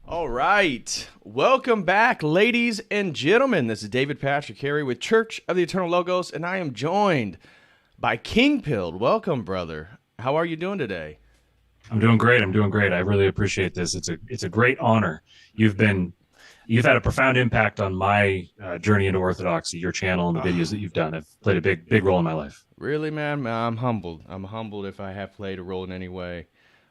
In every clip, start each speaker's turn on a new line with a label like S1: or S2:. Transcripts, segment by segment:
S1: All right. Welcome back, ladies and gentlemen. This is David Patrick Harry with Church of the Eternal Logos, and I am joined by Kingpilled. Welcome, brother. How are you doing today?
S2: I'm doing great. I really appreciate this. It's a great honor. You've had a profound impact on my journey into Orthodoxy. Your channel and the videos that you've done have played a big role in my life.
S1: Really, man? I'm humbled. I'm humbled if I have played a role in any way.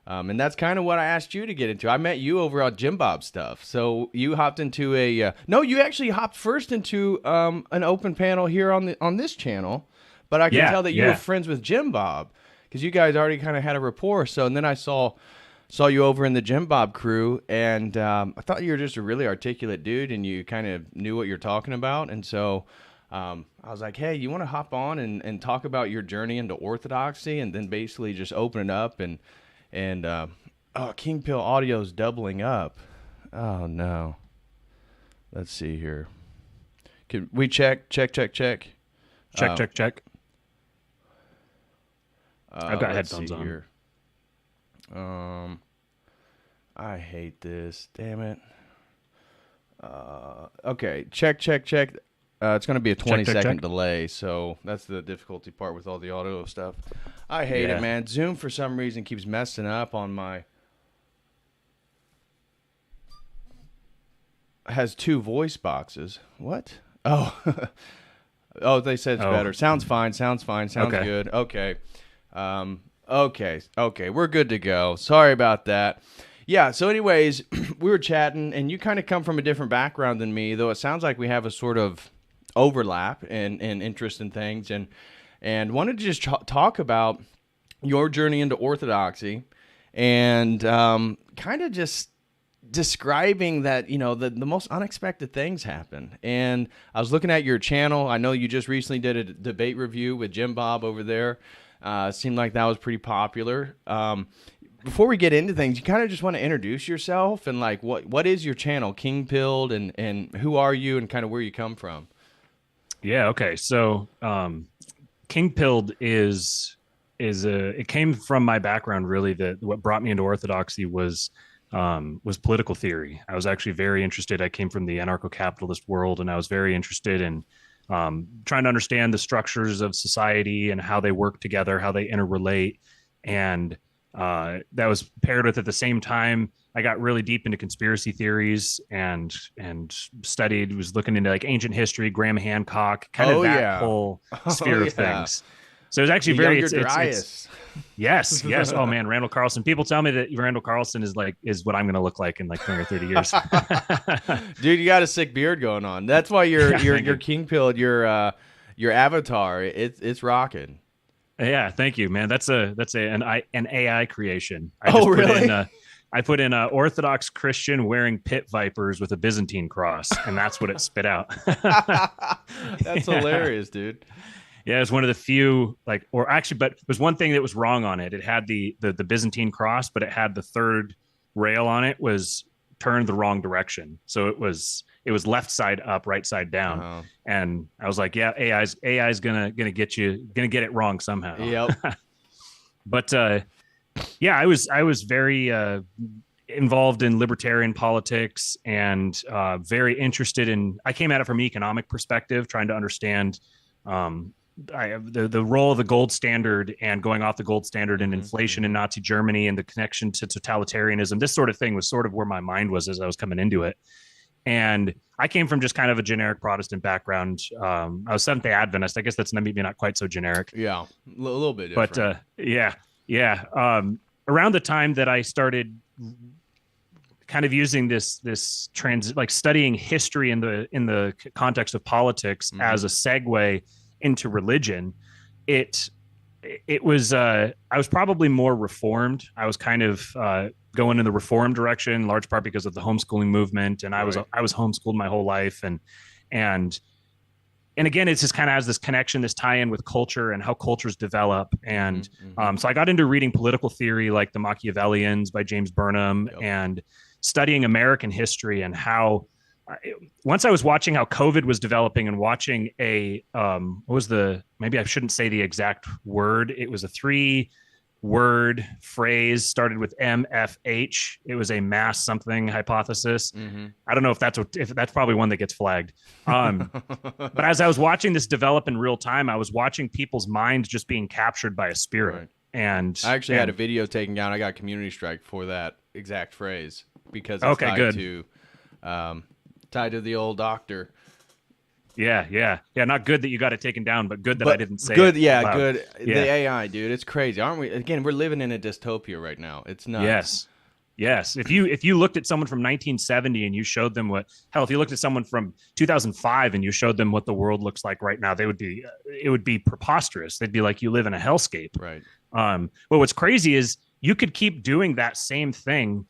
S1: And that's kind of what I asked you to get into. I met you over on Jim Bob stuff. So you hopped into you actually hopped first into an open panel here on this channel. But I can tell that you were friends with Jim Bob because you guys already kind of had a rapport. So and then I saw you over in the Jim Bob crew, and I thought you were just a really articulate dude, and you kind of knew what you're talking about. And so I was like, hey, you want to hop on and talk about your journey into Orthodoxy, and then basically just open it up and Kingpilled audio's doubling up. Oh no. Let's see here. Can we check? Check.
S2: Check. I've got headphones on.
S1: Here. I hate this. Damn it. Okay. Check. It's going to be a 20-second delay, so that's the difficulty part with all the audio stuff. I hate it, man. Zoom, for some reason, keeps messing up on my... Has two voice boxes. What? Oh. Oh, they said it's better. Sounds fine. Sounds good. Okay. Okay. We're good to go. Sorry about that. Yeah, so anyways, we were chatting, and you kind of come from a different background than me, though it sounds like we have a sort of overlap and interest in things, and wanted to just talk about your journey into Orthodoxy and kind of just describing that, the most unexpected things happen. And I was looking at your channel. I know you just recently did a debate review with Jim Bob over there. Seemed like that was pretty popular. Before we get into things, you kind of just want to introduce yourself and like what is your channel, Kingpilled, and who are you and kind of where you come from?
S2: Yeah. Okay. So, Kingpilled it came from my background, really. What brought me into Orthodoxy was political theory. I was actually very interested. I came from the anarcho-capitalist world, and I was very interested in trying to understand the structures of society and how they work together, how they interrelate. And that was paired with, at the same time, I got really deep into conspiracy theories and was looking into like ancient history, Graham Hancock, kind of that whole sphere of things. So it was actually yes. Oh man, Randall Carlson. People tell me that Randall Carlson is what I'm going to look like in like 20 or 30 years. Dude,
S1: you got a sick beard going on. That's why you're Kingpilled. your avatar, it's rocking.
S2: Yeah, thank you, man. That's an AI creation.
S1: Really?
S2: I put in a Orthodox Christian wearing pit vipers with a Byzantine cross, and that's what it spit out.
S1: That's hilarious, dude.
S2: Yeah, it's one of the few but there's one thing that was wrong on it. It had the Byzantine cross, but it had the third rail on it was turned the wrong direction. So it was left side up, right side down. Uh-huh. And I was like, yeah, AI's gonna get it wrong somehow.
S1: Yep.
S2: But yeah, I was very involved in libertarian politics and very interested in. I came at it from an economic perspective, trying to understand the role of the gold standard and going off the gold standard and inflation in Nazi Germany and the connection to totalitarianism. This sort of thing was sort of where my mind was as I was coming into it. And I came from just kind of a generic Protestant background. I was Seventh-day Adventist. I guess that's maybe not quite so generic.
S1: Yeah, a little bit different.
S2: But yeah. Around the time that I started kind of using this studying history in the context of politics as a segue into religion, it was I was probably more reformed. I was kind of going in the reform direction, in large part because of the homeschooling movement, and I was homeschooled my whole life, and again, it's just kind of has this connection, this tie-in with culture and how cultures develop, and so I got into reading political theory like the Machiavellians by James Burnham, and studying American history and how. Once I was watching how COVID was developing and watching maybe I shouldn't say the exact word. It was a 3-word phrase started with MFH. It was a mass something hypothesis. I don't know if that's probably one that gets flagged. But as I was watching this develop in real time, I was watching people's minds just being captured by a spirit. Right. And
S1: I actually had a video taken down. I got a community strike for that exact phrase because it's tied to the old doctor.
S2: Yeah. Not good that you got it taken down, but good that I didn't say
S1: good,
S2: it.
S1: Yeah, good. Yeah. The AI, dude, it's crazy, aren't we? Again, we're living in a dystopia right now. It's nuts.
S2: Yes. If you looked at someone from 1970 and you showed them if you looked at someone from 2005 and you showed them what the world looks like right now, it would be preposterous. They'd be like, you live in a hellscape.
S1: Right.
S2: Well, what's crazy is you could keep doing that same thing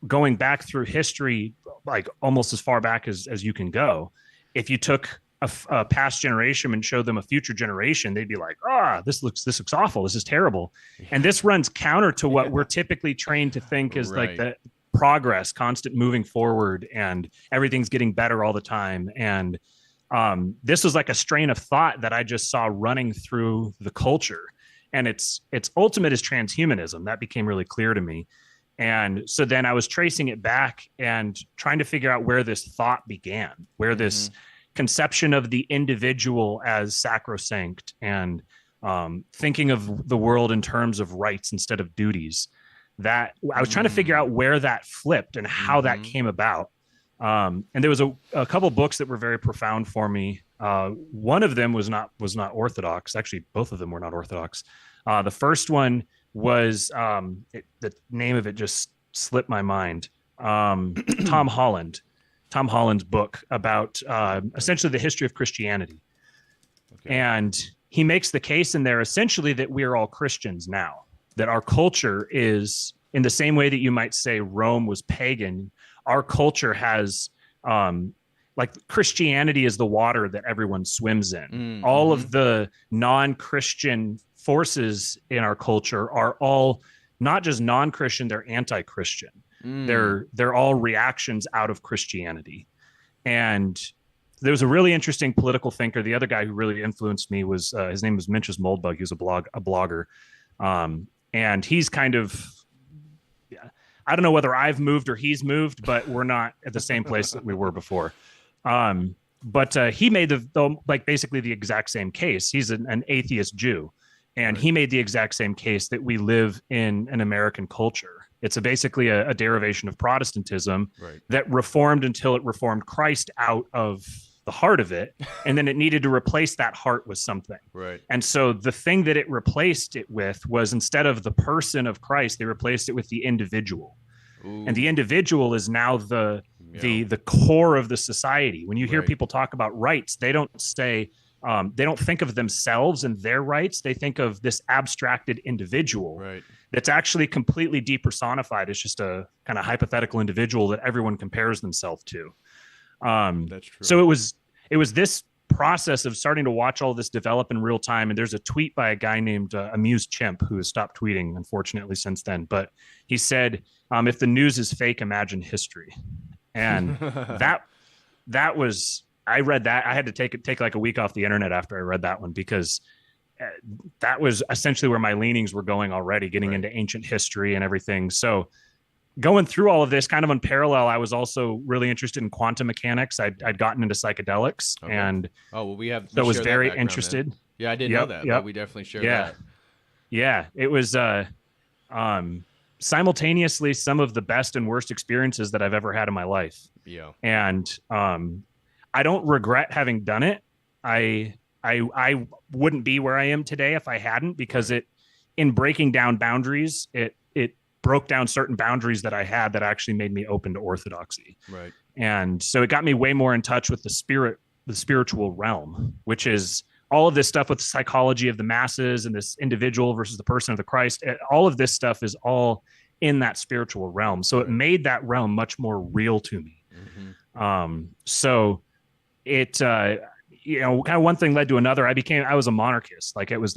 S2: going back through history, like almost as far back as you can go. If you took a past generation and showed them a future generation, they'd be like, this looks awful. This is terrible. Yeah. And this runs counter to what we're typically trained to think is like the progress, constant moving forward, and everything's getting better all the time. And this was like a strain of thought that I just saw running through the culture. And its ultimate is transhumanism. That became really clear to me. And so then I was tracing it back and trying to figure out where this thought began, where this conception of the individual as sacrosanct and thinking of the world in terms of rights instead of duties, that I was trying to figure out where that flipped and how that came about. And there was a couple books that were very profound for me. One of them was not Orthodox. Actually, both of them were not Orthodox. The first one was the name of it just slipped my mind. Tom Holland's book about essentially the history of Christianity. Okay. And he makes the case in there essentially that we're all Christians now, that our culture is in the same way that you might say Rome was pagan. Our culture has like Christianity is the water that everyone swims in. All of the non-Christian forces in our culture are all not just non-Christian, they're anti-Christian. They're all reactions out of Christianity. And there was a really interesting political thinker. The other guy who really influenced me was his name was Mencius Moldbug. He was a blogger. And he's kind of, I don't know whether I've moved or he's moved, but we're not at the same place that we were before. But he made basically the exact same case. He's an atheist Jew. And he made the exact same case that we live in an American culture. It's basically a derivation of Protestantism that reformed until it reformed Christ out of the heart of it. And then it needed to replace that heart with something. Right. And so the thing that it replaced it with was, instead of the person of Christ, they replaced it with the individual. Ooh. And the individual is now the core of the society. When you hear people talk about rights, they don't say they don't think of themselves and their rights. They think of this abstracted individual that's actually completely depersonified. It's just a kind of hypothetical individual that everyone compares themselves to.
S1: That's true.
S2: So it was this process of starting to watch all this develop in real time. And there's a tweet by a guy named Amused Chimp, who has stopped tweeting, unfortunately, since then. But he said, if the news is fake, imagine history. And that was, I read that. I had to take like a week off the internet after I read that one, because that was essentially where my leanings were going already, getting into ancient history and everything. So going through all of this kind of on parallel, I was also really interested in quantum mechanics. I'd gotten into psychedelics, and
S1: we
S2: was very interested.
S1: Then. Yeah, I didn't know that. But we definitely shared that.
S2: Yeah, it was simultaneously some of the best and worst experiences that I've ever had in my life.
S1: Yeah,
S2: and I don't regret having done it. I wouldn't be where I am today if I hadn't, because in breaking down boundaries, it broke down certain boundaries that I had that actually made me open to orthodoxy.
S1: Right.
S2: And so it got me way more in touch with the spiritual realm, which is all of this stuff with the psychology of the masses and this individual versus the person of the Christ. All of this stuff is all in that spiritual realm. So it made that realm much more real to me. Mm-hmm. So it, kind of one thing led to another. I was a monarchist. Like that was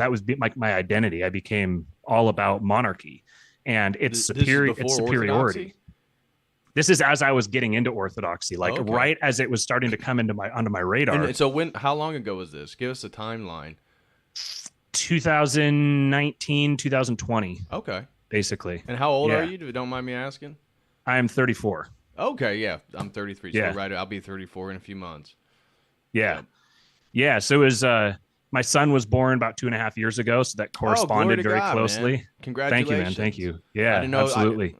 S2: my identity. I became all about monarchy and its superiority.
S1: Orthodoxy?
S2: This is as I was getting into orthodoxy, right as it was starting to come onto my radar.
S1: And so how long ago was this? Give us a timeline.
S2: 2019, 2020.
S1: Okay.
S2: Basically.
S1: And how old are you, if you don't mind me asking?
S2: I am 34.
S1: Okay, yeah. I'm 33, so I'll be 34 in a few months.
S2: Yeah. Yeah, so it was my son was born about 2.5 years ago, so that corresponded very closely.
S1: Man. Congratulations.
S2: Thank you, man. Thank you. Yeah, I didn't know, absolutely.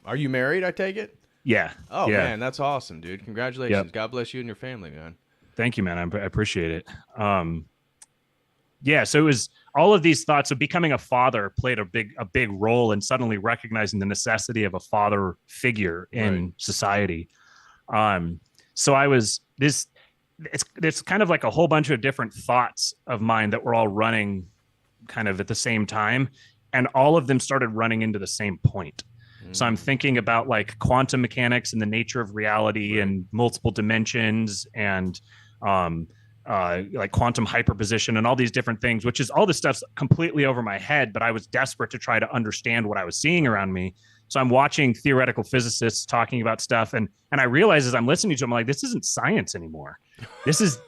S1: Are you married, I take it?
S2: Yeah.
S1: Oh, man, that's awesome, dude. Congratulations. Yep. God bless you and your family, man.
S2: Thank you, man. I appreciate it. So it was all of these thoughts of becoming a father played a big role in suddenly recognizing the necessity of a father figure in society. So I was it's kind of like a whole bunch of different thoughts of mine that were all running kind of at the same time, and all of them started running into the same point. So I'm thinking about like quantum mechanics and the nature of reality and multiple dimensions and like quantum hyperposition and all these different things, which is all this stuff's completely over my head, but I was desperate to try to understand what I was seeing around me. So I'm watching theoretical physicists talking about stuff, and I realize as I'm listening to them, I'm like, this isn't science anymore.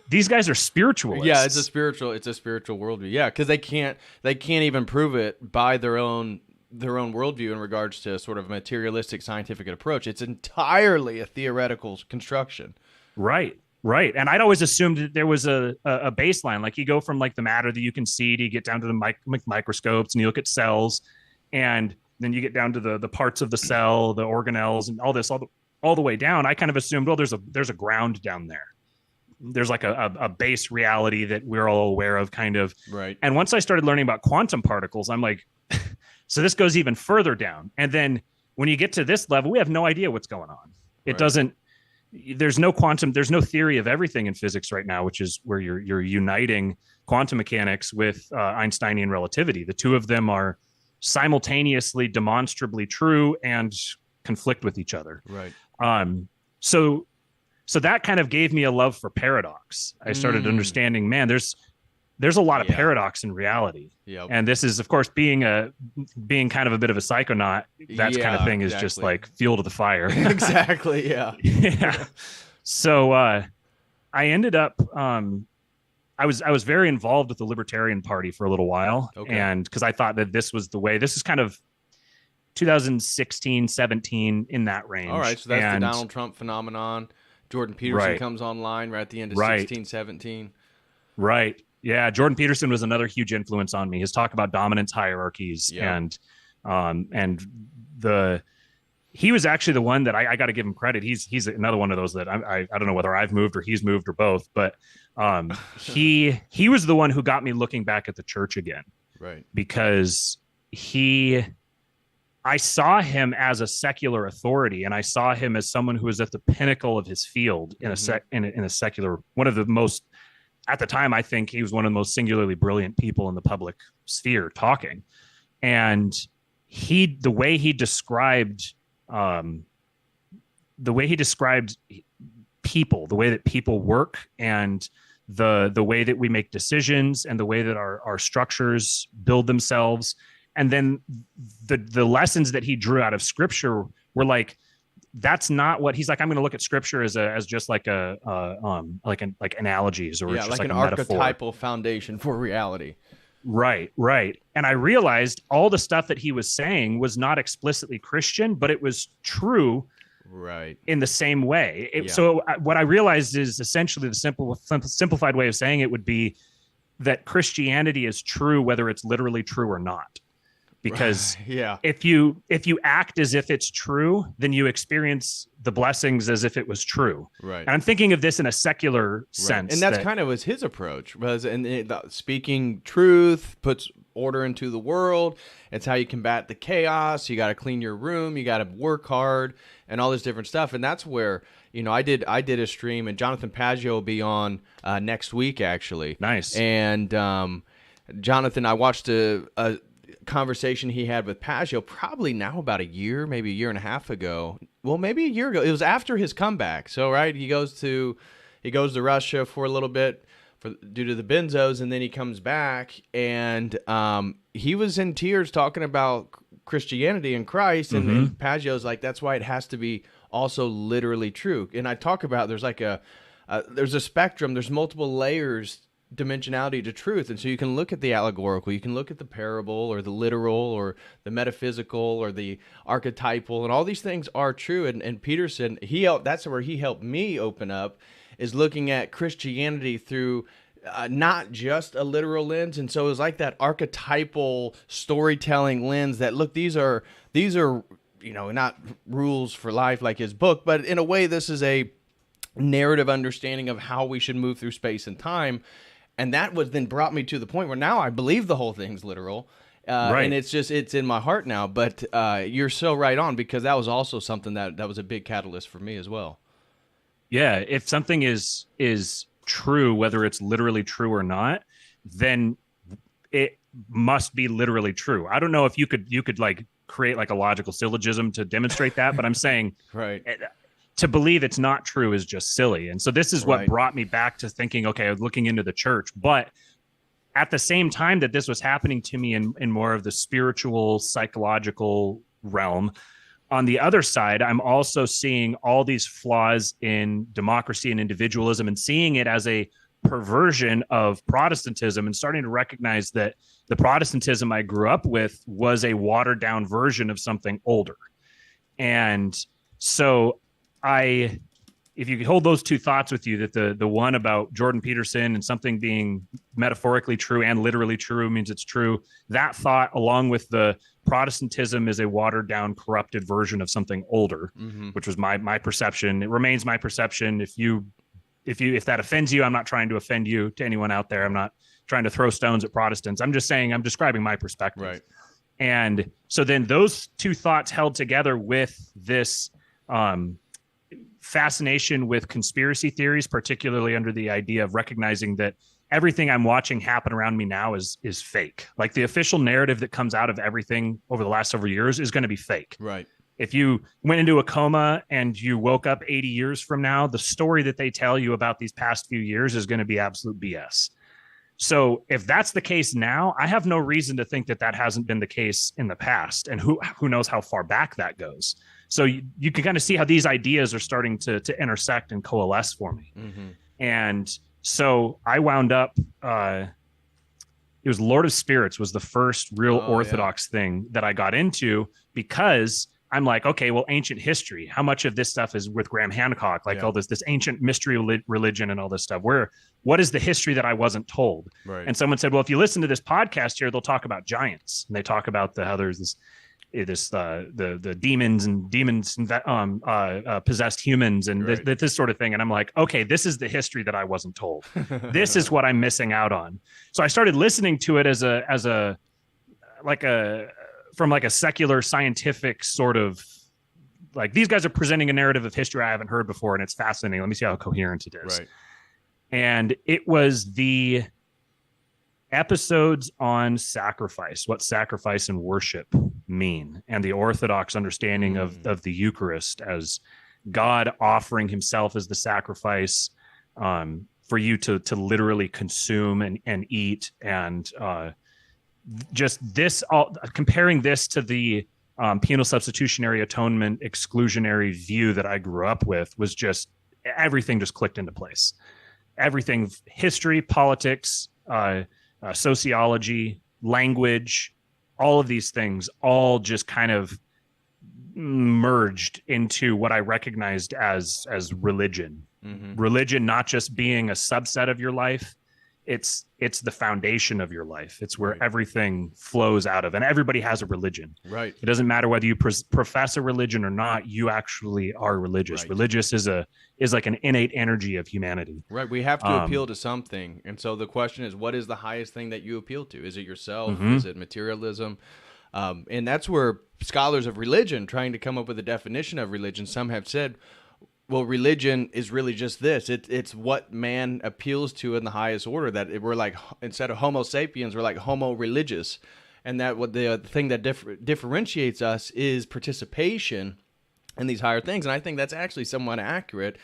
S2: These guys are spiritualists.
S1: Yeah, it's a spiritual worldview. Yeah, because they can't even prove it by their own worldview in regards to sort of materialistic scientific approach. It's entirely a theoretical construction.
S2: Right. And I'd always assumed that there was a baseline. Like you go from like the matter that you can see to you get down to the microscopes and you look at cells, and then you get down to the parts of the cell, the organelles, and all this, all the way down. I kind of assumed, well, there's a ground down there. There's like a base reality that we're all aware of, kind of.
S1: Right. And
S2: once I started learning about quantum particles, I'm like, so this goes even further down. And then when you get to this level, we have no idea what's going on. It doesn't. There's no theory of everything in physics right now, which is where you're uniting quantum mechanics with Einsteinian relativity. The two of them are simultaneously demonstrably true and conflict with each other.
S1: Right.
S2: So that kind of gave me a love for paradox. I started understanding, man, there's a lot of paradox in reality.
S1: Yep.
S2: And this is, of course, being kind of a bit of a psychonaut, that kind of thing is just like fuel to the fire.
S1: Exactly. Yeah.
S2: Yeah. So I ended up, I was very involved with the Libertarian Party for a little while.
S1: Okay.
S2: And because I thought that this was the way. This is kind of 2016, 17, in that range.
S1: All right. So that's the Donald Trump phenomenon. Jordan Peterson comes online right at the end of 16, 17.
S2: Right. Yeah, Jordan Peterson was another huge influence on me. His talk about dominance hierarchies, and he was actually the one that I got to give him credit. He's another one of those that I don't know whether I've moved or he's moved or both, but he was the one who got me looking back at the church again,
S1: right? Because
S2: I saw him as a secular authority, and I saw him as someone who was at the pinnacle of his field in a secular, one of the most at the time, I think he was one of the most singularly brilliant people in the public sphere talking. And the way he described people, the way that people work, and the way that we make decisions, and the way that our structures build themselves, and then the lessons that he drew out of Scripture were like, that's not what he's like. I'm going to look at Scripture as just like like analogies, or just
S1: like an
S2: a metaphor.
S1: archetypal foundation for reality.
S2: Right. And I realized all the stuff that he was saying was not explicitly Christian, but it was true.
S1: Right.
S2: In the same way. So what I realized is essentially the simplified way of saying it would be that Christianity is true, whether it's literally true or not. Because if you act as if it's true, then you experience the blessings as if it was true.
S1: Right.
S2: And I'm thinking of this in a secular sense.
S1: And that's kind of was his approach, speaking truth puts order into the world. It's how you combat the chaos. You got to clean your room. You got to work hard and all this different stuff. And that's where, I did a stream, and Jonathan Paggio will be on next week, actually.
S2: Nice.
S1: And Jonathan, I watched a conversation he had with Paggio probably now about a year, maybe a year and a half ago. Well, maybe a year ago. It was after his comeback. So, right, he goes to Russia for a little bit due to the benzos, and then he comes back, and he was in tears talking about Christianity and Christ, and Paggio's like, that's why it has to be also literally true. And I talk about there's a spectrum, there's multiple layers, dimensionality to truth, and so you can look at the allegorical, you can look at the parable, or the literal, or the metaphysical, or the archetypal, and all these things are true. And Peterson, that's where he helped me open up, is looking at Christianity through not just a literal lens. And so it was like that archetypal storytelling lens that, look, these are not rules for life like his book, but in a way this is a narrative understanding of how we should move through space and time. And that was then brought me to the point where now I believe the whole thing's literal. And it's in my heart now. But you're so right on, because that was also something that was a big catalyst for me as well.
S2: Yeah, if something is true, whether it's literally true or not, then it must be literally true. I don't know if you could like create like a logical syllogism to demonstrate that, but I'm saying
S1: right.
S2: To believe it's not true is just silly. And so this is what brought me back to thinking, okay, I was looking into the church, but at the same time that this was happening to me in more of the spiritual, psychological realm, on the other side, I'm also seeing all these flaws in democracy and individualism, and seeing it as a perversion of Protestantism, and starting to recognize that the Protestantism I grew up with was a watered down version of something older. And so if you could hold those two thoughts with you, that the one about Jordan Peterson and something being metaphorically true and literally true means it's true, that thought, along with the Protestantism is a watered down, corrupted version of something older, which was my perception. It remains my perception. If that offends you, I'm not trying to offend you, to anyone out there. I'm not trying to throw stones at Protestants. I'm just saying, I'm describing my perspective.
S1: Right.
S2: And so then those two thoughts held together with this fascination with conspiracy theories, particularly under the idea of recognizing that everything I'm watching happen around me now is fake. Like the official narrative that comes out of everything over the last several years is going to be fake.
S1: Right.
S2: If you went into a coma and you woke up 80 years from now, the story that they tell you about these past few years is going to be absolute BS. So if that's the case now, I have no reason to think that hasn't been the case in the past. And who knows how far back that goes. So you can kind of see how these ideas are starting to intersect and coalesce for me. And so I wound up, it was Lord of Spirits was the first real Orthodox thing that I got into, because I'm like, okay, well, ancient history, how much of this stuff is with Graham Hancock, like all this ancient mystery religion and all this stuff, what is the history that I wasn't told?
S1: Right. And
S2: someone said, well, if you listen to this podcast here, they'll talk about giants, and they talk about how there's the demons possessed humans and this sort of thing. And I'm like, okay, this is the history that I wasn't told. This is what I'm missing out on. So I started listening to it from a secular scientific sort of, like, these guys are presenting a narrative of history I haven't heard before, and it's fascinating. Let me see how coherent it is.
S1: Right.
S2: And it was the episodes on sacrifice, what sacrifice and worship mean, and the Orthodox understanding of the Eucharist as God offering himself as the sacrifice, for you to literally consume and eat. And just this, comparing this to the penal substitutionary atonement exclusionary view that I grew up with, was just everything just clicked into place. Everything, history, politics, sociology, language, all of these things all just kind of merged into what I recognized as religion. Religion not just being a subset of your life, it's the foundation of your life. It's where everything flows out of, and everybody has a religion.
S1: Right.
S2: It doesn't matter whether you profess a religion or not. You actually are religious. Right. Religious is like an innate energy of humanity.
S1: Right. We have to appeal to something, and so the question is, what is the highest thing that you appeal to? Is it yourself? Is it materialism? And that's where scholars of religion, trying to come up with a definition of religion, some have said, well, religion is really just this. It's what man appeals to in the highest order. That we're like, instead of Homo sapiens, we're like Homo religious, and that what the thing that differentiates us is participation in these higher things. And I think that's actually somewhat accurate,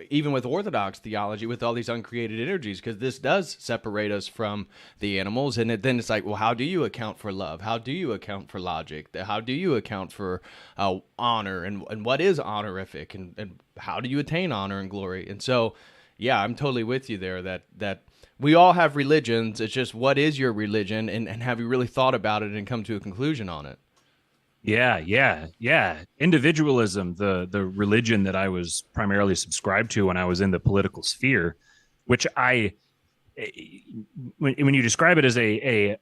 S1: even with Orthodox theology, with all these uncreated energies, because this does separate us from the animals. And then it's like, well, how do you account for love? How do you account for logic? How do you account for honor? And what is honorific? And how do you attain honor and glory? And so, yeah, I'm totally with you there that we all have religions. It's just, what is your religion? And have you really thought about it and come to a conclusion on it? Yeah. Individualism, the religion that I was primarily subscribed to when I was in the political sphere, which when you describe it as a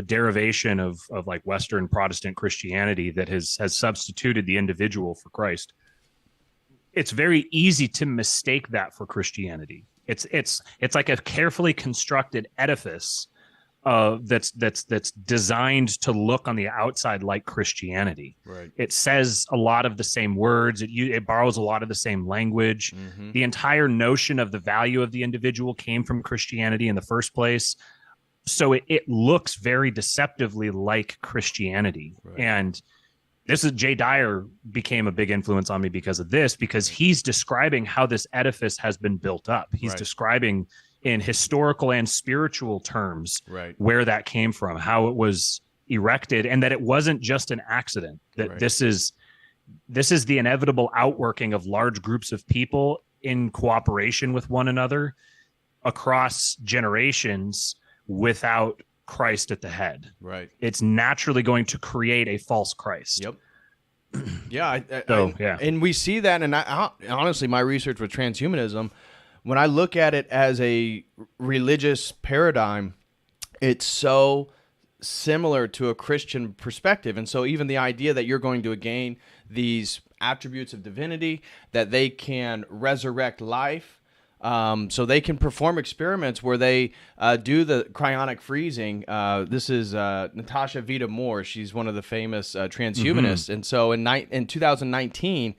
S1: derivation of like Western Protestant Christianity that has substituted the individual for Christ, it's very easy to mistake that for Christianity. It's like a carefully constructed edifice that's designed to look on the outside like Christianity. Right.
S2: It says a lot of the same words. It borrows a lot of the same language. The entire notion of the value of the individual came from Christianity in the first place. So it looks very deceptively like Christianity. Right. And Jay Dyer became a big influence on me because of this, because he's describing how this edifice has been built up. He's describing in historical and spiritual terms where that came from, how it was erected, and that it wasn't just an accident, that this is the inevitable outworking of large groups of people in cooperation with one another across generations without Christ at the head. Right. It's naturally going to create a false Christ.
S1: Yep. Yeah. And we see that. And I honestly, my research with transhumanism, when I look at it as a religious paradigm, it's so similar to a Christian perspective. And so even the idea that you're going to gain these attributes of divinity, that they can resurrect life, so they can perform experiments where they do the cryonic freezing. This is Natasha Vita Moore. She's one of the famous transhumanists. And so in 2019,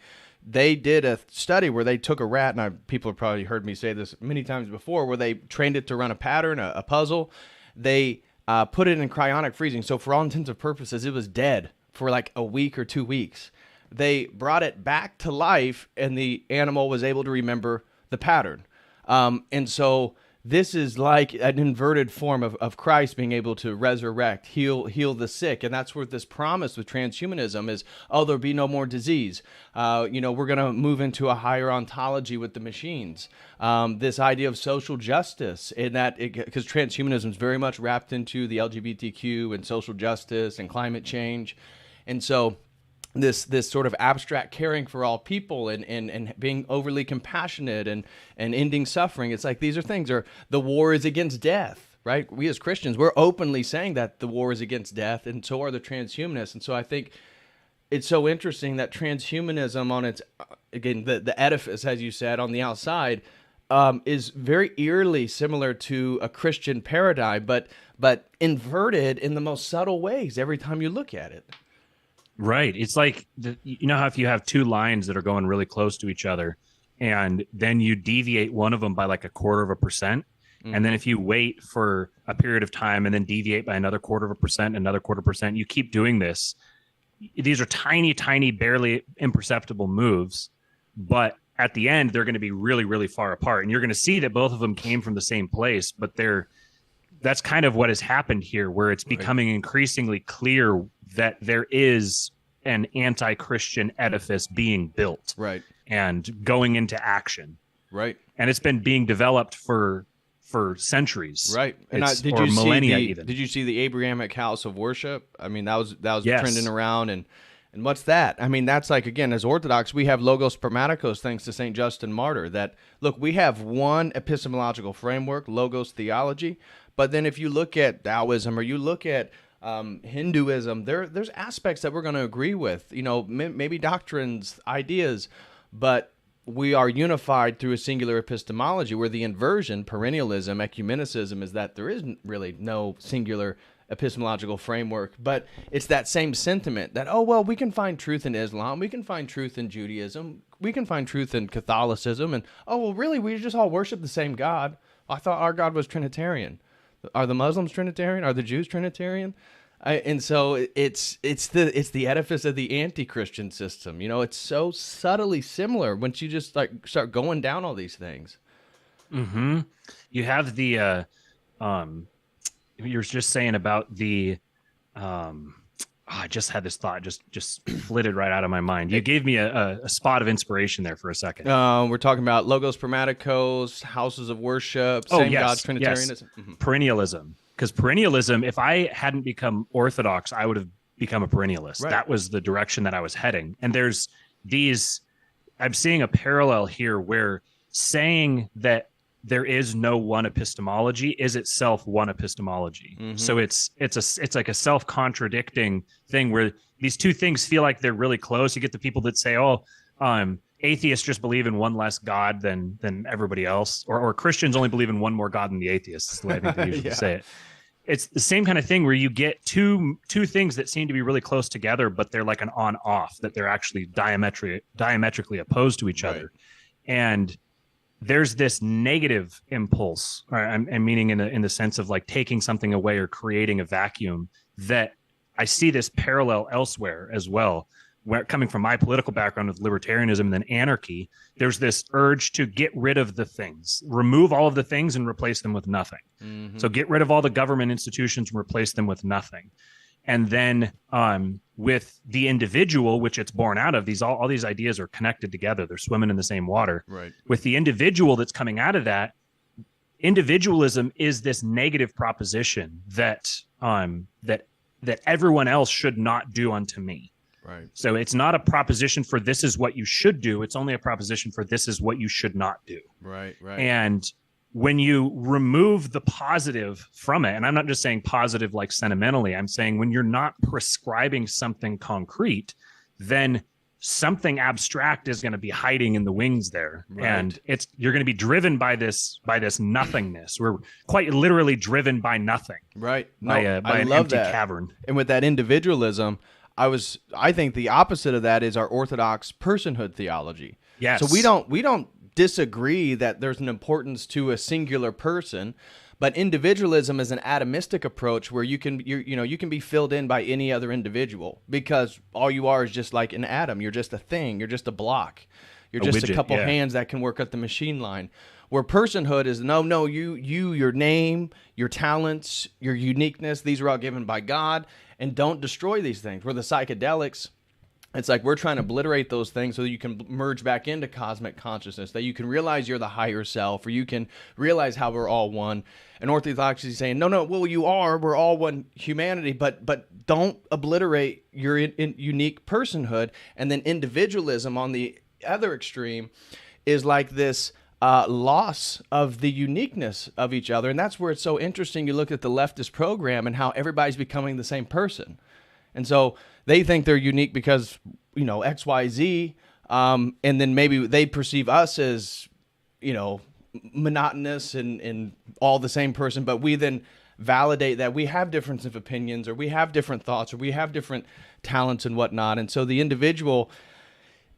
S1: they did a study where they took a rat, and people have probably heard me say this many times before, where they trained it to run a pattern, a puzzle. They put it in cryonic freezing. So for all intents and purposes, it was dead for like a week or 2 weeks. They brought it back to life, and the animal was able to remember the pattern. And so this is like an inverted form of Christ being able to resurrect, heal the sick. And that's where this promise with transhumanism is, there'll be no more disease. We're going to move into a higher ontology with the machines. This idea of social justice, in that because transhumanism is very much wrapped into the LGBTQ and social justice and climate change. And so this sort of abstract caring for all people and being overly compassionate and ending suffering. It's like these are things, or the war is against death, right? We as Christians, we're openly saying that the war is against death, and so are the transhumanists. And so I think it's so interesting that transhumanism on its, again, the edifice, as you said, on the outside, is very eerily similar to a Christian paradigm, but inverted in the most subtle ways every time you look at it.
S2: Right. It's like, you know how if you have two lines that are going really close to each other, and then you deviate one of them by like 1/4%. And then if you wait for a period of time and then deviate by another 1/4%, another 1/4%, you keep doing this. These are tiny, tiny, barely imperceptible moves, but at the end, they're going to be really, really far apart. And you're going to see that both of them came from the same place, but that's kind of what has happened here, where it's becoming increasingly clear that there is an anti-Christian edifice being built,
S1: right,
S2: and going into action,
S1: right,
S2: and it's been being developed for centuries,
S1: right. And did you see the Abrahamic house of worship? I mean, that was
S2: Yes.
S1: trending around, and what's that? I mean, that's like, again, as Orthodox, we have Logos Pragmaticos, thanks to St. Justin Martyr, that, look, we have one epistemological framework, Logos theology, but then if you look at Taoism or you look at Hinduism, there's aspects that we're going to agree with, maybe doctrines, ideas, but we are unified through a singular epistemology, where the inversion, perennialism, ecumenicism, is that there isn't really no singular epistemological framework, but it's that same sentiment that, oh, well, we can find truth in Islam, we can find truth in Judaism, we can find truth in Catholicism, and, oh, well, really, we just all worship the same God. I thought our God was Trinitarian. Are the Muslims Trinitarian? Are the Jews Trinitarian? And so it's the edifice of the anti-Christian system. It's so subtly similar once you just like start going down all these things.
S2: Mm-hmm. You have the you were just saying about the I just had this thought just flitted right out of my mind. You gave me a spot of inspiration there for a second.
S1: We're talking about Logos Pragmaticos, houses of worship, same God's Trinitarianism.
S2: Yes. Mm-hmm. Perennialism. Because perennialism, if I hadn't become Orthodox, I would have become a perennialist.
S1: Right.
S2: That was the direction that I was heading. And I'm seeing a parallel here where saying that there is no one epistemology is itself one epistemology. Mm-hmm. So it's like a self-contradicting thing where these two things feel like they're really close. You get the people that say, atheists just believe in one less God than everybody else, or Christians only believe in one more God than the atheists, is the way I think they usually say it. It's the same kind of thing where you get two things that seem to be really close together, but they're like an on-off, that they're actually diametrically opposed to each other. And there's this negative impulse, or I'm meaning in the sense of like taking something away or creating a vacuum, that I see this parallel elsewhere as well. Where, coming from my political background with libertarianism and then anarchy, there's this urge to get rid of the things, remove all of the things and replace them with nothing. Mm-hmm. So get rid of all the government institutions and replace them with nothing. And then with the individual, which it's born out of, all these ideas are connected together. They're swimming in the same water.
S1: Right.
S2: With the individual that's coming out of that, individualism is this negative proposition that everyone else should not do unto me.
S1: Right.
S2: So it's not a proposition for this is what you should do. It's only a proposition for this is what you should not do.
S1: Right.
S2: And when you remove the positive from it, and I'm not just saying positive like sentimentally, I'm saying when you're not prescribing something concrete, then something abstract is going to be hiding in the wings there. Right. And you're going to be driven by this nothingness. We're quite literally driven by nothing.
S1: Right.
S2: By an empty cavern.
S1: And with that individualism, I think the opposite of that is our Orthodox personhood theology.
S2: Yes.
S1: So we don't disagree that there's an importance to a singular person, but individualism is an atomistic approach where you can be filled in by any other individual, because all you are is just like an atom. You're just a thing. You're just a block. You're just widget, a couple hands that can work at the machine line. Where personhood is your name, your talents, your uniqueness, these are all given by God, and don't destroy these things. Where the psychedelics, it's like we're trying to obliterate those things so that you can merge back into cosmic consciousness, that you can realize you're the higher self, or you can realize how we're all one. And Orthodoxy is saying, no, well, we're all one humanity, but don't obliterate your unique personhood. And then individualism on the other extreme is like this loss of the uniqueness of each other. And that's where it's so interesting. You look at the leftist program and how everybody's becoming the same person. And so they think they're unique because, X, Y, Z. And then maybe they perceive us as, monotonous and all the same person. But we then validate that we have difference of opinions, or we have different thoughts, or we have different talents and whatnot. And so the individual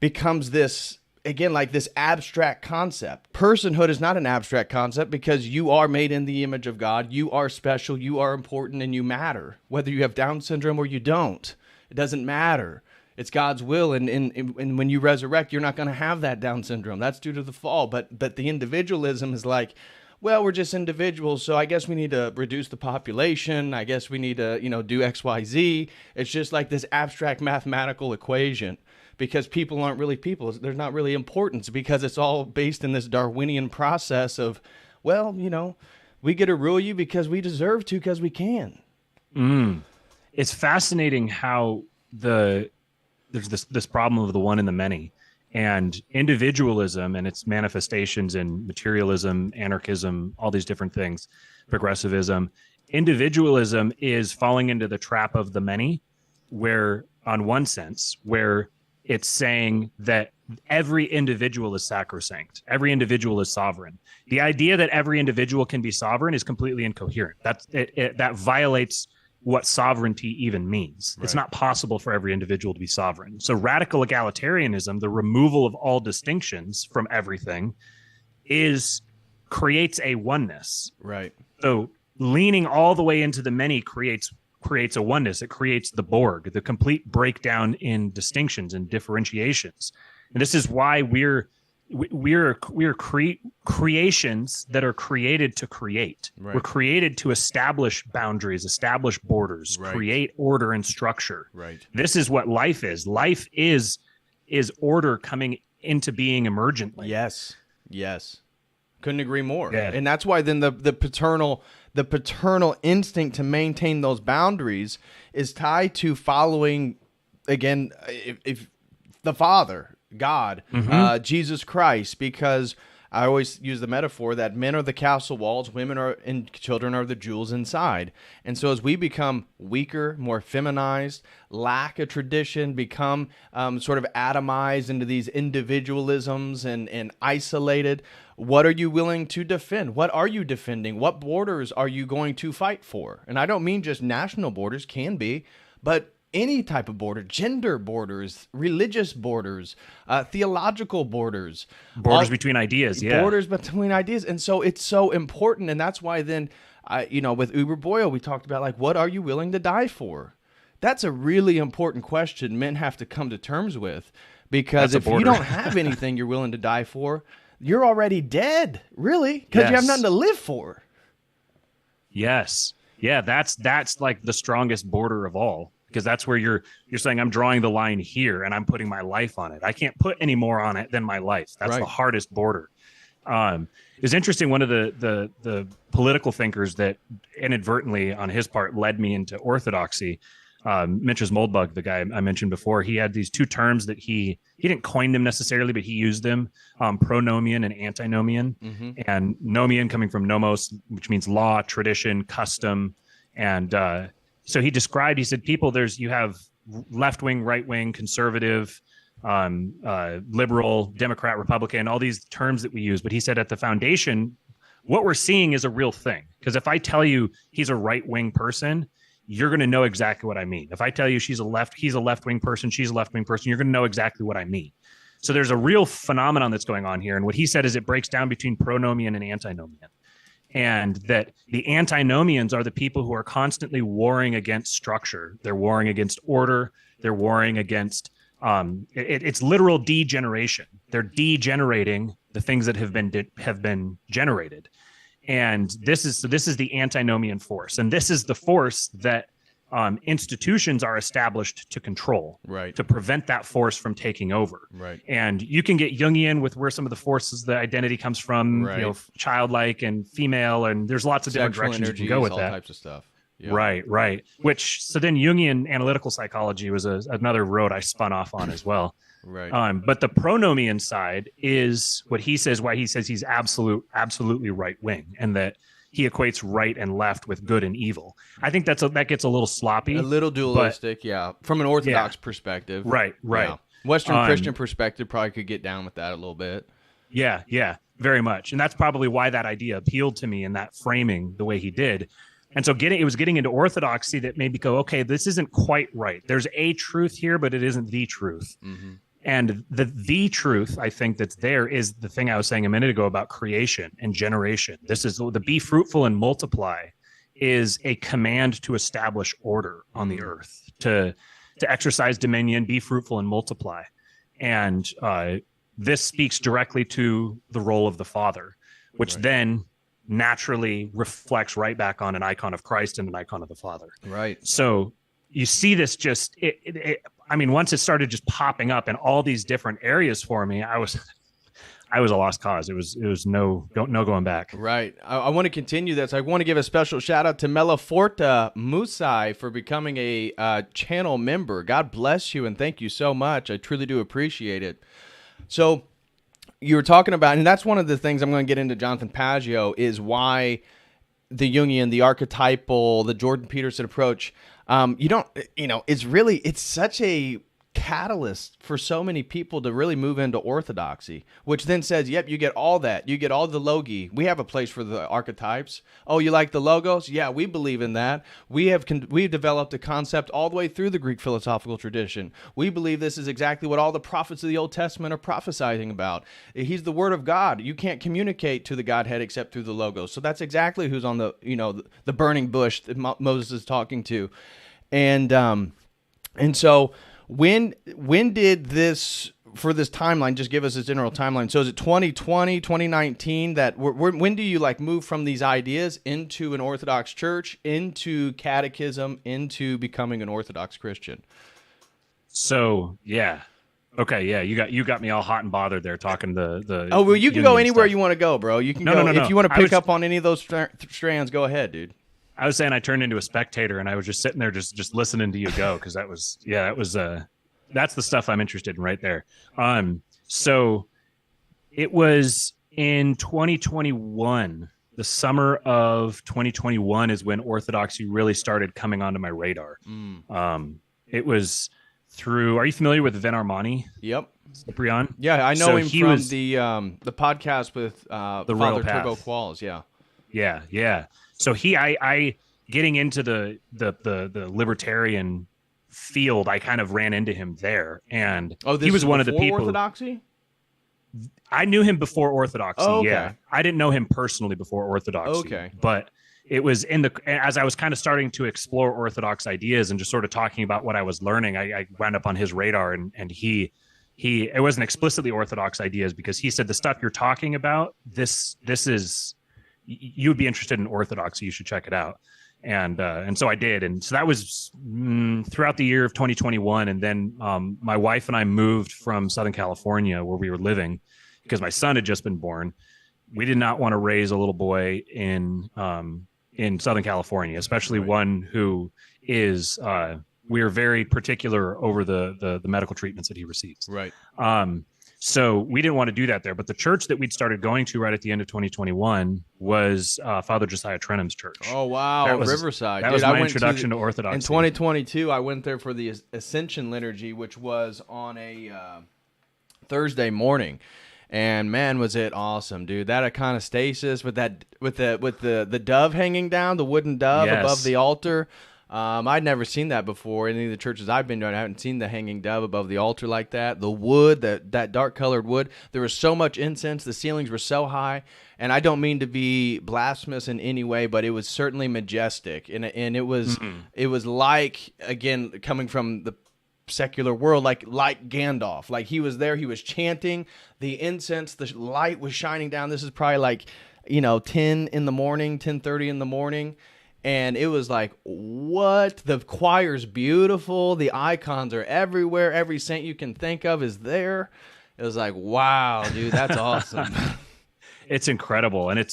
S1: becomes this again, like this abstract concept. Personhood is not an abstract concept because you are made in the image of God. You are special, you are important, and you matter. Whether you have Down syndrome or you don't, it doesn't matter. It's God's will, and when you resurrect, you're not going to have that Down syndrome. That's due to the fall. But the individualism is like, well, we're just individuals, so I guess we need to reduce the population. I guess we need to, do X, Y, Z. It's just like this abstract mathematical equation because people aren't really people. There's not really importance because it's all based in this Darwinian process of, well, we get to rule you because we deserve to because we can.
S2: It's fascinating how there's this problem of the one and the many, and individualism and its manifestations in materialism, anarchism, all these different things, progressivism. Individualism is falling into the trap of the many, where on one sense, where it's saying that every individual is sacrosanct. Every individual is sovereign. The idea that every individual can be sovereign is completely incoherent. That violates what sovereignty even means. Right. It's not possible for every individual to be sovereign. So radical egalitarianism, the removal of all distinctions from everything, creates a oneness.
S1: Right.
S2: So leaning all the way into the many creates a oneness. It creates the Borg, the complete breakdown in distinctions and differentiations. And this is why we're creations that are created to create. Right. We're created to establish boundaries, establish borders, right. Create order and structure.
S1: Right.
S2: This is what life is. Life is order coming into being emergently.
S1: Yes. Couldn't agree more.
S2: Yeah.
S1: And that's why then the paternal instinct to maintain those boundaries is tied to following, again, if the Father, God, Jesus Christ, because I always use the metaphor that men are the castle walls, women are and children are the jewels inside. And so as we become weaker, more feminized, lack a tradition, become sort of atomized into these individualisms and isolated, what are you willing to defend? What are you defending? What borders are you going to fight for? And I don't mean just national borders, can be, but any type of border, gender borders, religious borders, theological borders.
S2: Borders between ideas, yeah.
S1: Borders between ideas. And so it's so important. And that's why then, with Uber Boyle, we talked about, like, what are you willing to die for? That's a really important question men have to come to terms with. Because if you don't have anything you're willing to die for, you're already dead, really, because you have nothing to live for.
S2: Yes. Yeah, that's like the strongest border of all. Because that's where you're saying, I'm drawing the line here and I'm putting my life on it. I can't put any more on it than my life. That's right. The hardest border. It's interesting. One of the political thinkers that inadvertently on his part led me into orthodoxy, Mitch's Moldbug, the guy I mentioned before, he had these two terms that he didn't coin them necessarily, but he used them, pronomian and antinomian. Mm-hmm. And nomian coming from nomos, which means law, tradition, custom, and so he said, you have left-wing, right-wing, conservative, liberal, Democrat, Republican, all these terms that we use. But he said at the foundation, what we're seeing is a real thing. Because if I tell you he's a right-wing person, you're going to know exactly what I mean. If I tell you he's a left-wing person, she's a left-wing person, you're going to know exactly what I mean. So there's a real phenomenon that's going on here. And what he said is it breaks down between pronomian and antinomian. And that the antinomians are the people who are constantly warring against structure. They're warring against order. They're warring against it's literal degeneration. They're degenerating the things that have been generated. And this is the antinomian force. And this is the force that institutions are established to control,
S1: right,
S2: to prevent that force from taking over.
S1: Right.
S2: And you can get Jungian with where some of the forces, the identity comes from,
S1: right,
S2: childlike and female, and there's lots of different directions you can go with
S1: all
S2: that.
S1: Types of stuff. Yep.
S2: Right. So then Jungian analytical psychology was another road I spun off on as well.
S1: Right.
S2: But the pronomian side is what he says, why he says he's absolutely right wing, and that he equates right and left with good and evil. I think that gets a little sloppy,
S1: a little dualistic, from an Orthodox perspective.
S2: Right.
S1: Yeah. Western Christian perspective probably could get down with that a little bit.
S2: Yeah, very much, and that's probably why that idea appealed to me in that framing the way he did. And so it was getting into orthodoxy that made me go, okay, this isn't quite right. There's a truth here, but it isn't the truth.
S1: Mm-hmm.
S2: And the truth, I think, that's there is the thing I was saying a minute ago about creation and generation. This is the be fruitful and multiply is a command to establish order on the earth, to exercise dominion, be fruitful and multiply. And this speaks directly to the role of the Father, which then naturally reflects right back on an icon of Christ and an icon of the Father.
S1: Right.
S2: So you see this just, I mean, once it started just popping up in all these different areas for me, I was a lost cause. It was no going back.
S1: Right. I want to continue this. I want to give a special shout out to Melaforta Musai for becoming a channel member. God bless you and thank you so much. I truly do appreciate it. So you were talking about, and that's one of the things I'm going to get into, Jonathan Paggio, is why the Jungian, the archetypal, the Jordan Peterson approach, it's such a catalyst for so many people to really move into orthodoxy, which then says, yep, you get all that. You get all the logi. We have a place for the archetypes. Oh, you like the logos? Yeah, we believe in that. We've developed a concept all the way through the Greek philosophical tradition. We believe this is exactly what all the prophets of the Old Testament are prophesying about. He's the Word of God. You can't communicate to the Godhead except through the logos. So that's exactly who's on the burning bush that Moses is talking to. And so when did this, for this timeline, just give us a general timeline. So is it 2020, 2019 when do you move from these ideas into an Orthodox church, into catechism, into becoming an Orthodox Christian?
S2: So, yeah. Okay, yeah, you got me all hot and bothered there talking the
S1: Oh, well, you can go anywhere
S2: stuff.
S1: you want to go, bro. You can
S2: No.
S1: If you want to pick up on any of those strands, go ahead, dude.
S2: I was saying I turned into a spectator and I was just sitting there just listening to you go, because that's the stuff I'm interested in right there. So it was in 2021, the summer of 2021 is when Orthodoxy really started coming onto my radar. It was through, are you familiar with Vin Armani?
S1: Yep.
S2: Cyprian?
S1: Yeah, I know him from the podcast with
S2: the
S1: Father
S2: Path.
S1: Turbo Qualls.
S2: Yeah. So I getting into the libertarian field, I kind of ran into him there, and he was one of the people.
S1: Orthodoxy?
S2: I knew him before Orthodoxy.
S1: Oh, okay.
S2: Yeah, I didn't know him personally before Orthodoxy.
S1: Okay,
S2: but it was as I was kind of starting to explore Orthodox ideas and just sort of talking about what I was learning, I wound up on his radar, and he it wasn't explicitly Orthodox ideas, because he said the stuff you're talking about, this is, you would be interested in Orthodoxy, you should check it out. And so I did. And so that was throughout the year of 2021. And then my wife and I moved from Southern California, where we were living, because my son had just been born. We did not want to raise a little boy in Southern California, especially one who is, we are very particular over the medical treatments that he receives.
S1: Right.
S2: So we didn't want to do that there. But the church that we'd started going to right at the end of 2021 was Father Josiah Trenum's church.
S1: Oh, wow. Riverside.
S2: That was my introduction to Orthodoxy.
S1: In 2022, I went there for the Ascension Liturgy, which was on a Thursday morning. And man, was it awesome, dude. That iconostasis with the dove hanging down, the wooden dove above the altar. I'd never seen that before in any of the churches I've been to. I haven't seen the hanging dove above the altar like that. The wood, that dark colored wood. There was so much incense. The ceilings were so high. And I don't mean to be blasphemous in any way, but it was certainly majestic. And it was like, again, coming from the secular world, like Gandalf. Like he was there, he was chanting, the incense, the light was shining down. This is probably 10 in the morning, 10:30 in the morning. And it was like, what? The choir's beautiful. The icons are everywhere. Every saint you can think of is there. It was like, wow, dude, that's awesome.
S2: It's incredible. And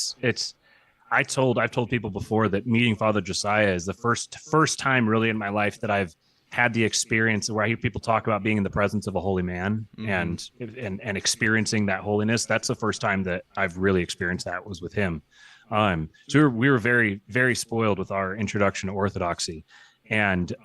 S2: I've told people before that meeting Father Josiah is the first time really in my life that I've had the experience where I hear people talk about being in the presence of a holy man and experiencing that holiness. That's the first time that I've really experienced that, was with him. So we were very, very spoiled with our introduction to Orthodoxy. And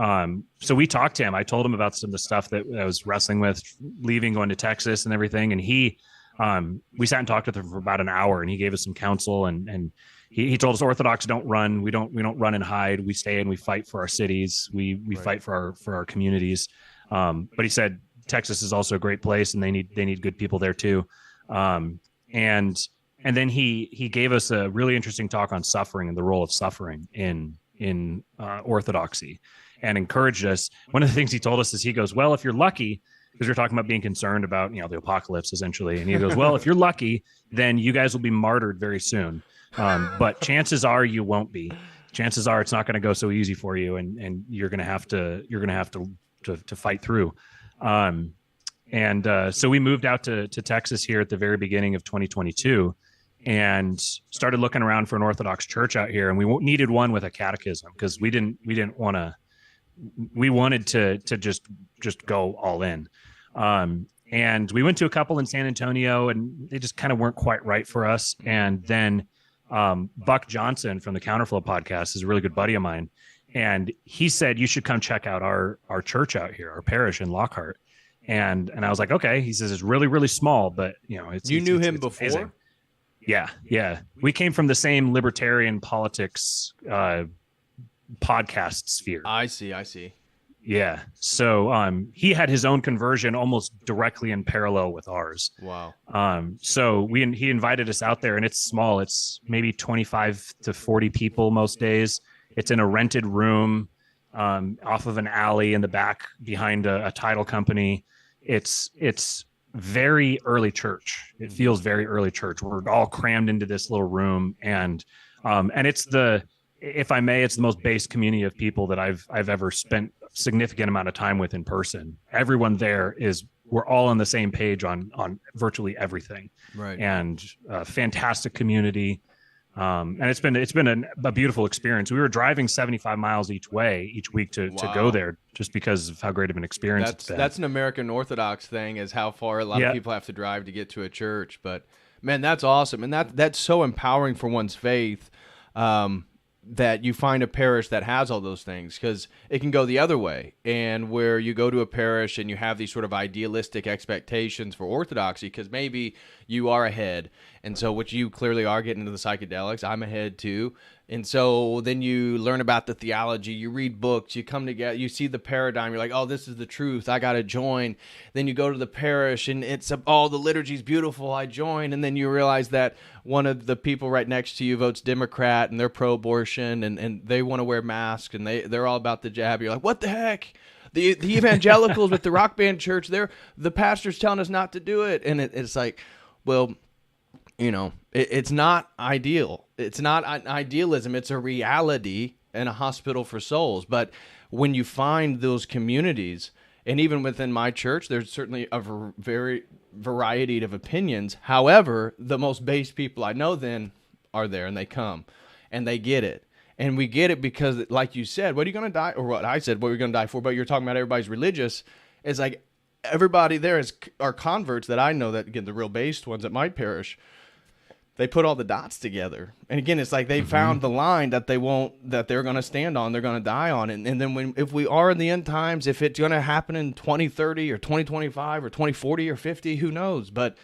S2: so we talked to him. I told him about some of the stuff that I was wrestling with, leaving, going to Texas and everything. And we sat and talked with him for about an hour, and he gave us some counsel. And he told us Orthodox don't run. We don't run and hide. We stay and we fight for our cities. We fight for our communities. But he said, Texas is also a great place, and they need good people there too. And then he gave us a really interesting talk on suffering and the role of suffering in Orthodoxy, and encouraged us. One of the things he told us is, he goes, well, if you're lucky, because we're talking about being concerned about, the apocalypse essentially. And he goes, well, if you're lucky, then you guys will be martyred very soon. But chances are you won't be. Chances are it's not going to go so easy for you, and you're going to have to fight through. So we moved out to Texas here at the very beginning of 2022, and started looking around for an Orthodox church out here. And we needed one with a catechism, because we wanted to just go all in. And we went to a couple in San Antonio, and they just kind of weren't quite right for us. And then Buck Johnson from the Counterflow podcast is a really good buddy of mine. And he said, you should come check out our church out here, our parish in Lockhart. And I was like, okay. He says, it's really, really small, but it's
S1: you knew him before.
S2: Amazing. Yeah. We came from the same libertarian politics podcast sphere.
S1: I see.
S2: Yeah. So he had his own conversion almost directly in parallel with ours.
S1: Wow.
S2: So he invited us out there, and it's small. It's maybe 25 to 40 people most days. It's in a rented room off of an alley in the back behind a title company. It's very early church. It feels very early church. We're all crammed into this little room, and it's if I may, it's the most base community of people that I've ever spent a significant amount of time with in person. Everyone there we're all on the same page on virtually everything.
S1: Right.
S2: And fantastic community. And it's been a beautiful experience. We were driving 75 miles each week to go there, just because of how great of an experience it's been.
S1: That's an American Orthodox thing, is how far a lot of people have to drive to get to a church. But man, that's awesome. And that's so empowering for one's faith, that you find a parish that has all those things, because it can go the other way. And where you go to a parish and you have these sort of idealistic expectations for Orthodoxy, because maybe you are ahead. And so, which you clearly are, getting into the psychedelics, I'm ahead too. And so then you learn about the theology, you read books, you come together, you see the paradigm, you're like, oh, this is the truth, I got to join. Then you go to the parish and it's the liturgy's beautiful, I join. And then you realize that one of the people right next to you votes Democrat, and they're pro-abortion, and they want to wear masks, and they're all about the jab. You're like, what the heck? The evangelicals with the rock band church, the pastor's telling us not to do it. And it's like, well, it's not ideal. It's not an idealism. It's a reality and a hospital for souls. But when you find those communities, and even within my church, there's certainly a very variety of opinions. However, the most base people I know then are there, and they come and they get it. And we get it because, like you said, what are you going to die? Or what I said, what are you going to die for? But you're talking about everybody's religious. It's like everybody there are converts that I know, that, again, the real based ones at my parish. They put all the dots together. And again, it's like they found the line that they're going to stand on, they're going to die on. And then if we are in the end times, if it's going to happen in 2030 or 2025 or 2040 or 50, who knows? But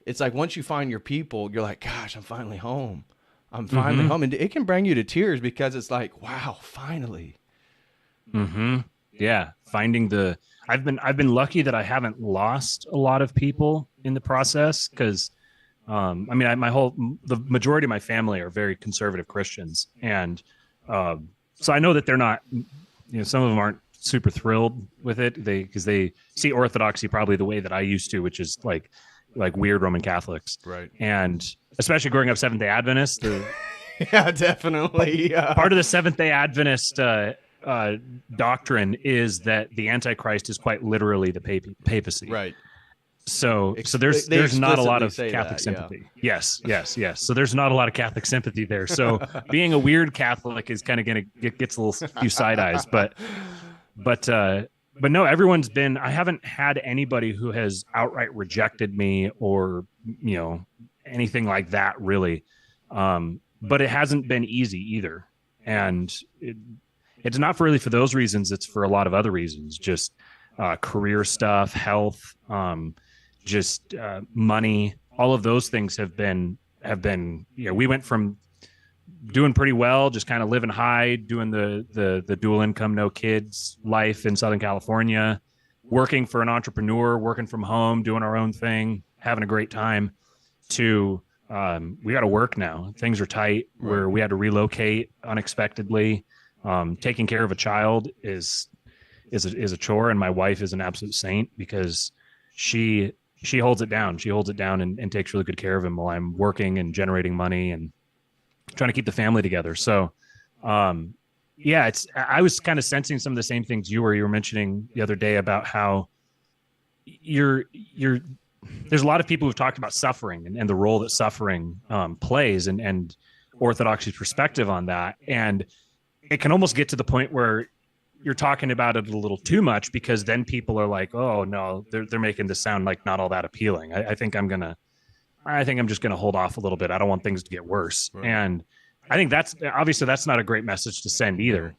S1: it's like, once you find your people, you're like, gosh, I'm finally home. I'm finally home. And it can bring you to tears, because it's like, wow, finally.
S2: Yeah. I've been lucky that I haven't lost a lot of people in the process, because the majority of my family are very conservative Christians. And so I know that they're not, some of them aren't super thrilled with it, because they see Orthodoxy probably the way that I used to, which is like weird Roman Catholics.
S1: Right.
S2: And especially growing up Seventh-day Adventist.
S1: Yeah, definitely.
S2: Part of the Seventh-day Adventist doctrine is that the Antichrist is quite literally the papacy.
S1: Right.
S2: So there's not a lot of Catholic sympathy. Yeah. Yes. So there's not a lot of Catholic sympathy there. So being a weird Catholic is kind of going to gets a few side eyes, but no, I haven't had anybody who has outright rejected me or, anything like that, really. But it hasn't been easy either. And it's not really for those reasons. It's for a lot of other reasons, just career stuff, health, just money. All of those things have been, we went from doing pretty well, just kind of living high, doing the dual income, no kids life in Southern California. working for an entrepreneur, working from home, doing our own thing, having a great time, to we got to work now. Things are tight. Where we had to relocate unexpectedly. Taking care of a child is a chore, and my wife is an absolute saint because she holds it down. She holds it down and takes really good care of him while I'm working and generating money and trying to keep the family together. So, yeah, I was kind of sensing some of the same things you were mentioning the other day about how there's a lot of people who've talked about suffering and the role that suffering plays and Orthodoxy's perspective on that. And it can almost get to the point where you're talking about it a little too much, because then people are like, oh no, they're making this sound like not all that appealing. I think I'm just gonna hold off a little bit. I don't want things to get worse. Right. And I think that's not a great message to send either.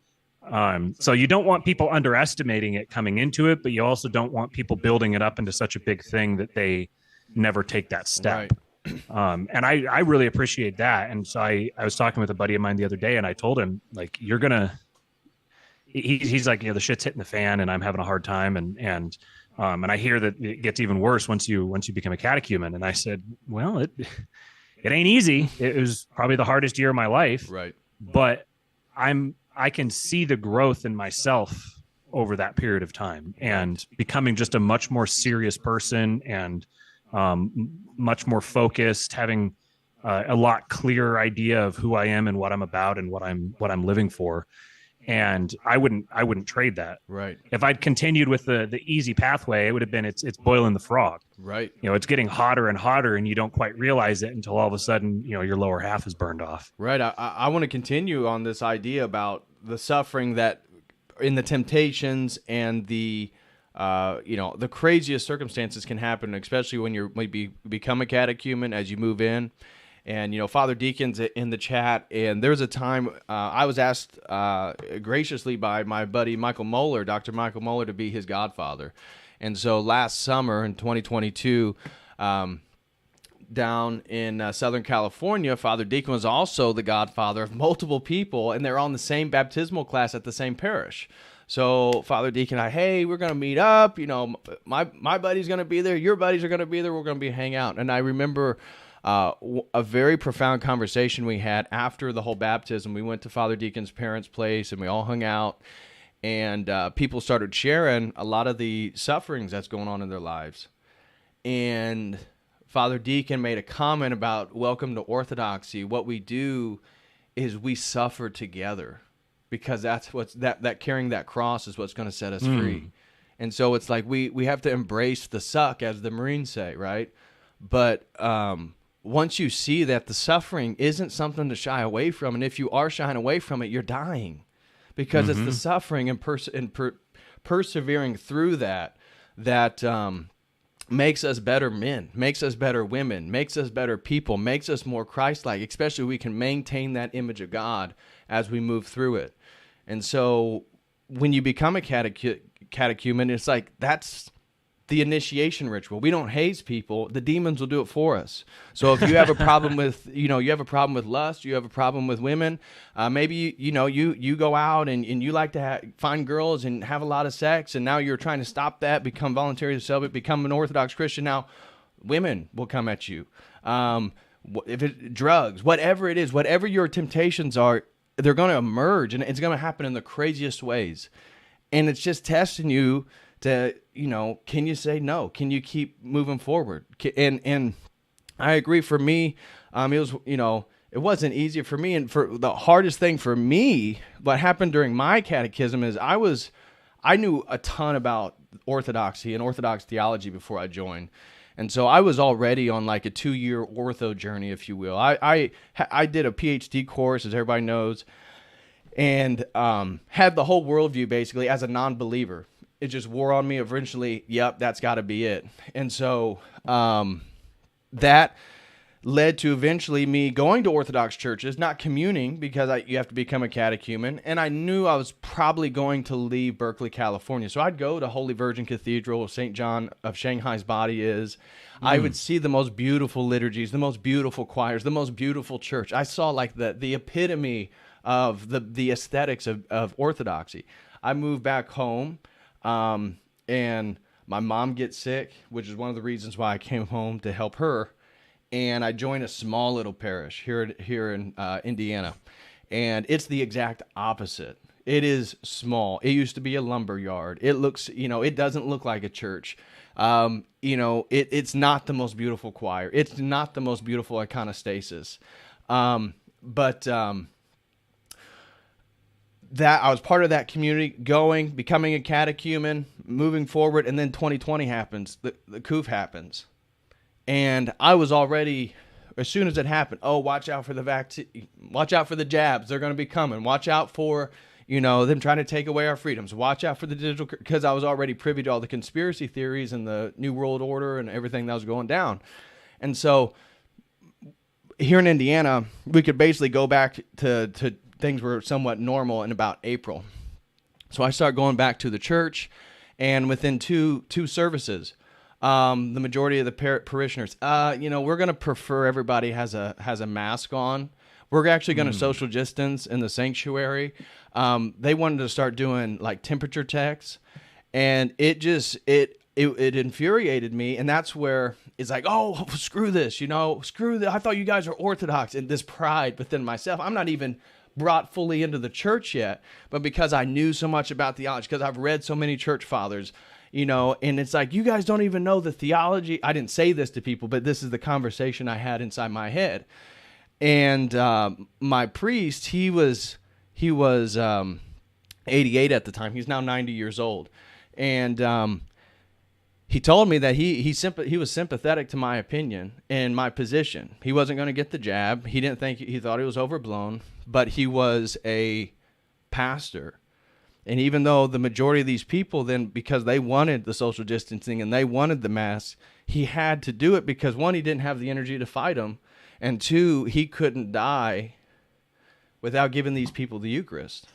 S2: So you don't want people underestimating it coming into it, but you also don't want people building it up into such a big thing that they never take that step. Right. And I really appreciate that. And so I was talking with a buddy of mine the other day, and I told him, like, he's like, the shit's hitting the fan and I'm having a hard time. And I hear that it gets even worse once you become a catechumen. And I said, well, it ain't easy. It was probably the hardest year of my life.
S1: Right.
S2: But I can see the growth in myself over that period of time and becoming just a much more serious person and much more focused, having a lot clearer idea of who I am and what I'm about and what I'm living for. And I wouldn't trade that.
S1: Right.
S2: If I'd continued with the easy pathway, it would have been it's boiling the frog.
S1: Right.
S2: It's getting hotter and hotter, and you don't quite realize it until all of a sudden, your lower half is burned off.
S1: Right. I want to continue on this idea about the suffering that in the temptations and the the craziest circumstances can happen, especially when you maybe become a catechumen as you move in. And, Father Deacon's in the chat, and there was a time I was asked graciously by my buddy Michael Moeller, Dr. Michael Moeller, to be his godfather. And so last summer in 2022, down in Southern California, Father Deacon was also the godfather of multiple people, and they're on the same baptismal class at the same parish. So Father Deacon and I, hey, we're going to meet up. My buddy's going to be there. Your buddies are going to be there. We're going to be hang out. And I remember a very profound conversation we had after the whole baptism. We went to Father Deacon's parents' place and we all hung out, and people started sharing a lot of the sufferings that's going on in their lives. And Father Deacon made a comment about welcome to Orthodoxy. What we do is we suffer together, because that's that carrying that cross is what's going to set us free. And so it's like we have to embrace the suck, as the Marines say, right? But once you see that the suffering isn't something to shy away from, and if you are shying away from it, you're dying, because it's the suffering and persevering through that makes us better men, makes us better women, makes us better people, makes us more Christ-like, especially we can maintain that image of God as we move through it. And so when you become a catechumen, it's like that's the initiation ritual. We don't haze people. The demons will do it for us. So if you have a problem with, you have a problem with lust, you have a problem with women, maybe, you go out and you like to find girls and have a lot of sex, and now you're trying to stop that, become voluntary celibate, become an Orthodox Christian. Now, women will come at you. If it's drugs, whatever it is, whatever your temptations are, they're going to emerge, and it's going to happen in the craziest ways. And it's just testing you to, can you say no? Can you keep moving forward? And I agree. For me, it was, it wasn't easy for me. And for the hardest thing for me, what happened during my catechism is I knew a ton about Orthodoxy and Orthodox theology before I joined. And so I was already on like a 2-year ortho journey, if you will. I did a PhD course, as everybody knows, and had the whole worldview basically as a non-believer. It just wore on me eventually. Yep, that's got to be it. And so that led to eventually me going to Orthodox churches, not communing, because you have to become a catechumen. And I knew I was probably going to leave Berkeley, California. So I'd go to Holy Virgin Cathedral, St. John of Shanghai's body is. I would see the most beautiful liturgies, the most beautiful choirs, the most beautiful church. I saw like the epitome of the aesthetics of Orthodoxy. I moved back home. and my mom gets sick, which is one of the reasons why I came home to help her. And I joined a small little parish here in Indiana, and it's the exact opposite. It is small. It used to be a lumber yard. It looks, it doesn't look like a church. It's not the most beautiful choir. It's not the most beautiful iconostasis. But that I was part of that community, becoming a catechumen, moving forward, and then 2020 happens. The coup happens. And I was already, as soon as it happened, watch out for the vaccine, watch out for the jabs. They're going to be coming. Watch out for, them trying to take away our freedoms. Watch out for the digital, because I was already privy to all the conspiracy theories and the New World Order and everything that was going down. And so here in Indiana, we could basically go back to things were somewhat normal in about April. So I start going back to the church, and within two services, the majority of the parishioners, we're going to prefer everybody has a mask on. We're actually going to social distance in the sanctuary. They wanted to start doing like temperature checks, and it infuriated me. And that's where it's like, oh, screw this, screw that. I thought you guys are Orthodox, and this pride within myself. I'm not even brought fully into the church yet, but because I knew so much about theology, because I've read so many church fathers, and it's like, you guys don't even know the theology. I didn't say this to people, but this is the conversation I had inside my head. And my priest, he was 88 at the time. He's now 90 years old. And he told me that he was sympathetic to my opinion and my position. He wasn't going to get the jab. He thought it was overblown, but he was a pastor. And even though the majority of these people then, because they wanted the social distancing and they wanted the mask, he had to do it because, one, he didn't have the energy to fight them, and two, he couldn't die without giving these people the Eucharist.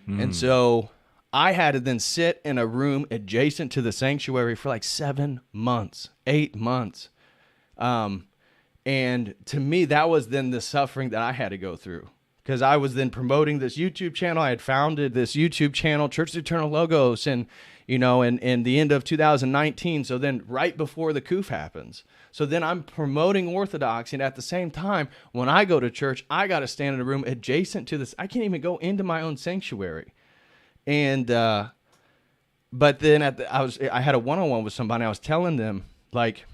S1: And so I had to then sit in a room adjacent to the sanctuary for like 7 months, 8 months. And to me, that was then the suffering that I had to go through. Because I was then promoting this YouTube channel. I had founded this YouTube channel, Church of Eternal Logos, and in the end of 2019. So then right before the coup happens. So then I'm promoting Orthodoxy, and at the same time, when I go to church, I got to stand in a room adjacent to this. I can't even go into my own sanctuary. And but then I had a one-on-one with somebody. I was telling them, like,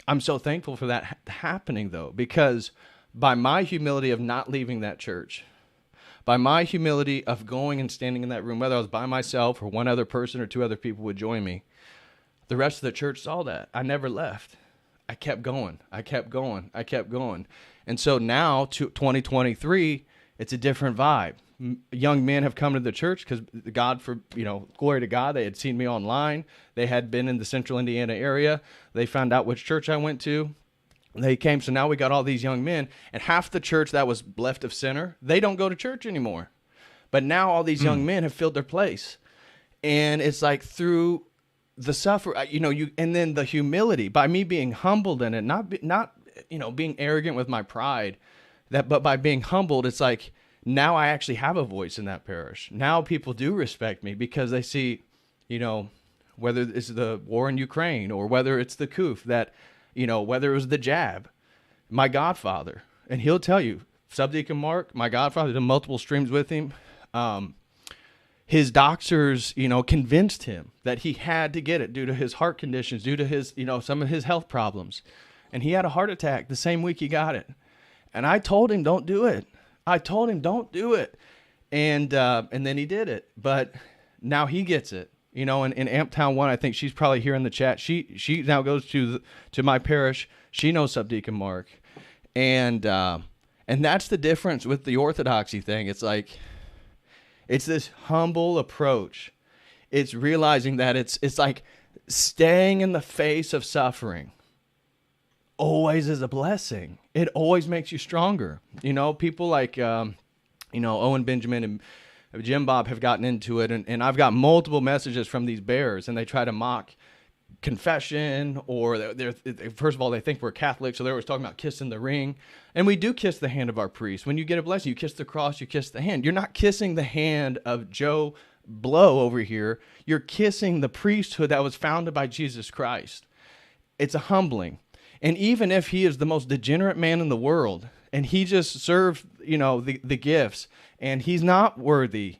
S1: I'm so thankful for that happening, though, because by my humility of not leaving that church, by my humility of going and standing in that room, whether I was by myself or one other person or two other people would join me, the rest of the church saw that. I never left. I kept going. I kept going. I kept going. And so now, to 2023, it's a different vibe. Young men have come to the church because glory to God, they had seen me online. They had been in the central Indiana area. They found out which church I went to. They came, so now we got all these young men, and half the church that was left of center, they don't go to church anymore. But now all these young men have filled their place. And it's like through the and then the humility, by me being humbled in it, not being arrogant with my pride, but by being humbled, it's like, now I actually have a voice in that parish. Now people do respect me because they see, whether it's the war in Ukraine or whether it's the coup, that, whether it was the jab, my godfather, and he'll tell you, Subdeacon Mark, my godfather, did multiple streams with him. His doctors, convinced him that he had to get it due to his heart conditions, due to his, some of his health problems. And he had a heart attack the same week he got it. And I told him, don't do it. And then he did it. But now he gets it. In Amptown 1, I think she's probably here in the chat. She now goes to my parish. She knows Subdeacon Mark. And that's the difference with the Orthodoxy thing. It's like, it's this humble approach. It's realizing that it's like staying in the face of suffering always is a blessing. It always makes you stronger. People like, Owen Benjamin and Jim Bob have gotten into it. And I've got multiple messages from these bears, and they try to mock confession, or they're first of all, they think we're Catholic. So they're always talking about kissing the ring. And we do kiss the hand of our priest. When you get a blessing, you kiss the cross, you kiss the hand. You're not kissing the hand of Joe blow over here, you're kissing the priesthood that was founded by Jesus Christ. It's a humbling. And even if he is the most degenerate man in the world, and he just served, the gifts, and he's not worthy,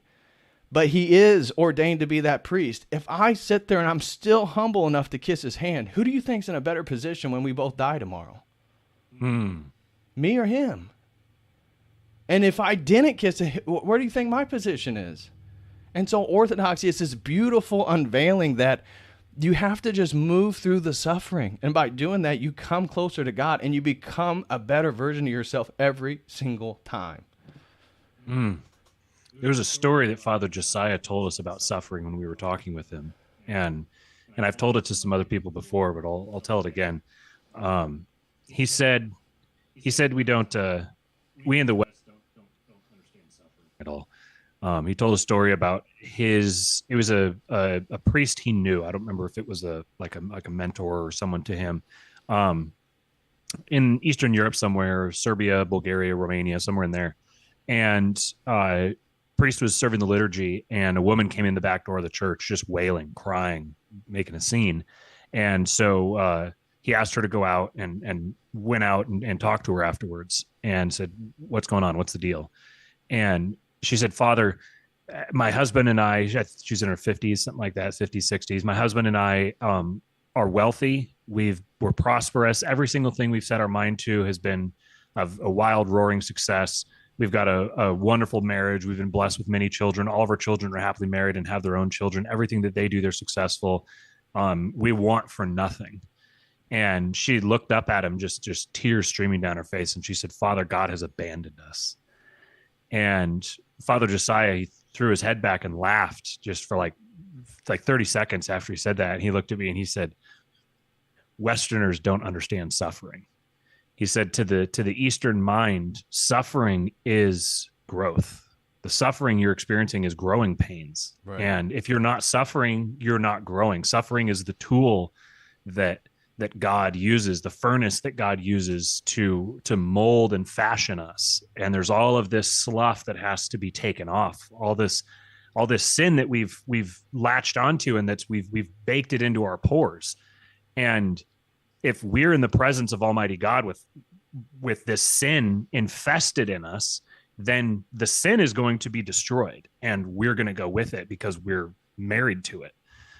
S1: but he is ordained to be that priest. If I sit there and I'm still humble enough to kiss his hand, who do you think's in a better position when we both die tomorrow? Me or him? And if I didn't kiss him, where do you think my position is? And so Orthodoxy is this beautiful unveiling that you have to just move through the suffering. And by doing that, you come closer to God and you become a better version of yourself every single time.
S2: There was a story that Father Josiah told us about suffering when we were talking with him. And I've told it to some other people before, but I'll tell it again. He said we don't, we in the West don't understand suffering at all. He told a story about it was a priest he knew. I don't remember if it was like a mentor or someone to him, in Eastern Europe somewhere, Serbia, Bulgaria, Romania, somewhere in there. And, priest was serving the liturgy, and a woman came in the back door of the church, just wailing, crying, making a scene. And so, he asked her to go out and went out and talked to her afterwards and said, "What's going on? What's the deal?" And she said, "Father, my husband and I," she's in her 50s, something like that, 50s, 60s. "My husband and I are wealthy. We're prosperous. Every single thing we've set our mind to has been a wild, roaring success. We've got a wonderful marriage. We've been blessed with many children. All of our children are happily married and have their own children. Everything that they do, they're successful. We want for nothing." And she looked up at him, just tears streaming down her face. And she said, "Father, God has abandoned us." And Father Josiah, he threw his head back and laughed just for like 30 seconds after he said that. And he looked at me and he said, "Westerners don't understand suffering." He said, to the Eastern mind, suffering is growth. The suffering you're experiencing is growing pains. Right. And if you're not suffering, you're not growing. Suffering is the tool that God uses, the furnace that God uses to mold and fashion us. And there's all of this slough that has to be taken off. All this sin that we've latched onto, and we've baked it into our pores. And if we're in the presence of Almighty God with this sin infested in us, then the sin is going to be destroyed, and we're going to go with it because we're married to it.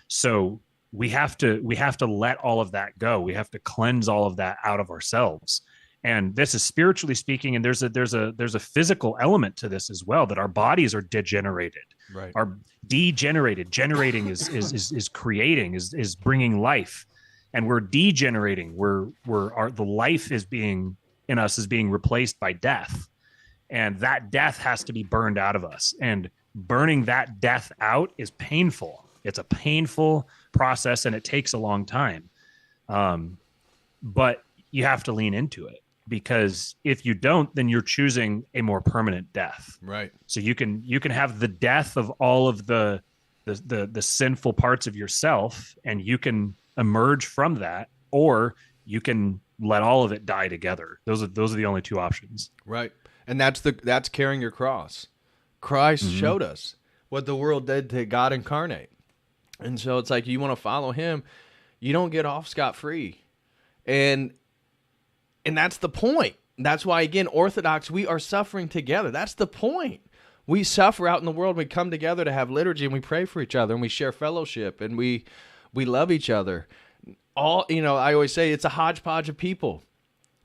S2: So we have to let all of that go. We have to cleanse all of that out of ourselves. And this is spiritually speaking, and there's a physical element to this as well, that our bodies are degenerated. Right. Are degenerated. Generating is creating, is bringing life. And we're degenerating. The life is being in us is being replaced by death. And that death has to be burned out of us. And burning that death out is painful. It's a painful process, and it takes a long time. But you have to lean into it, because if you don't, then you're choosing a more permanent death. Right. So you can have the death of all of the sinful parts of yourself, and you can emerge from that, or you can let all of it die together. Those are the only two options.
S1: Right. And that's carrying your cross. Christ showed us what the world did to God incarnate. And so it's like, you want to follow him, you don't get off scot-free. And that's the point. That's why, again, Orthodox, we are suffering together. That's the point. We suffer out in the world. We come together to have liturgy, and we pray for each other, and we share fellowship, and we love each other. I always say it's a hodgepodge of people.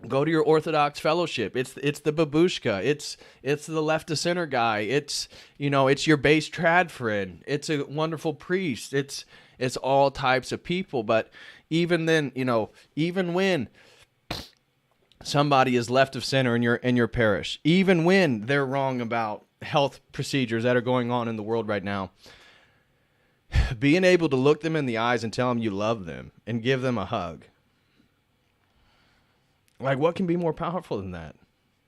S1: Go to your Orthodox fellowship. It's the babushka. It's the left to center guy. It's your base trad friend. It's a wonderful priest. It's all types of people. But even then, even when somebody is left of center in your parish, even when they're wrong about health procedures that are going on in the world right now, being able to look them in the eyes and tell them you love them and give them a hug. Like, what can be more powerful than that?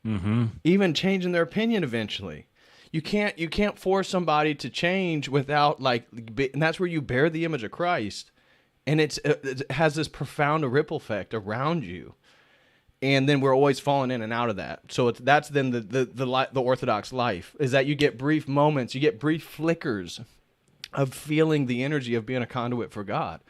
S1: Mm-hmm. Even changing their opinion eventually. You can't force somebody to change without, and that's where you bear the image of Christ, and it has this profound ripple effect around you, and then we're always falling in and out of that. So that's then the Orthodox life, is that you get brief moments, you get brief flickers of feeling the energy of being a conduit for God.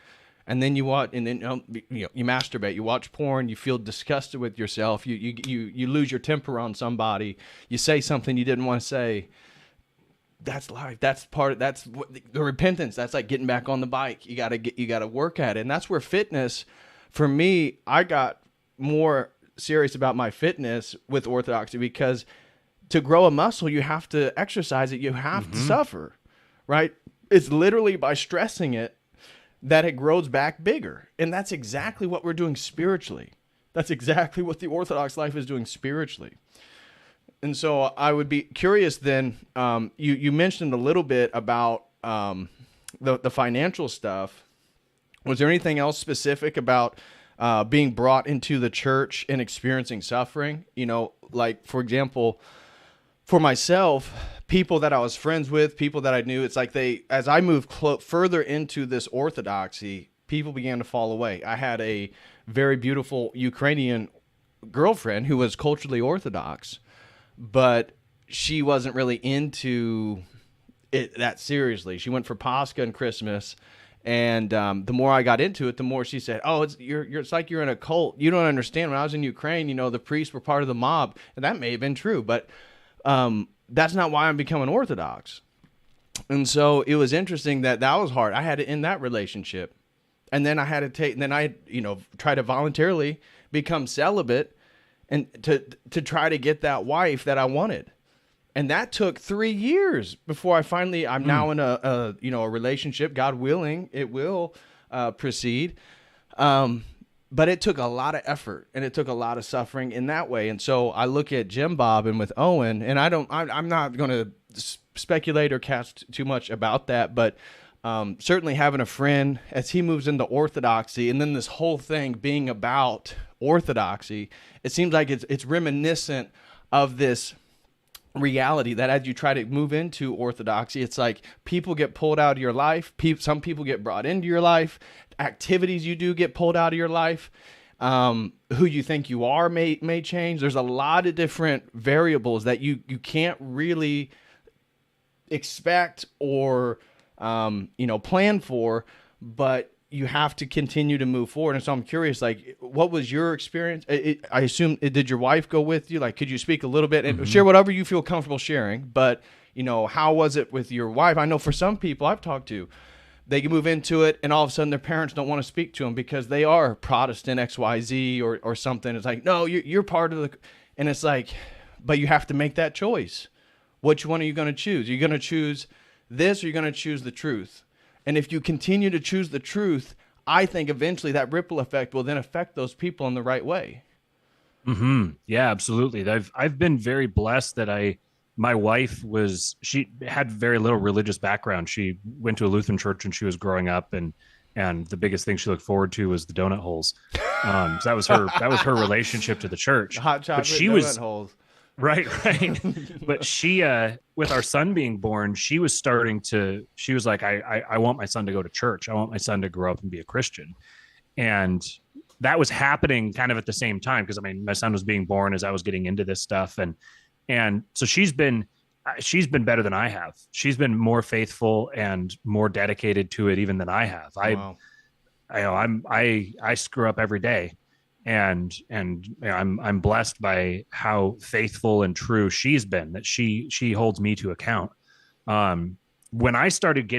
S1: And then you watch, and then you masturbate, you watch porn, you feel disgusted with yourself, you lose your temper on somebody, you say something you didn't want to say. That's life. That's the repentance. That's like getting back on the bike. You gotta work at it, and that's where fitness. For me, I got more serious about my fitness with Orthodoxy because to grow a muscle, you have to exercise it. You have to suffer, right? It's literally by stressing it that it grows back bigger. And that's exactly what we're doing spiritually. That's exactly what the Orthodox life is doing spiritually. And so I would be curious then, you mentioned a little bit about the financial stuff. Was there anything else specific about being brought into the church and experiencing suffering? You know, like, for example, for myself, people that I was friends with, people that I knew, it's like as I moved further into this Orthodoxy, people began to fall away. I had a very beautiful Ukrainian girlfriend who was culturally Orthodox, but she wasn't really into it that seriously. She went for Pascha and Christmas, and the more I got into it, the more she said, "Oh, it's like you're in a cult. You don't understand. When I was in Ukraine, you know, the priests were part of the mob," and that may have been true, but that's not why I'm becoming Orthodox. And so it was interesting that was hard. I had to end that relationship, and then I had to try to voluntarily become celibate, and to try to get that wife that I wanted. And that took 3 years before I'm now in a relationship. God willing, it will proceed. But it took a lot of effort and it took a lot of suffering in that way. And so I look at Jim Bob and with Owen, and I'm not going to speculate or cast too much about that, but certainly having a friend as he moves into Orthodoxy, and then this whole thing being about Orthodoxy, it seems like it's reminiscent of this reality that as you try to move into Orthodoxy, it's like people get pulled out of your life. Some people get brought into your life. Activities you do get pulled out of your life. Who you think you are may change. There's a lot of different variables that you can't really expect or plan for, but you have to continue to move forward. And so I'm curious, like, what was your experience? I assume, did your wife go with you? Like, could you speak a little bit and share whatever you feel comfortable sharing? But, how was it with your wife? I know for some people I've talked to, they can move into it and all of a sudden their parents don't want to speak to them because they are Protestant XYZ or something. It's like, no, you're part of and it's like, but you have to make that choice. Which one are you going to choose? Are you going to choose this or are you going to choose the truth? And if you continue to choose the truth, I think eventually that ripple effect will then affect those people in the right way.
S2: Yeah, absolutely. I've been very blessed that my wife she had very little religious background. She went to a Lutheran church when she was growing up, and the biggest thing she looked forward to was the donut holes. So that was her relationship to the church.
S1: Hot chocolate donut holes.
S2: Right. But she, with our son being born, she was like, I want my son to go to church. I want my son to grow up and be a Christian. And that was happening kind of at the same time. Cause my son was being born as I was getting into this stuff. And so she's been better than I have. She's been more faithful and more dedicated to it even than I have.
S1: Wow.
S2: I screw up every day. And I'm blessed by how faithful and true she's been, that she holds me to account. When I started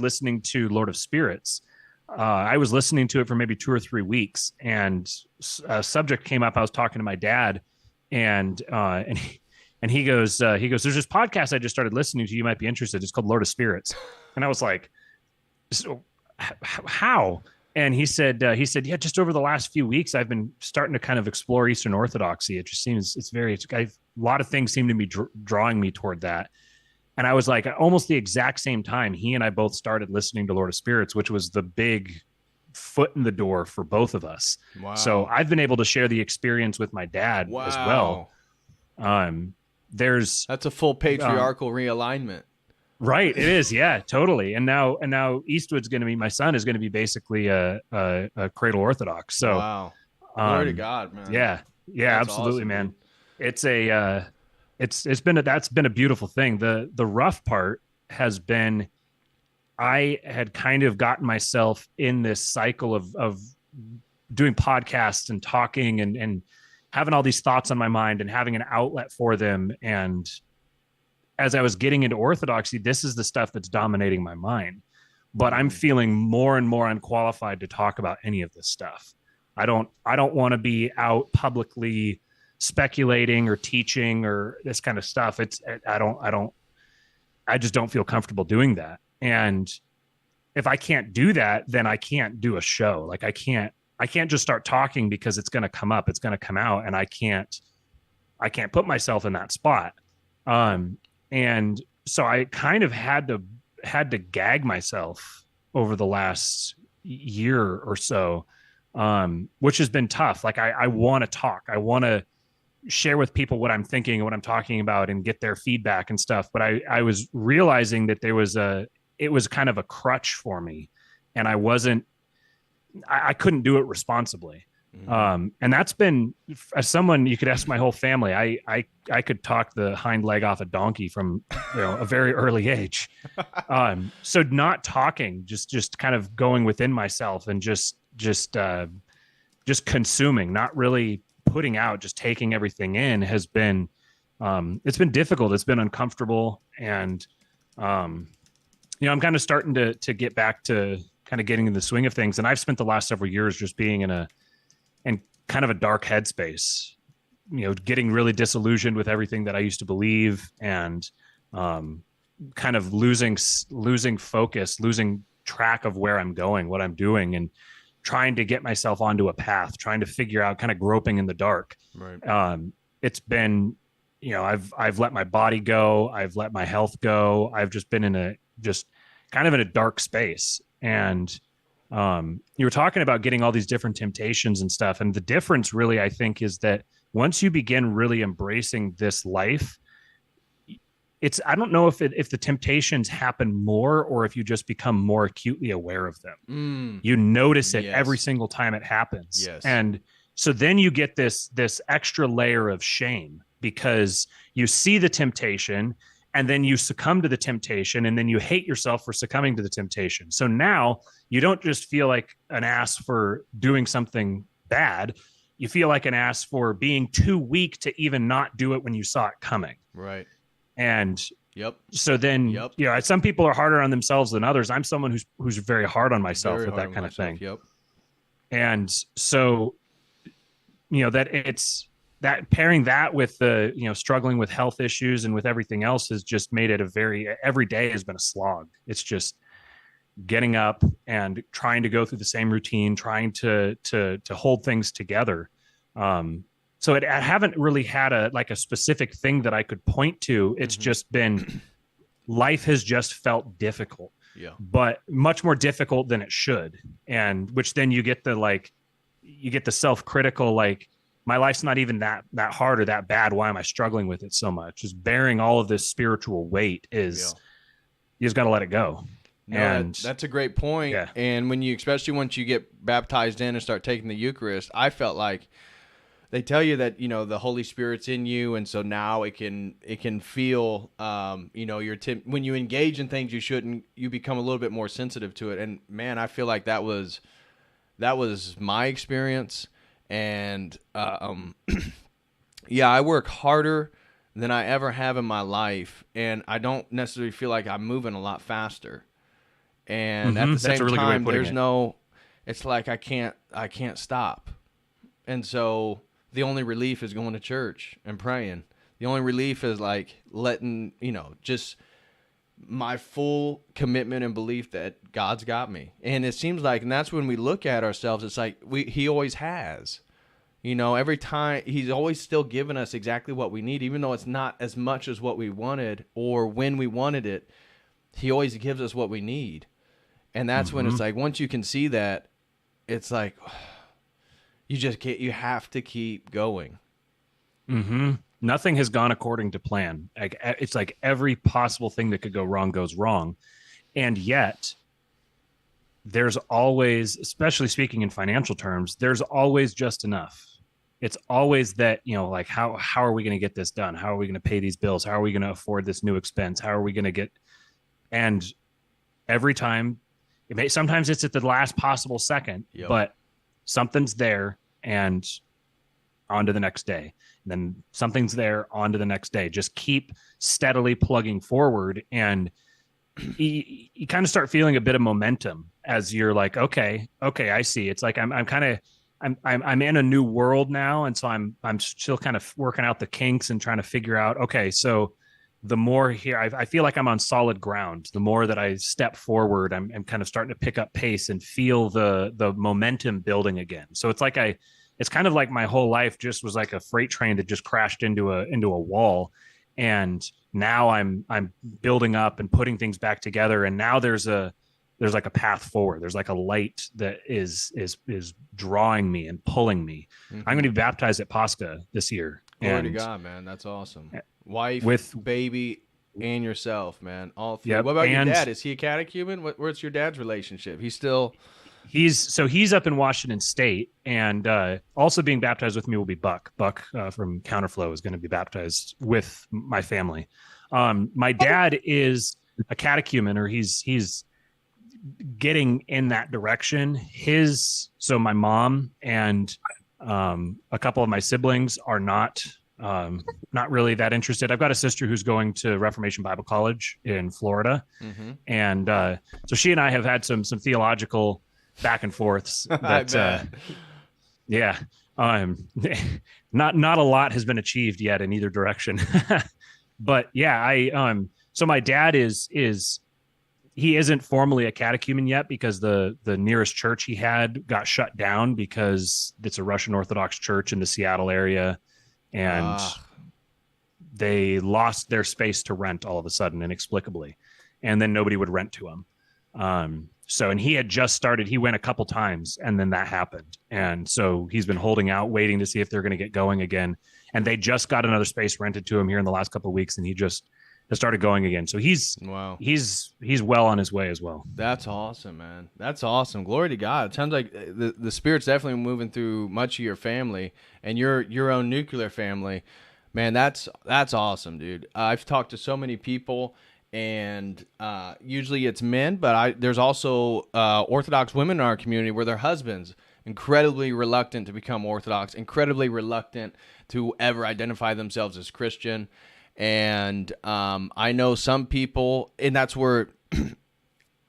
S2: listening to Lord of Spirits, I was listening to it for maybe 2 or 3 weeks, and a subject came up. I was talking to my dad, and he goes, there's this podcast I just started listening to. You might be interested. It's called Lord of Spirits. And I was like, so, how? And he said, yeah, just over the last few weeks, I've been starting to kind of explore Eastern Orthodoxy. It just seems a lot of things seem to be drawing me toward that. And I was like, almost the exact same time, he and I both started listening to Lord of Spirits, which was the big foot in the door for both of us.
S1: Wow.
S2: So I've been able to share the experience with my dad as well.
S1: That's a full patriarchal realignment.
S2: Right. It is. Yeah, totally. And now Eastwood's going to be, my son is going to be basically a cradle Orthodox. So
S1: wow. Glory to God, man.
S2: Yeah. Yeah, that's absolutely, awesome, man. It's that's been a beautiful thing. The rough part has been I had kind of gotten myself in this cycle of doing podcasts and talking and having all these thoughts on my mind and having an outlet for them. And as I was getting into Orthodoxy, this is the stuff that's dominating my mind. But I'm feeling more and more unqualified to talk about any of this stuff. I don't want to be out publicly speculating or teaching or this kind of stuff. I just don't feel comfortable doing that. And if I can't do that, then I can't do a show. Like I can't just start talking because it's going to come up, it's going to come out, and I can't put myself in that spot. And so I kind of had to gag myself over the last year or so, which has been tough. Like I want to talk. I want to share with people what I'm thinking and what I'm talking about and get their feedback and stuff. But I was realizing that it was kind of a crutch for me, and I couldn't do it responsibly. And that's been, as someone, you could ask my whole family, I could talk the hind leg off a donkey from a very early age. So not talking, just kind of going within myself and just consuming, not really putting out, just taking everything in has been, it's been difficult. It's been uncomfortable. And, I'm kind of starting to get back to kind of getting in the swing of things. And I've spent the last several years just being in kind of a dark headspace, getting really disillusioned with everything that I used to believe, and kind of losing focus, losing track of where I'm going, what I'm doing, and trying to get myself onto a path, trying to figure out, kind of groping in the dark.
S1: Right.
S2: It's been, I've let my body go. I've let my health go. I've just been in a dark space. And you were talking about getting all these different temptations and stuff. And the difference really, I think, is that once you begin really embracing this life, I don't know if the temptations happen more or if you just become more acutely aware of them. You notice it every single time it happens.
S1: Yes.
S2: And so then you get this extra layer of shame because you see the temptation and then you succumb to the temptation, and then you hate yourself for succumbing to the temptation. So now you don't just feel like an ass for doing something bad. You feel like an ass for being too weak to even not do it when you saw it coming.
S1: Right.
S2: And so then, some people are harder on themselves than others. I'm someone who's very hard on myself with that kind of thing.
S1: Yep.
S2: And so, that it's that pairing that with the, struggling with health issues and with everything else has just made it every day has been a slog. It's just getting up and trying to go through the same routine, trying to hold things together. So I haven't really had a specific thing that I could point to. It's just been, life has just felt difficult, but much more difficult than it should. And which then you get the self-critical, like, my life's not even that hard or that bad. Why am I struggling with it so much? Just bearing all of this spiritual weight you just got to let it go.
S1: No,
S2: and
S1: that's a great point.
S2: Yeah.
S1: And especially once you get baptized in and start taking the Eucharist, I felt like they tell you that, the Holy Spirit's in you. And so now it can feel, when you engage in things you shouldn't, you become a little bit more sensitive to it. And man, I feel like that was my experience. And, I work harder than I ever have in my life. And I don't necessarily feel like I'm moving a lot faster. And at the same time, it's like I can't stop. And so the only relief is going to church and praying. The only relief is like letting, just my full commitment and belief that God's got me. And it seems like, and that's when we look at ourselves, it's like he always has. Every time he's always still giving us exactly what we need, even though it's not as much as what we wanted or when we wanted it, he always gives us what we need. And that's when it's like, once you can see that, it's like, you just can't, you have to keep going.
S2: Nothing has gone according to plan. It's like every possible thing that could go wrong goes wrong. And yet there's always, especially speaking in financial terms, there's always just enough. It's always that, like how are we going to get this done? How are we going to pay these bills? How are we going to afford this new expense? How are we going to get, and every time. Sometimes it's at the last possible second,
S1: Yep.
S2: but something's there and on to the next day. And then something's there on to the next day. Just keep steadily plugging forward, and you kind of start feeling a bit of momentum as you're like, okay, I see. It's like I'm in a new world now, and so I'm still kind of working out the kinks and trying to figure out, okay, so the more here, I feel like I'm on solid ground. The more that I step forward, I'm kind of starting to pick up pace and feel the momentum building again. So it's like it's kind of like my whole life just was like a freight train that just crashed into a wall, and now I'm building up and putting things back together. And now there's like a path forward. There's like a light that is drawing me and pulling me. I'm going to be baptized at Pascha this year.
S1: Glory to God, man. That's awesome. Wife, with baby, and yourself, man. All three. Yep. What about your dad? Is he a catechumen? What's your dad's relationship? He's
S2: up in Washington State, and also being baptized with me will be Buck. Buck from Counterflow is going to be baptized with my family. My dad is a catechumen, or he's getting in that direction. So my mom and a couple of my siblings are not really that interested. I've got a sister who's going to Reformation Bible College in Florida, and so she and I have had some theological back and forths. That yeah, not a lot has been achieved yet in either direction, but yeah, so my dad he isn't formally a catechumen yet because the nearest church he had got shut down because it's a Russian Orthodox church in the Seattle area, and they lost their space to rent all of a sudden inexplicably, and then nobody would rent to him. And he had just started. He went a couple times, and then that happened, and so he's been holding out, waiting to see if they're going to get going again. And they just got another space rented to him here in the last couple of weeks, and he just has started going again. So he's well on his way as well.
S1: That's awesome, man. That's awesome. Glory to God. It sounds like the Spirit's definitely moving through much of your family and your own nuclear family. Man, that's awesome, dude. I've talked to so many people, and usually it's men, but there's also Orthodox women in our community where their husbands incredibly reluctant to become Orthodox, incredibly reluctant to ever identify themselves as Christian. And I know some people, and that's where,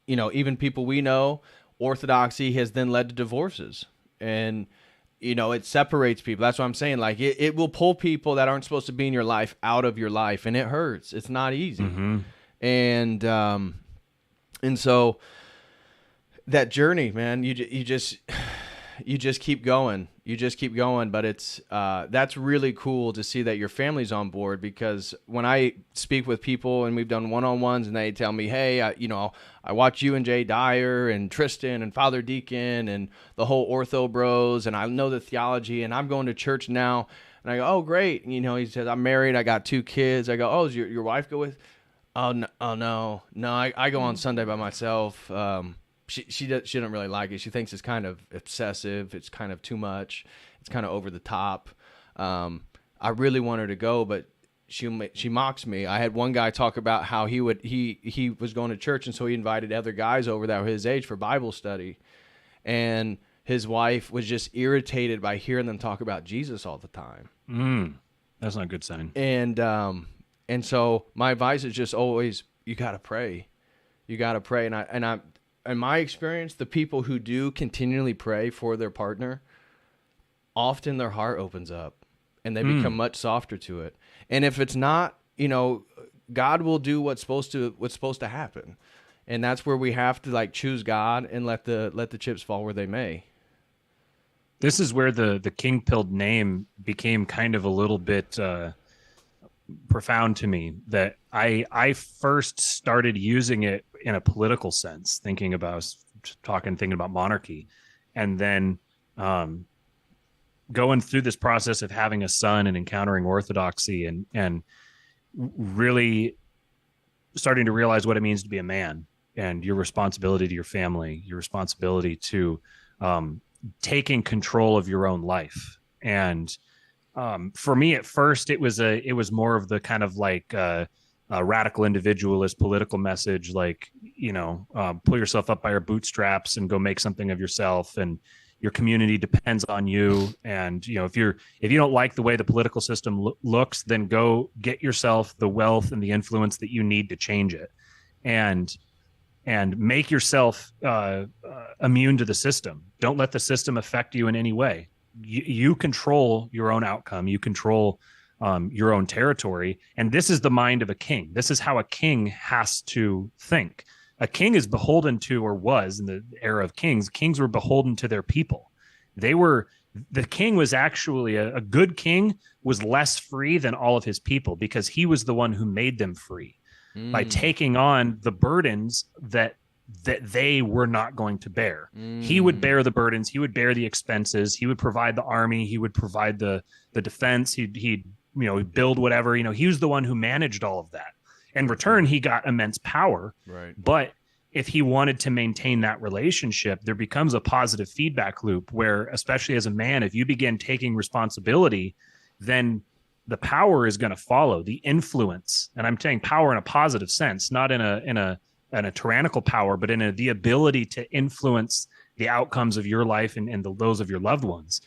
S1: even people we know, Orthodoxy has then led to divorces. And, it separates people. That's what I'm saying. Like, it will pull people that aren't supposed to be in your life out of your life, and it hurts. It's not easy. And so that journey, man, you just keep going. You just keep going, but it's that's really cool to see that your family's on board, because when I speak with people and we've done one-on-ones and they tell me, hey, I watch you and Jay Dyer and Tristan and Father Deacon and the whole Ortho Bros, and I know the theology, and I'm going to church now. And I go, oh, great. And, he says, I'm married. I got 2 kids. I go, oh, does your wife go with? Oh, no. I go on Sunday by myself. She doesn't really like it. She thinks it's kind of obsessive. It's kind of too much. It's kind of over the top. I really want her to go, but she mocks me. I had one guy talk about how he was going to church, and so he invited other guys over that were his age for Bible study, and his wife was just irritated by hearing them talk about Jesus all the time.
S2: That's not a good sign.
S1: And so my advice is just always, you got to pray. You got to pray. And in my experience, the people who do continually pray for their partner, often their heart opens up and they become much softer to it. And if it's not, God will do what's supposed to happen. And that's where we have to choose God and let the chips fall where they may.
S2: This is where the Kingpilled name became kind of a little bit profound to me, that I first started using it in a political sense, thinking about monarchy, and then going through this process of having a son and encountering Orthodoxy and really starting to realize what it means to be a man and your responsibility to your family, your responsibility to taking control of your own life. And for me at first, it was more of the kind of radical individualist political message, like, pull yourself up by your bootstraps and go make something of yourself, and your community depends on you. And if you don't like the way the political system looks, then go get yourself the wealth and the influence that you need to change it, and make yourself immune to the system. Don't let the system affect you in any way. You control your own outcome. You control your own territory. And this is the mind of a king. This is how a king has to think. A king is beholden to, or was in the era of kings were beholden to their people. The king was actually a good king was less free than all of his people, because he was the one who made them free by taking on the burdens that they were not going to bear. He would bear the burdens. He would bear the expenses. He would provide the army. He would provide the defense. He'd build whatever. He was the one who managed all of that. In return, he got immense power.
S1: Right.
S2: But if he wanted to maintain that relationship, there becomes a positive feedback loop where, especially as a man, if you begin taking responsibility, then the power is going to follow, the influence. And I'm saying power in a positive sense, not in a tyrannical power, but in the ability to influence the outcomes of your life and those of your loved ones.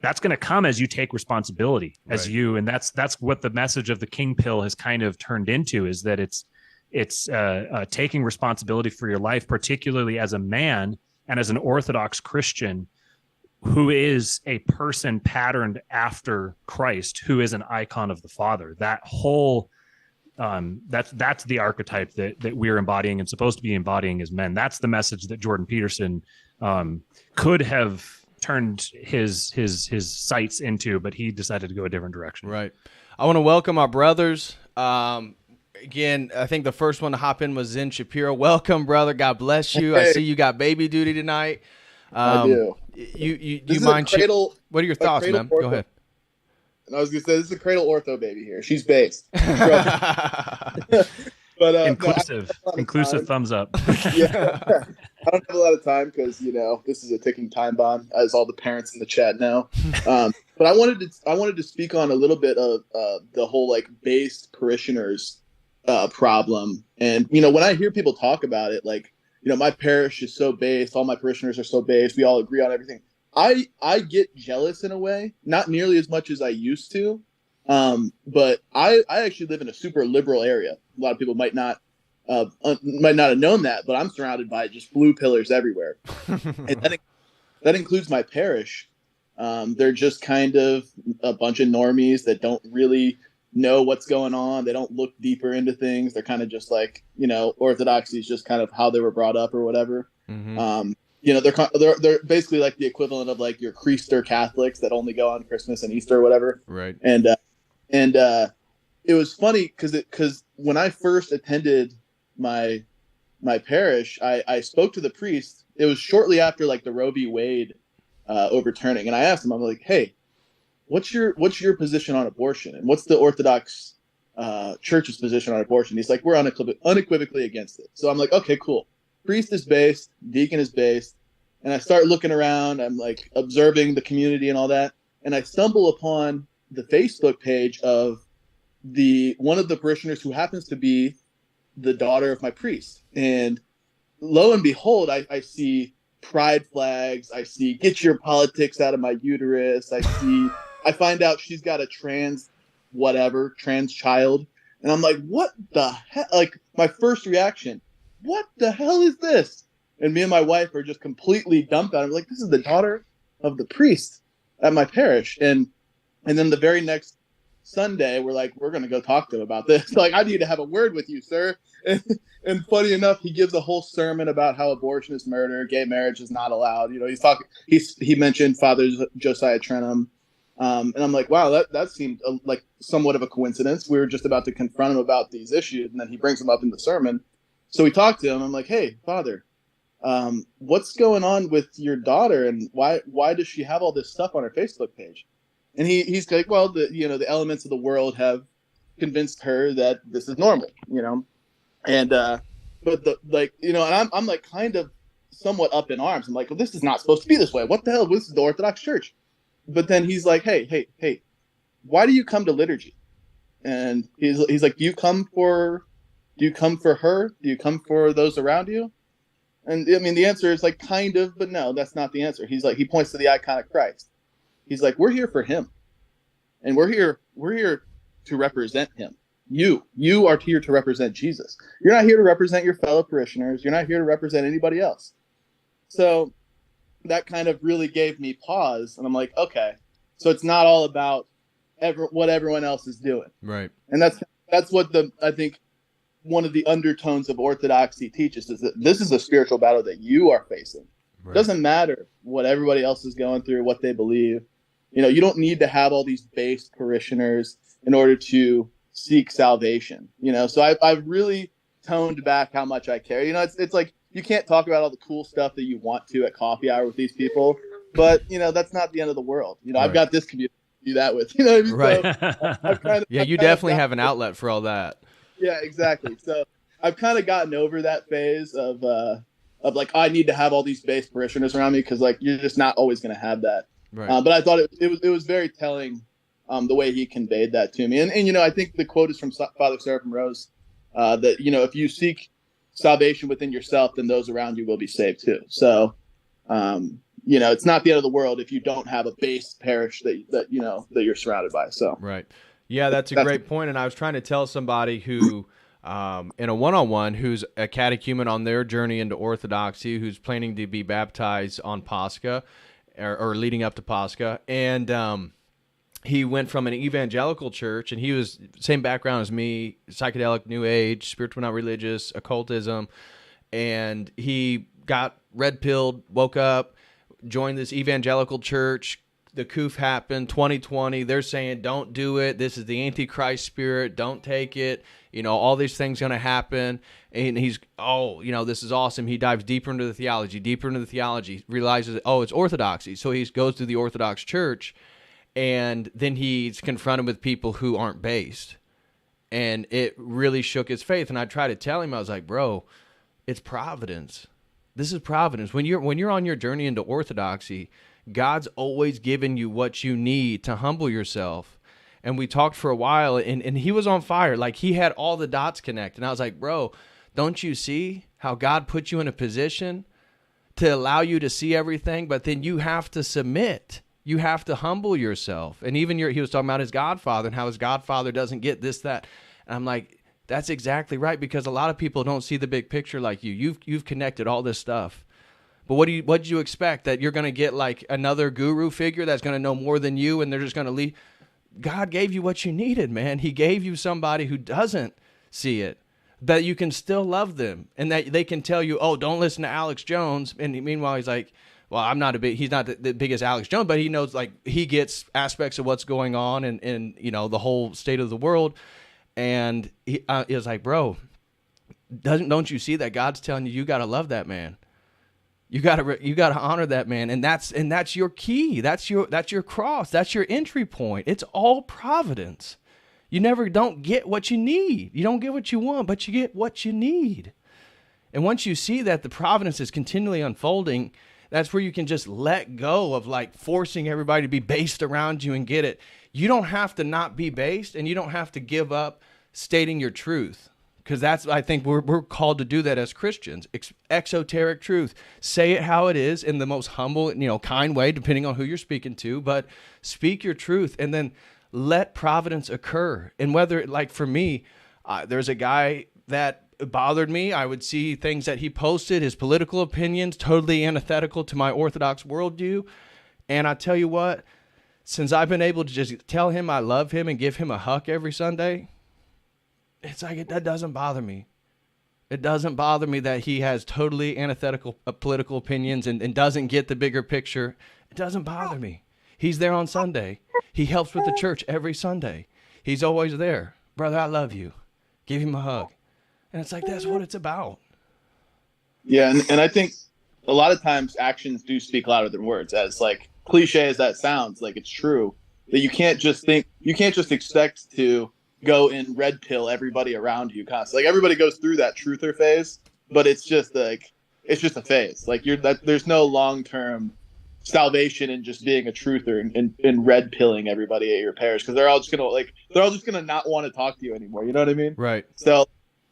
S2: That's going to come as you take responsibility, and that's what the message of the King Pill has kind of turned into, is that it's taking responsibility for your life, particularly as a man and as an Orthodox Christian who is a person patterned after Christ, who is an icon of the Father. That whole that's the archetype that we're embodying and supposed to be embodying as men. That's the message that Jordan Peterson could have turned his sights into, but he decided to go a different direction.
S1: Right. I want to welcome our brothers. Again, I think the first one to hop in was Zen Shapiro. Welcome, brother. God bless you. Hey. I see you got baby duty tonight.
S3: I do.
S1: You mind? What are your thoughts, man? Go ahead.
S3: And I was going to say, this is a cradle ortho baby here. She's based. But
S2: inclusive thumbs up.
S3: Yeah. I don't have a lot of time because, this is a ticking time bomb, as all the parents in the chat know. But I wanted to speak on a little bit of the whole based parishioners problem. And, when I hear people talk about it, my parish is so based, all my parishioners are so based, we all agree on everything. I get jealous in a way, not nearly as much as I used to. But I actually live in a super liberal area. A lot of people might not have known that, but I'm surrounded by just blue pillars everywhere. And that includes my parish. They're just kind of a bunch of normies that don't really know what's going on. They don't look deeper into things. They're kind of just Orthodoxy is just kind of how they were brought up or whatever. Mm-hmm. They're basically like the equivalent of your Creaster Catholics that only go on Christmas and Easter or whatever.
S1: Right.
S3: And it was funny because when I first attended my parish, I spoke to the priest. It was shortly after the Roe v. Wade overturning, and I asked him, I'm like, hey, what's your position on abortion, and what's the Orthodox Church's position on abortion? He's like, we're unequivocally against it. So I'm like, okay, cool. Priest is based, deacon is based, and I start looking around. I'm observing the community and all that, and I stumble upon the Facebook page of one of the parishioners who happens to be the daughter of my priest. And lo and behold, I see pride flags. I see get your politics out of my uterus. I find out she's got a trans child. And I'm like, what the hell? My first reaction, what the hell is this? And me and my wife are just completely dumbfounded. I'm like, this is the daughter of the priest at my parish. And then the very next Sunday, we're going to go talk to him about this. I need to have a word with you, sir. And funny enough, he gives a whole sermon about how abortion is murder, gay marriage is not allowed. He mentioned Father Josiah Trenum. And I'm like, wow, that seemed like somewhat of a coincidence. We were just about to confront him about these issues, and then he brings them up in the sermon. So we talked to him. I'm like, hey, Father, what's going on with your daughter, and why does she have all this stuff on her Facebook page? And he's like, well, the elements of the world have convinced her that this is normal, and and I'm kind of somewhat up in arms. I'm like, well, this is not supposed to be this way. What the hell? This is the Orthodox Church. But then he's like, hey, why do you come to liturgy? And he's like, do you come for her? Do you come for those around you? And I mean, the answer is like kind of, but no, that's not the answer. He's like, he points to the icon of Christ. He's like, we're here for him, and we're here to represent him. You are here to represent Jesus. You're not here to represent your fellow parishioners. You're not here to represent anybody else. So that kind of really gave me pause, and I'm like, okay, so it's not all about what everyone else is doing,
S1: right?
S3: And that's what I think one of the undertones of Orthodoxy teaches is that this is a spiritual battle that you are facing. Right. It doesn't matter what everybody else is going through, what they believe. You don't need to have all these base parishioners in order to seek salvation. So I've really toned back how much I care. It's like you can't talk about all the cool stuff that you want to at coffee hour with these people, but that's not the end of the world. Right. I've got this community to do that with. What I mean?
S1: Right.
S3: So
S1: you definitely have an outlet for all that.
S3: Yeah, exactly. So I've kind of gotten over that phase of like, I need to have all these base parishioners around me, because like you're just not always going to have that. Right. But I thought it was very telling the way he conveyed that to me. And I think the quote is from Father Seraphim Rose that if you seek salvation within yourself, then those around you will be saved too. So it's not the end of the world if you don't have a base parish that you're surrounded by. So
S1: right. Yeah, that's a great point. And I was trying to tell somebody who, in a one-on-one, who's a catechumen on their journey into Orthodoxy, who's planning to be baptized on Pascha or leading up to Pascha. And he went from an evangelical church, and he was same background as me, psychedelic, New Age, spiritual not religious, occultism. And he got red-pilled, woke up, joined this evangelical church. The coup happened, 2020. They're saying, don't do it. This is the Antichrist spirit. Don't take it. All these things going to happen. And he's, this is awesome. He dives deeper into the theology, realizes, it's Orthodoxy. So he goes to the Orthodox church, and then he's confronted with people who aren't based. And it really shook his faith. And I tried to tell him, I was like, bro, it's providence. This is providence. When you're on your journey into Orthodoxy, God's always given you what you need to humble yourself. And we talked for a while, and he was on fire. Like, he had all the dots connect. And I was like, bro, don't you see how God put you in a position to allow you to see everything? But then you have to submit. You have to humble yourself. And even he was talking about his godfather and how his godfather doesn't get this, that. And I'm like, that's exactly right, because a lot of people don't see the big picture like you. You've connected all this stuff. But what did you expect? That you're going to get like another guru figure that's going to know more than you, and they're just going to leave? God gave you what you needed, man. He gave you somebody who doesn't see it, that you can still love them, and that they can tell you, oh, don't listen to Alex Jones. And meanwhile, he's like, well, he's not the biggest Alex Jones, but he knows, like, he gets aspects of what's going on and the whole state of the world. And he was like, bro, don't you see that God's telling you got to love that man? You gotta honor that man, and that's your key. That's your cross. That's your entry point. It's all providence. You never don't get what you need. You don't get what you want, but you get what you need. And once you see that the providence is continually unfolding, that's where you can just let go of like forcing everybody to be based around you and get it. You don't have to not be based, and you don't have to give up stating your truth. Because I think we're called to do that as Christians. Exoteric truth. Say it how it is in the most humble, kind way, depending on who you're speaking to. But speak your truth, and then let providence occur. And whether, like for me, there's a guy that bothered me. I would see things that he posted, his political opinions, totally antithetical to my Orthodox worldview. And I tell you what, since I've been able to just tell him I love him and give him a hug every Sunday, it's like that doesn't bother me. It doesn't bother me that he has totally antithetical political opinions and doesn't get the bigger picture. It doesn't bother me. He's there on Sunday. He helps with the church every Sunday. He's always there. Brother, I love you. Give him a hug. And it's like, that's what it's about.
S3: Yeah, and I think a lot of times actions do speak louder than words. As like cliche as that sounds, like it's true that you can't just expect to go and red pill everybody around you constantly. Like everybody goes through that truther phase, but it's just a phase. Like there's no long-term salvation in just being a truther and red pilling everybody at your parish, because they're all just gonna not want to talk to you anymore. You know what I mean?
S1: Right.
S3: So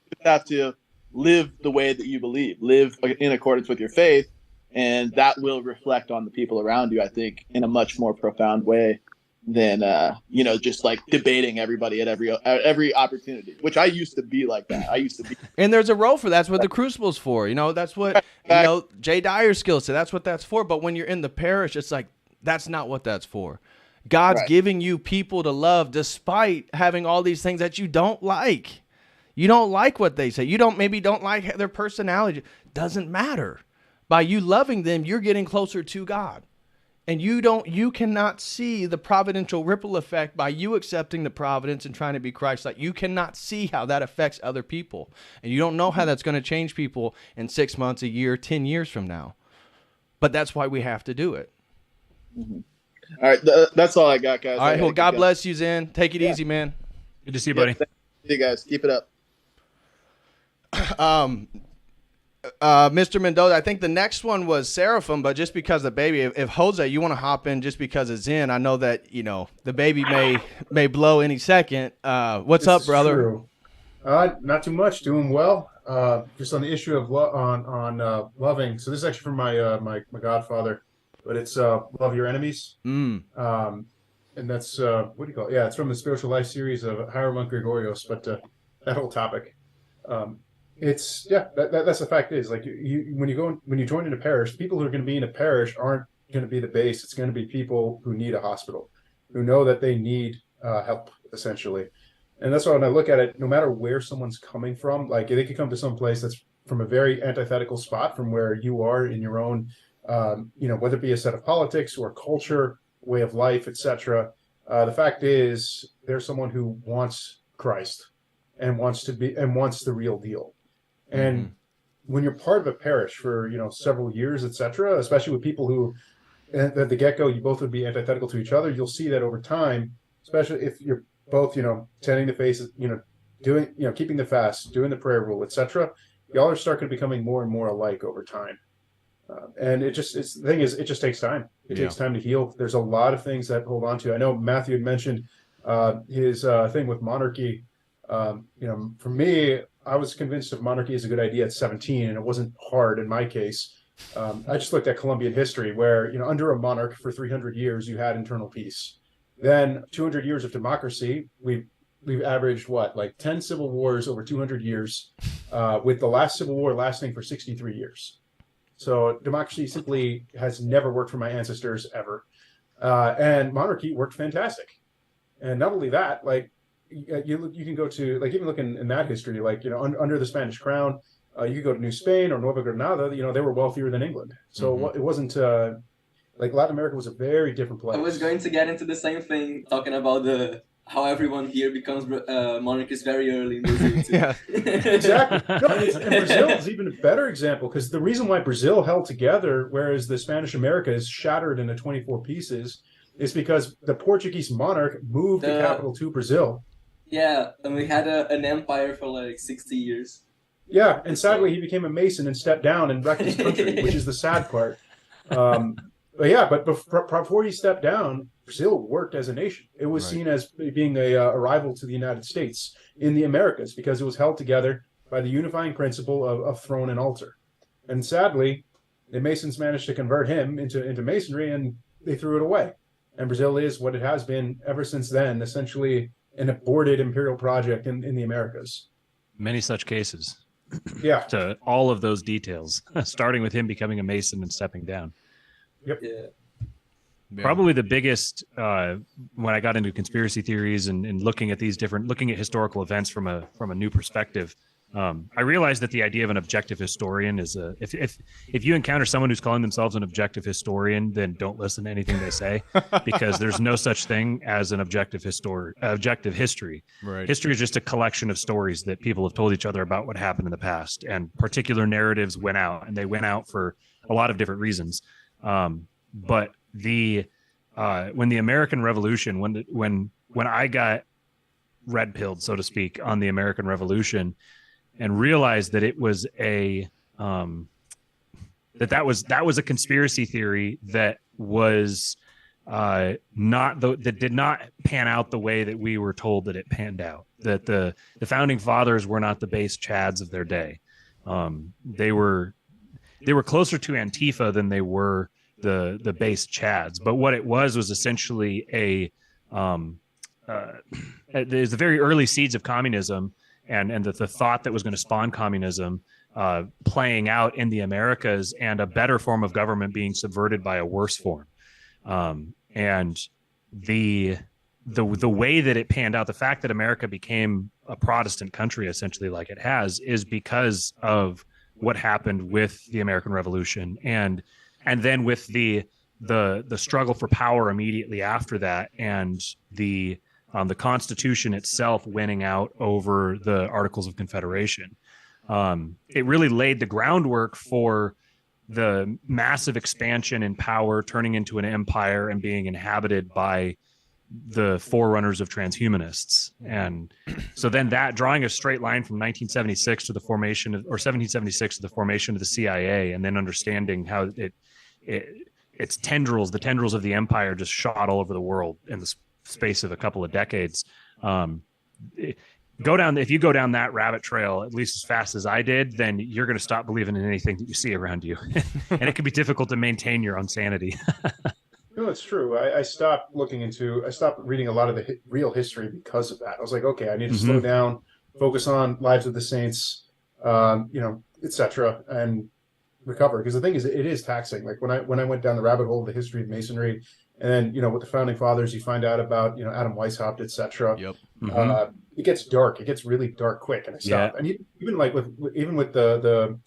S3: you have to live the way that you believe, live in accordance with your faith, and that will reflect on the people around you, I think, in a much more profound way than just like debating everybody at every opportunity, which I used to be like that. I used to be.
S1: And there's a role for that. That's what the crucible's for. That's what Jay Dyer's skill set. That's what that's for. But when you're in the parish, it's like that's not what that's for. God's giving you people to love despite having all these things that you don't like. You don't like what they say. You don't like their personality. Doesn't matter. By you loving them, you're getting closer to God. And you cannot see the providential ripple effect by you accepting the providence and trying to be Christ-like. You cannot see how that affects other people. And you don't know how that's going to change people in 6 months, a year, 10 years from now. But that's why we have to do it.
S3: Mm-hmm. All right. That's all I got, guys.
S1: All right. Well, God bless you, Zen. Take it easy, man.
S2: Good to see you, buddy.
S3: See you guys. Keep it up.
S1: Mr. Mendoza, I think the next one was Seraphim, but just because the baby, if Jose, you want to hop in just because it's in, I know that, the baby may blow any second. What's up, brother?
S4: True. Not too much. Doing well. Just on the issue of loving. So this is actually from my godfather, but it's love your enemies. And that's what do you call it? Yeah, it's from the Spiritual Life series of Hieromonk Gregorios, but that whole topic. That's the fact is, like, when you join in a parish, people who are going to be in a parish aren't going to be the base. It's going to be people who need a hospital, who know that they need help, essentially. And that's why when I look at it, no matter where someone's coming from, like they could come to some place that's from a very antithetical spot from where you are in your own, whether it be a set of politics or culture, way of life, etc. The fact is, there's someone who wants Christ and wants the real deal. And when you're part of a parish for several years, etc., especially with people who at the get-go you both would be antithetical to each other, you'll see that over time, especially if you're both tending the faces, doing keeping the fast, doing the prayer rule, etc., y'all are starting becoming more and more alike over time. And the thing is, it just takes time. It takes time to heal. There's a lot of things that hold on to. I know Matthew had mentioned his thing with monarchy. For me, I was convinced of monarchy is a good idea at 17, and it wasn't hard in my case. I just looked at Colombian history where, under a monarch for 300 years, you had internal peace. Then 200 years of democracy, we've averaged 10 civil wars over 200 years, with the last civil war lasting for 63 years. So democracy simply has never worked for my ancestors ever. And monarchy worked fantastic. And not only that, you can go to even looking in that history, under the Spanish crown, you could go to New Spain or Nueva Granada. They were wealthier than England, so it wasn't Latin America was a very different place.
S5: I was going to get into the same thing, talking about how everyone here becomes monarchists very early in Brazil too.
S1: Yeah,
S4: exactly. No, and Brazil is even a better example, because the reason why Brazil held together, whereas the Spanish America is shattered into 24 pieces, is because the Portuguese monarch moved the capital to Brazil.
S5: Yeah, and we had an empire for 60 years.
S4: Yeah, and sadly he became a Mason and stepped down and wrecked his country, which is the sad part. But before he stepped down, Brazil worked as a nation. It was seen as being a rival to the United States in the Americas, because it was held together by the unifying principle of throne and altar. And sadly, the Masons managed to convert him into Masonry, and they threw it away. And Brazil is what it has been ever since then, essentially an aborted imperial project in the Americas.
S2: Many such cases.
S4: Yeah.
S2: To all of those details, starting with him becoming a Mason and stepping down.
S4: Yep.
S5: Yeah.
S2: Probably the biggest, when I got into conspiracy theories and looking at historical events from a new perspective, I realized that the idea of an objective historian is if you encounter someone who's calling themselves an objective historian, then don't listen to anything they say, because there's no such thing as an objective history.
S1: Right.
S2: History is just a collection of stories that people have told each other about what happened in the past, and particular narratives went out, and they went out for a lot of different reasons. But when the American Revolution, when I got red pilled, so to speak, on the American Revolution, and realized that it was that was a conspiracy theory that was that did not pan out the way that we were told that it panned out. That the founding fathers were not the base Chads of their day. They were closer to Antifa than they were the base Chads. But what it was essentially there's the very early seeds of communism, and the thought that was going to spawn communism playing out in the Americas, and a better form of government being subverted by a worse form. And the way that it panned out, the fact that America became a Protestant country essentially like it has, is because of what happened with the American Revolution, and then with the struggle for power immediately after that, and the Constitution itself winning out over the Articles of Confederation. It really laid the groundwork for the massive expansion in power, turning into an empire and being inhabited by the forerunners of transhumanists. And so then that, drawing a straight line from 1976 to the formation of, or 1776 to the formation of the CIA, and then understanding how its tendrils, the tendrils of the empire, just shot all over the world in the space of a couple of decades. If you go down that rabbit trail at least as fast as I did, then you're going to stop believing in anything that you see around you. And it can be difficult to maintain your own sanity.
S4: No, it's true. I stopped reading a lot of the real history because of that. I was like, okay, I need to slow down, focus on Lives of the Saints, etc., and recover. Because the thing is, it is taxing. Like when I went down the rabbit hole of the history of Masonry, and then with the founding fathers, you find out about Adam Weishaupt, etc.
S1: Yep.
S4: It gets dark. It gets really dark quick, and I stopped. Yeah. And even with the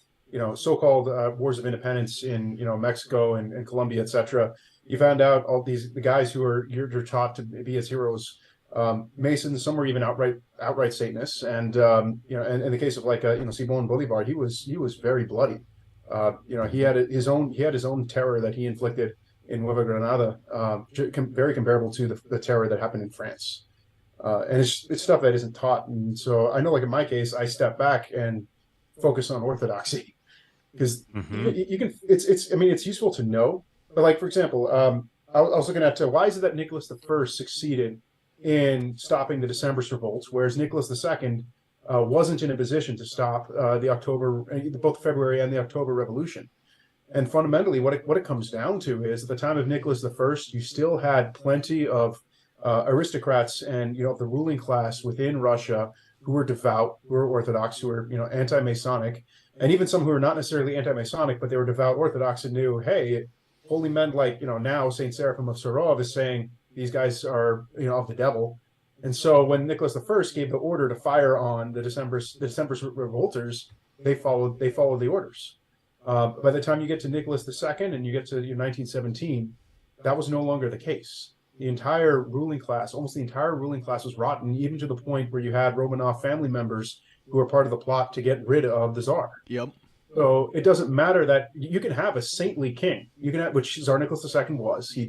S4: so-called wars of independence in Mexico and Colombia, etc. You found out all the guys who you're taught to be as heroes, Masons. Some were even outright Satanists, and in the case of Simón Bolívar, he was very bloody. He had his own terror that he inflicted in Nueva Granada, very comparable to the terror that happened in France. And it's stuff that isn't taught. And so I know, like in my case, I step back and focus on Orthodoxy, because you can. It's useful to know. But like, for example, I was looking at why is it that Nicholas I succeeded in stopping the Decembrist revolts, whereas Nicholas II wasn't in a position to stop both the February and the October Revolution. And fundamentally, what it comes down to is, at the time of Nicholas I, you still had plenty of aristocrats and the ruling class within Russia who were devout, who were Orthodox, who were anti-Masonic, and even some who were not necessarily anti-Masonic, but they were devout Orthodox and knew, hey, holy men like now Saint Seraphim of Sarov is saying these guys are of the devil. And so when Nicholas I gave the order to fire on the Decembrist revolters, they followed the orders. By the time you get to Nicholas II and you get to 1917, that was no longer the case. The entire ruling class, almost the entire ruling class, was rotten, even to the point where you had Romanov family members who were part of the plot to get rid of the Tsar.
S1: Yep.
S4: So it doesn't matter that you can have a saintly king. You can have, which Tsar Nicholas II was. He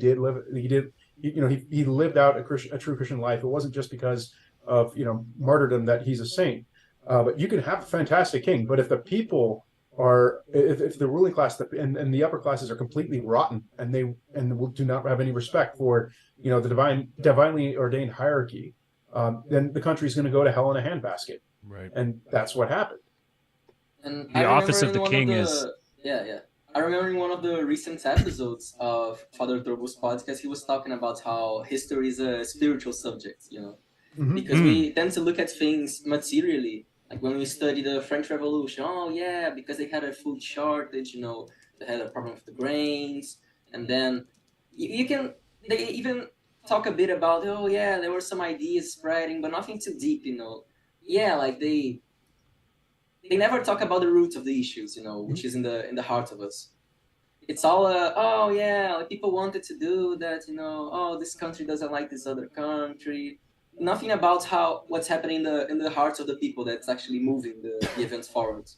S4: lived out a true Christian life. It wasn't just because of martyrdom that he's a saint. But you can have a fantastic king. But if the people if the ruling class and the upper classes are completely rotten, and do not have any respect for the divinely ordained hierarchy, then the country's going to go to hell in a handbasket.
S1: Right.
S4: And that's what happened.
S5: And
S2: the office of the king is.
S5: Yeah. I remember in one of the recent episodes of Father Turbo's podcast, he was talking about how history is a spiritual subject, because we tend to look at things materially. Like when we study the French Revolution, because they had a food shortage, they had a problem with the grains, and then they even talk a bit about, there were some ideas spreading, but nothing too deep, like they never talk about the roots of the issues, which is in the heart of us. It's all like people wanted to do that, this country doesn't like this other country. Nothing about what's happening in the hearts of the people that's actually moving the events forward.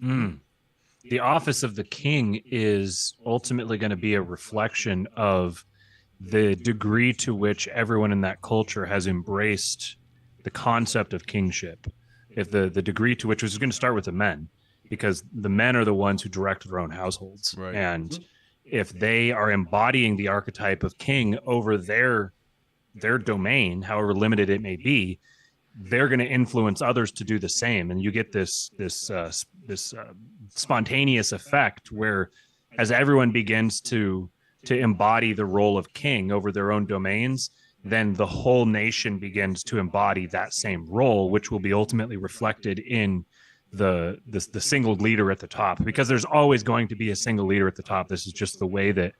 S2: The office of the king is ultimately going to be a reflection of the degree to which everyone in that culture has embraced the concept of kingship. If the degree to which is going to start with the men, because the men are the ones who direct their own households.
S1: Right.
S2: And if they are embodying the archetype of king over their domain, however limited it may be, they're going to influence others to do the same, and you get this spontaneous effect where, as everyone begins to embody the role of king over their own domains, then the whole nation begins to embody that same role, which will be ultimately reflected in the single leader at the top, because there's always going to be a single leader at the top. This is just the way that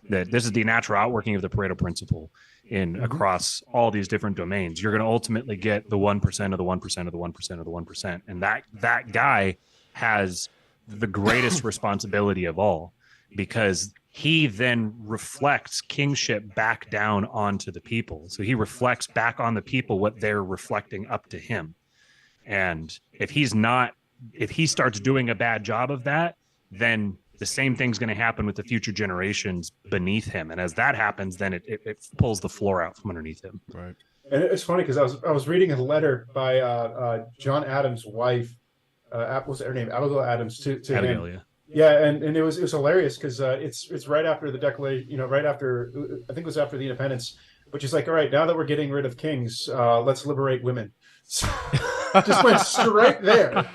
S2: this is the natural outworking of the Pareto principle in across all these different domains. You're going to ultimately get the 1% of the 1% of the 1% of the 1%. And that guy has the greatest responsibility of all, because he then reflects kingship back down onto the people. So he reflects back on the people what they're reflecting up to him. And if he starts doing a bad job of that, then the same thing's going to happen with the future generations beneath him. And as that happens, then it pulls the floor out from underneath him.
S1: Right.
S4: And it's funny because I was reading a letter by John Adams' wife. What was her name? Abigail Adams to
S2: Abigail,
S4: him.
S2: yeah.
S4: Yeah, and it was hilarious because it's right after the Declaration, right after, I think it was after the independence, which is like, all right, now that we're getting rid of kings, let's liberate women. So, just went straight there.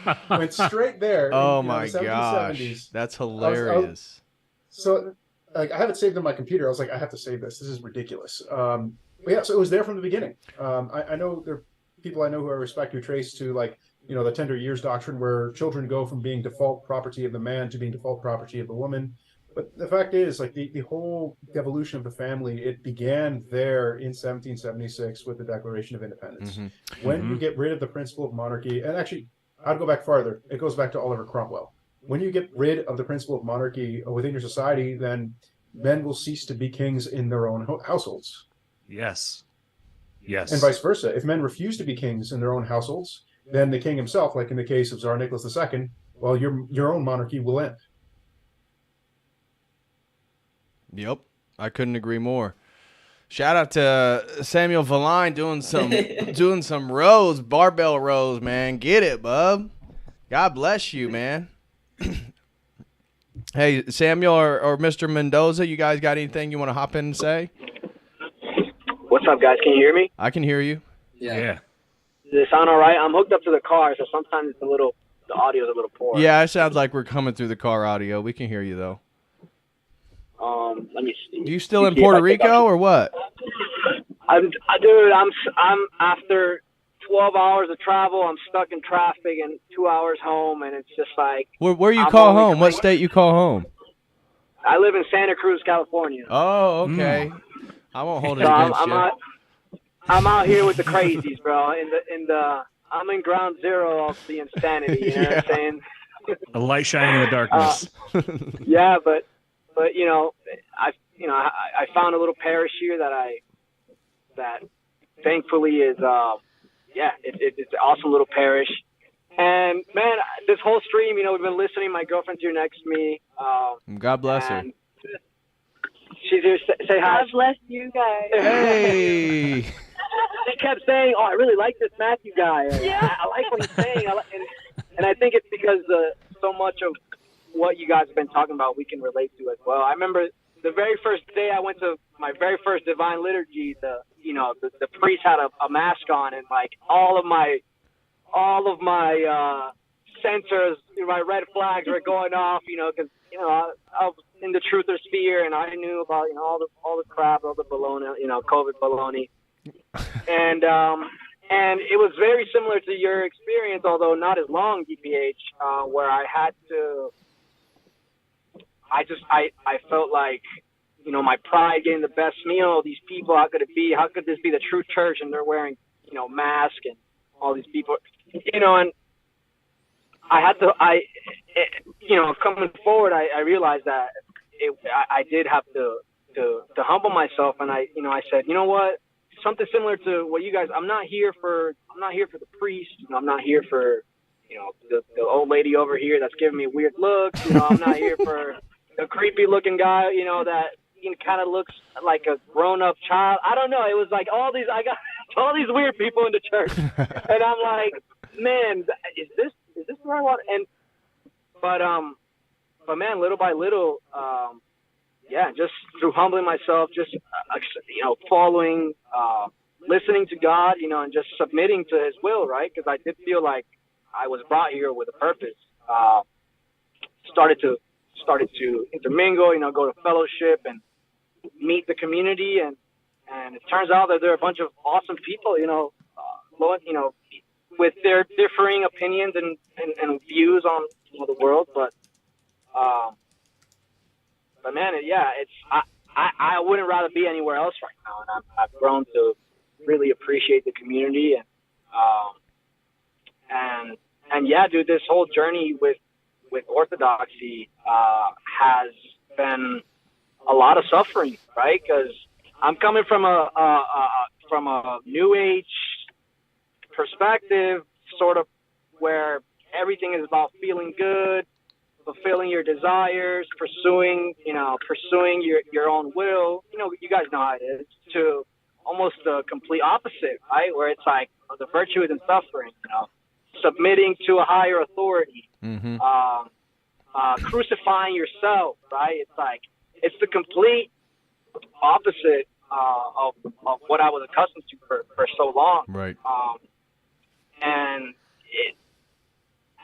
S1: Oh my gosh, that's hilarious.
S4: So like, I have it saved on my computer. I was like, I have to save this. This is ridiculous. Yeah, so it was there from the beginning. I know there are people I know who I respect who trace to like, the tender years doctrine, where children go from being default property of the man to being default property of the woman. But the fact is, like, the whole evolution of the family, it began there in 1776 with the Declaration of Independence. When you get rid of the principle of monarchy, and actually, I'd go back farther. It goes back to Oliver Cromwell. When you get rid of the principle of monarchy within your society, then men will cease to be kings in their own households.
S2: Yes.
S4: And vice versa. If men refuse to be kings in their own households, then the king himself, like in the case of Tsar Nicholas II, well, your own monarchy will end.
S1: Yep, I couldn't agree more. Shout out to Samuel Valine doing some rows, barbell rows, man. Get it, bub. God bless you, man. Hey, Samuel or Mr. Mendoza, you guys got anything you want to hop in and say?
S6: What's up, guys? Can you hear me?
S1: I can hear you.
S2: Yeah.
S6: Does it sound all right? I'm hooked up to the car, so sometimes the audio's a little poor.
S1: Yeah, it sounds like we're coming through the car audio. We can hear you though.
S6: Let me see.
S1: Are you still in Puerto Rico or what?
S6: I'm after 12 hours of travel. I'm stuck in traffic and 2 hours home, and it's just like.
S1: Where you call home? What state you call home?
S6: I live in Santa Cruz, California.
S1: Oh, okay. I won't hold it against you.
S6: I'm out here with the crazies, bro. I'm in ground zero of the insanity. You know what I'm saying?
S2: A light shining in the darkness.
S6: Yeah, but I found a little parish here that thankfully is it's an awesome little parish. And man, this whole stream, we've been listening. My girlfriend's here next to me.
S1: God bless her.
S6: She's here. Say hi.
S7: God bless you guys.
S1: Hey.
S6: She kept saying, "Oh, I really like this Matthew guy.
S7: Yeah.
S6: I like what he's saying." And I think it's because so much of what you guys have been talking about we can relate to as well. I remember the very first day I went to my very first divine liturgy. The priest had a mask on, and like all of my sensors, my red flags were going off. Because I was in the truther sphere, and I knew about all the crap, all the baloney, COVID baloney. And it was very similar to your experience, although not as long, DPH, where I had to. I felt like, my pride getting the best meal. These people, how could it be? How could this be the true church? And they're wearing, masks, and all these people, and I had to. Coming forward, I realized that I did have to humble myself, and I said, you know what? Something similar to what you guys. I'm not here for the priest. I'm not here for the old lady over here that's giving me weird looks. I'm not here for the creepy looking guy. That kind of looks like a grown up child. I don't know. It was like all these. I got all these weird people in the church, and I'm like, man, is this where I want? But man, little by little, just through humbling myself, just following, listening to God, and just submitting to His will, right? Because I did feel like I was brought here with a purpose. Started to intermingle, go to fellowship and meet the community, and it turns out that there are a bunch of awesome people, with their differing opinions and views on the world, but man, I wouldn't rather be anywhere else right now, and I've grown to really appreciate the community, and yeah, dude, this whole journey with Orthodoxy has been a lot of suffering, right? Because I'm coming from a New Age perspective, sort of where everything is about feeling good, fulfilling your desires, pursuing your own will. You guys know how it is, to almost the complete opposite, right? Where it's like the virtue is in suffering, submitting to a higher authority, crucifying yourself, right? It's like, it's the complete opposite of what I was accustomed to for so long.
S1: Right.
S6: And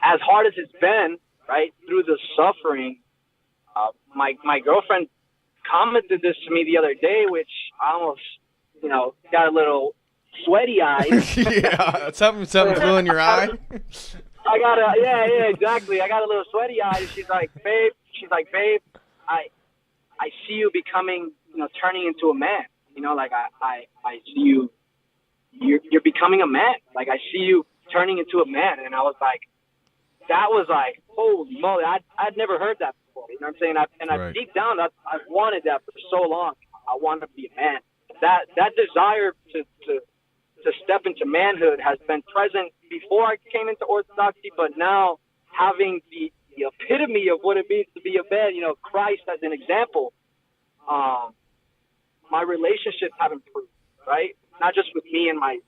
S6: as hard as it's been, right, through the suffering, my girlfriend commented this to me the other day, which I almost, got a little sweaty eyes.
S1: Yeah, something flew in your eye.
S6: Yeah, exactly. I got a little sweaty eyes. She's like, babe, I see you becoming, turning into a man. Like I see you, you're becoming a man. Like I see you turning into a man. And I was like, that was like, holy moly, I'd never heard that before. You know what I'm saying? I deep down, I've wanted that for so long. I want to be a man. That desire to step into manhood has been present before I came into Orthodoxy, but now having the epitome of what it means to be a man, Christ as an example, my relationships have improved, right? Not just with me and my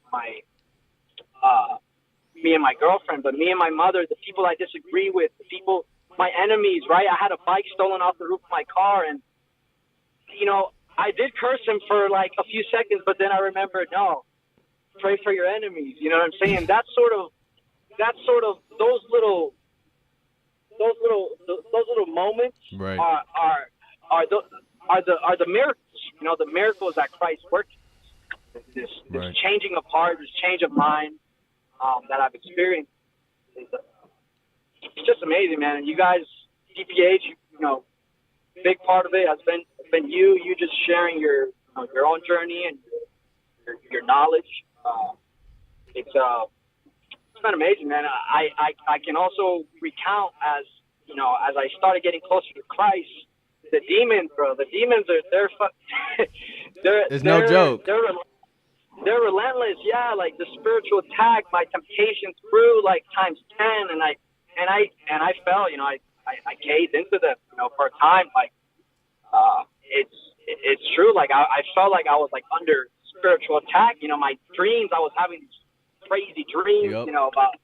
S6: girlfriend, but me and my mother, the people I disagree with, the people, my enemies, right? I had a bike stolen off the roof of my car, and I did curse him for like a few seconds, but then I remembered, no, pray for your enemies. You know what I'm saying? That's sort of those little moments,
S1: right,
S6: are the miracles. The miracles that Christ worked. This
S1: right.
S6: changing of heart, this change of mind that I've experienced. It's just amazing, man. And you guys, DPH, big part of it has been you just sharing your own journey and your knowledge. It's been amazing, man. I can also recount as I started getting closer to Christ, the demons, bro. The demons
S1: It's no joke.
S6: They're relentless. Yeah, like the spiritual attack, my temptations grew like times 10, and I fell. I caved into them. For a time, like it's true. Like I felt like I was like under spiritual attack. My dreams, I was having these crazy dreams. About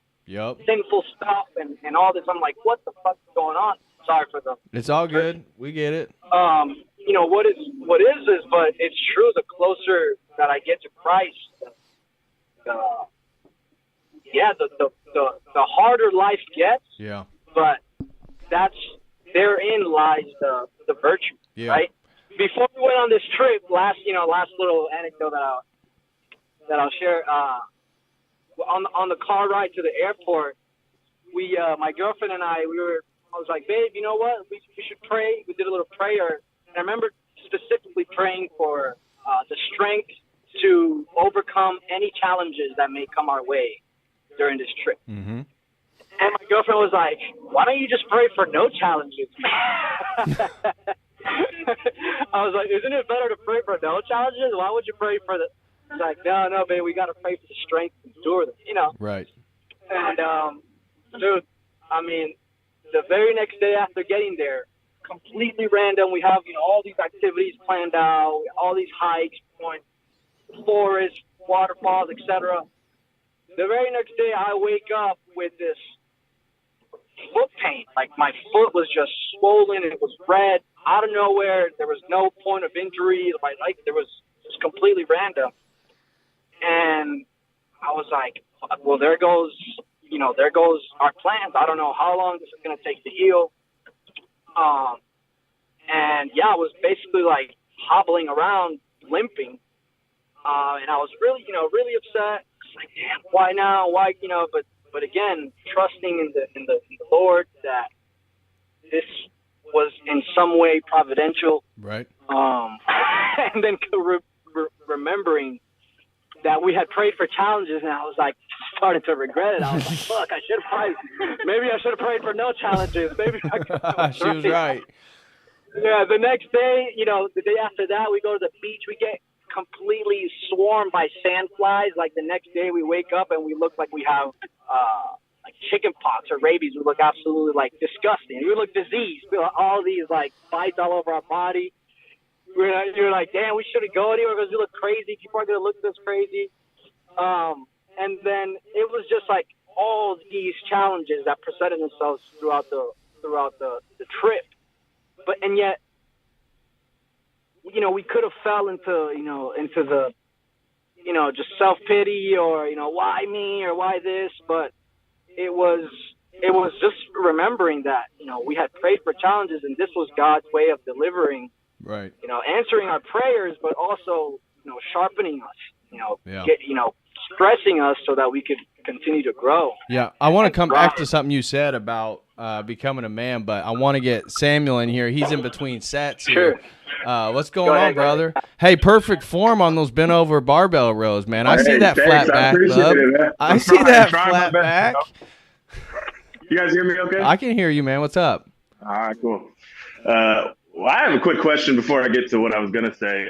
S6: sinful stuff and all this. I'm like, what the fuck is going on? Sorry for them.
S1: It's all good. We get it.
S6: What is this? But it's true. The closer that I get to Christ, the harder life gets.
S1: Yeah.
S6: But therein lies the virtue, right? Before we went on this trip, last little anecdote that I'll share. On the car ride to the airport, we my girlfriend and I was like, babe, you know what? We should pray. We did a little prayer, and I remember specifically praying for the strength to overcome any challenges that may come our way during this trip.
S1: Mm-hmm.
S6: And my girlfriend was like, why don't you just pray for no challenges? I was like, isn't it better to pray for no challenges? Why would you pray for the... It's like, no, babe, we got to pray for the strength to endure them,
S1: Right.
S6: And, dude, I mean, the very next day after getting there, completely random, we have, all these activities planned out, all these hikes, going forests, waterfalls, etc. The very next day, I wake up with this foot pain. Like my foot was just swollen. It was red out of nowhere. There was no point of injury. Like there was just completely random. And I was like, well, there goes our plans. I don't know how long this is going to take to heal. And yeah, I was basically like hobbling around, limping. And I was really, really upset. Like, damn, why now? Why, but again, trusting in the Lord that this was in some way providential.
S1: Right.
S6: And then remembering that we had prayed for challenges, and I was like, starting to regret it. I was like, fuck, I should have prayed for no challenges. Maybe I could.
S1: She was right.
S6: Yeah, the next day, the day after that, we go to the beach. We get completely swarmed by sand flies. Like the next day we wake up and we look like we have like chicken pox or rabies. We look absolutely like disgusting. We look diseased. We have all these like bites all over our body. You're like, damn, we shouldn't go anywhere because we look crazy. People are gonna look at us crazy. And then it was just like all these challenges that presented themselves throughout the trip. And yet, we could have fell into the, just self-pity or, why me or why this, but it was just remembering that, we had prayed for challenges and this was God's way of delivering,
S1: right.
S6: Answering our prayers, but also, sharpening us,
S1: Yeah.
S6: stressing us so that we could continue to grow.
S1: Yeah. I want to come back to something you said about becoming a man, but I want to get Samuel in here. He's in between sets here. What's going on, brother? Hey, perfect form on those bent over barbell rows, man. I see that flat back, bub. I see that flat back.
S7: You guys hear me okay?
S1: I can hear you, man. What's up?
S7: All right, cool. Well, I have a quick question before I get to what I was going to say.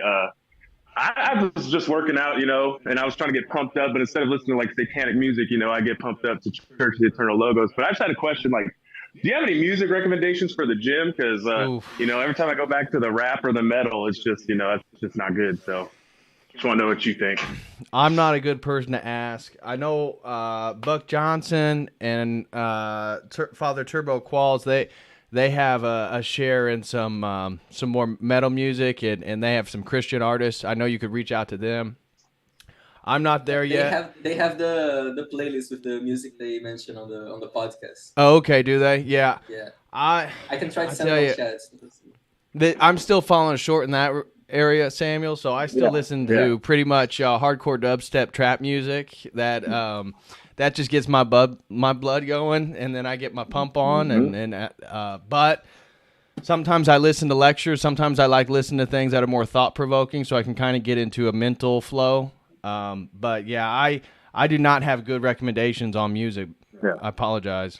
S7: I was just working out, and I was trying to get pumped up, but instead of listening to like satanic music, I get pumped up to Church of the Eternal Logos. But I just had a question, like, do you have any music recommendations for the gym? Because, every time I go back to the rap or the metal, it's just, it's just not good. So just want to know what you think.
S1: I'm not a good person to ask. I know Buck Johnson and Father Turbo Qualls, they have a share in some more metal music, and they have some Christian artists. I know you could reach out to them. I'm not there yet.
S5: They have the playlist with the music they mentioned on the podcast.
S1: Oh, okay. Do they? Yeah.
S5: Yeah.
S1: I
S5: can try to send them chats.
S1: I'm still falling short in that area, Samuel. So I still listen to pretty much hardcore dubstep trap music. That just gets my blood going, and then I get my pump on, but sometimes I listen to lectures. Sometimes I like listening to things that are more thought provoking, so I can kind of get into a mental flow. But yeah, I do not have good recommendations on music. Yeah. I apologize.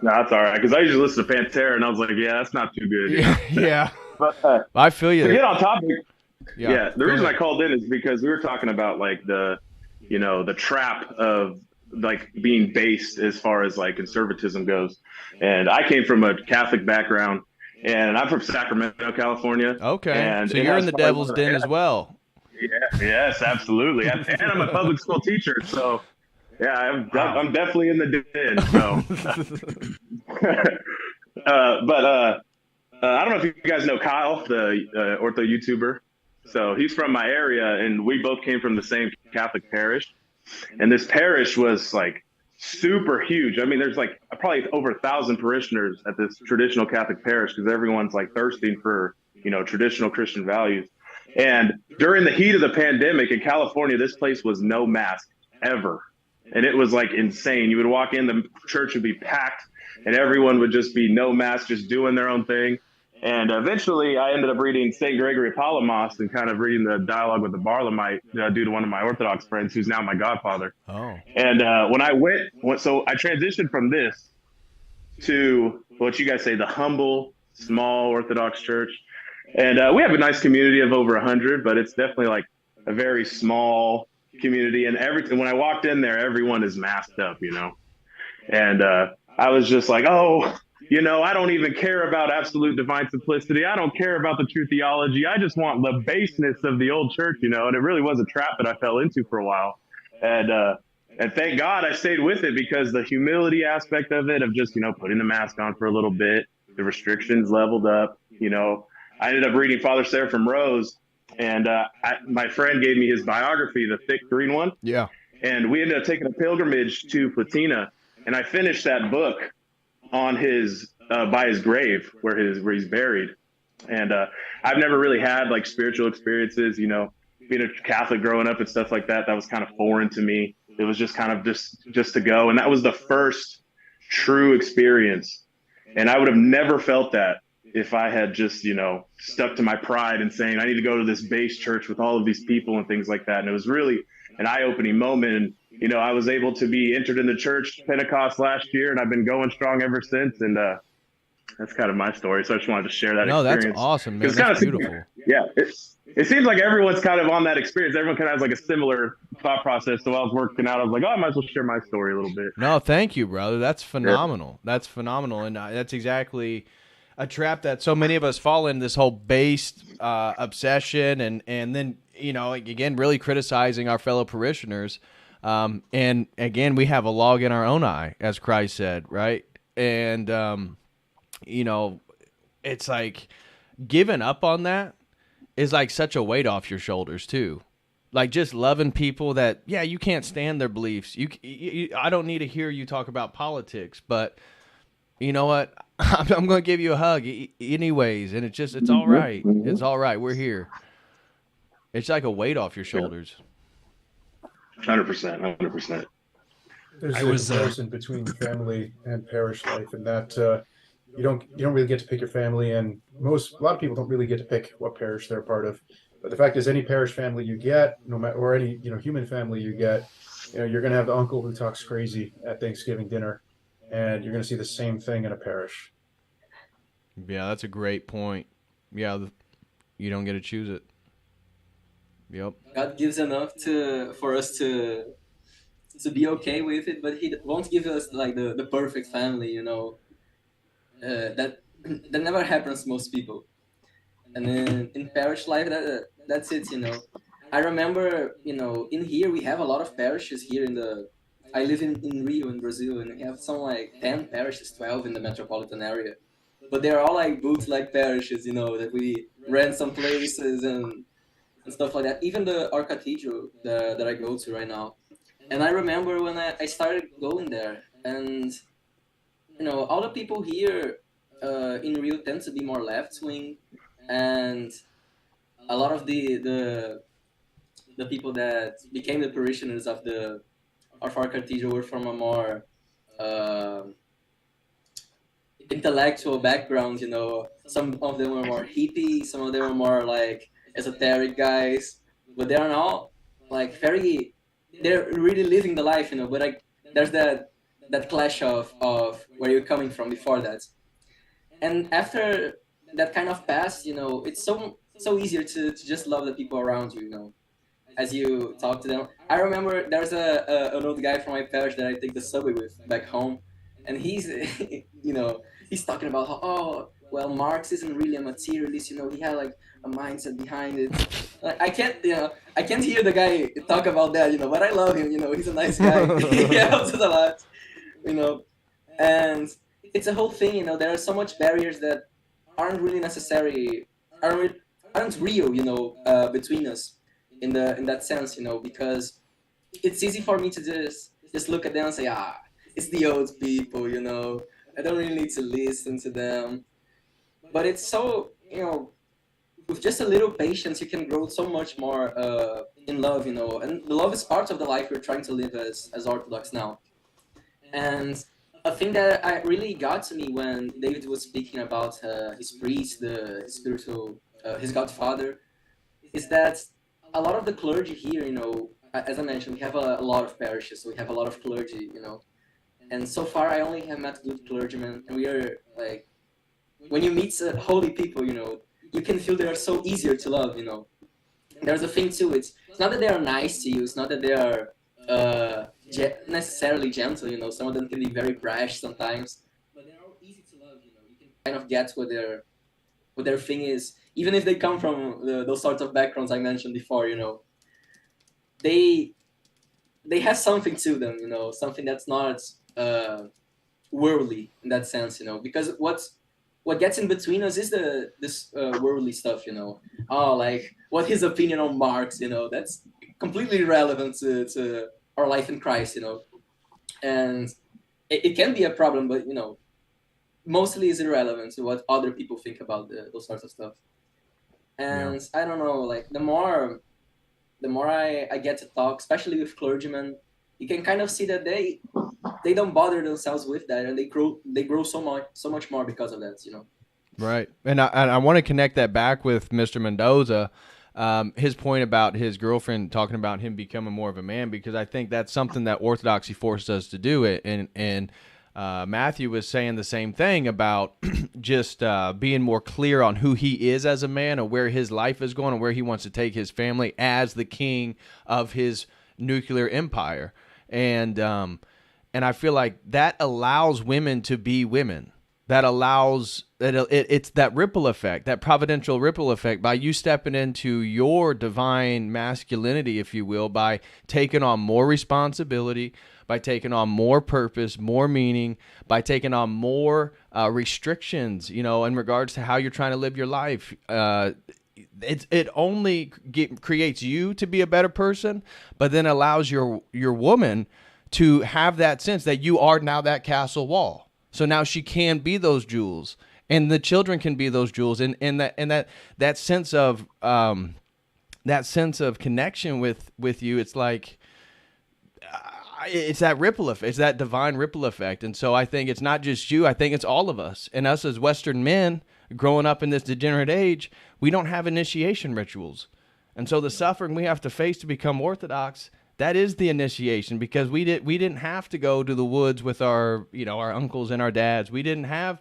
S7: No, that's all right. Because I usually listen to Pantera, and I was like, yeah, that's not too good.
S1: Yeah. But I feel you.
S7: To get on topic. Yeah. The reason I called in is because we were talking about like the trap of like being based as far as like conservatism goes. And I came from a Catholic background, and I'm from Sacramento, California.
S1: Okay. And so you're in the devil's den as well.
S7: Yeah, yes, absolutely. And I'm a public school teacher, so yeah, I'm definitely in the den. So, but I don't know if you guys know Kyle, the ortho YouTuber. So he's from my area, and we both came from the same Catholic parish. And this parish was like super huge. I mean, there's like probably over 1,000 parishioners at this traditional Catholic parish because everyone's like thirsting for traditional Christian values. And during the heat of the pandemic in California, this place was no mask ever. And it was like insane. You would walk in, the church would be packed, and everyone would just be no mask, just doing their own thing. And eventually I ended up reading St. Gregory Palamas and kind of reading the dialogue with the Barlamite due to one of my Orthodox friends who's now my godfather.
S1: Oh.
S7: And so I transitioned from this to what you guys say, the humble, small Orthodox church. And we have a nice community of over 100, but it's definitely like a very small community. And when I walked in there, everyone is masked up, And I was just like, I don't even care about absolute divine simplicity. I don't care about the true theology. I just want the baseness of the old church, And it really was a trap that I fell into for a while. And And thank God I stayed with it, because the humility aspect of it, of just, putting the mask on for a little bit, the restrictions leveled up. I ended up reading Father Seraphim Rose, and my friend gave me his biography, the thick green one.
S1: Yeah.
S7: And we ended up taking a pilgrimage to Platina, and I finished that book on his by his grave where he's buried. And I've never really had like spiritual experiences, being a Catholic growing up and stuff like that. That was kind of foreign to me. It was just kind of just to go. And that was the first true experience. And I would have never felt that if I had just, stuck to my pride and saying, I need to go to this base church with all of these people and things like that. And it was really an eye-opening moment. And, I was able to be entered in the church Pentecost last year, and I've been going strong ever since. And that's kind of my story. So I just wanted to share that experience.
S1: That's awesome, man. That's
S7: kind of
S1: beautiful.
S7: Yeah. It seems like everyone's kind of on that experience. Everyone kind of has like a similar thought process. So while I was working out, I was like, I might as well share my story a little bit.
S1: No, thank you, brother. That's phenomenal. Yeah. That's phenomenal. And that's exactly a trap that so many of us fall in, this whole based obsession and then, again, really criticizing our fellow parishioners. And again, we have a log in our own eye, as Christ said, right? And, it's like giving up on that is like such a weight off your shoulders too. Like just loving people that, you can't stand their beliefs. I don't need to hear you talk about politics, but you know what? I'm going to give you a hug anyways. And it's all right. It's all right. We're here. It's like a weight off your shoulders.
S7: 100%.
S4: There's a comparison between family and parish life, and that you don't really get to pick your family, and a lot of people don't really get to pick what parish they're a part of. But the fact is, any parish family you get, no matter, or any human family you get, you're going to have the uncle who talks crazy at Thanksgiving dinner, and you're going to see the same thing in a parish.
S1: Yeah, that's a great point. Yeah, you don't get to choose it. Yep.
S5: God gives enough for us to be okay with it, but He won't give us like the perfect family, that never happens to most people. And then in parish life, that's it, I remember, in here we have a lot of parishes here I live in Rio in Brazil, and we have some like 10 parishes, 12 in the metropolitan area. But they're all like bootleg parishes, that we rent some places and stuff like that. Even our cathedral that I go to right now. And I remember when I started going there, and all the people here in Rio tend to be more left-wing, and a lot of the people that became the parishioners of our cathedral were from a more intellectual background. Some of them were more hippie, some of them were more like esoteric guys, but they are all like they're really living the life, but like there's that clash of where you're coming from before that. And after that kind of pass, it's so easier to just love the people around you, as you talk to them. I remember there's an old guy from my parish that I take the subway with back home, and he's he's talking about how, Marx isn't really a materialist, he had like a mindset behind it. I can't hear the guy talk about that, but I love him, he's a nice guy. He helps us a lot, and it's a whole thing, there are so much barriers that aren't really necessary, aren't real, between us in that sense, because it's easy for me to just look at them and say, it's the old people, I don't really need to listen to them. But it's so, with just a little patience, you can grow so much more in love, and the love is part of the life we're trying to live as Orthodox now. And a thing that really got to me when David was speaking about his priest, his spiritual, his godfather, is that a lot of the clergy here, as I mentioned, we have a lot of parishes, so we have a lot of clergy, and so far I only have met good clergymen, and we are like, when you meet holy people, you can feel they are so easier to love, There's a thing too, it's not that they are nice to you, it's not that they are necessarily gentle, some of them can be very brash sometimes, but they're all easy to love, you can kind of get what their thing is, even if they come from those sorts of backgrounds I mentioned before, they they have something to them, you know, something that's not worldly in that sense, you know, because what gets in between us is this worldly stuff, you know. Oh, like what his opinion on Marx, you know, that's completely irrelevant to our life in Christ, you know. And it can be a problem, but you know, mostly is irrelevant to what other people think about those sorts of stuff. And I don't know, like the more I get to talk, especially with clergymen, you can kind of see that they don't bother themselves with that, and they grow so much more because of that, you know.
S1: Right. And I want to connect that back with Mr. Mendoza, his point about his girlfriend talking about him becoming more of a man, because I think that's something that Orthodoxy forced us to do it. And Matthew was saying the same thing about just being more clear on who he is as a man and where his life is going and where he wants to take his family as the king of his nuclear empire. And I feel like that allows women to be women. That allows it's that ripple effect, that providential ripple effect, by you stepping into your divine masculinity, if you will, by taking on more responsibility, by taking on more purpose, more meaning, by taking on more restrictions, you know, in regards to how you're trying to live your life. It only creates you to be a better person, but then allows your woman to have that sense that you are now that castle wall. So now she can be those jewels, and the children can be those jewels, and that sense of connection with you. It's like it's that ripple effect, it's that divine ripple effect. And so I think it's not just you. I think it's all of us, and us as Western men growing up in this degenerate age. We don't have initiation rituals, and so the suffering we have to face to become Orthodox, that is the initiation, because we didn't have to go to the woods with our uncles and our dads. We didn't have,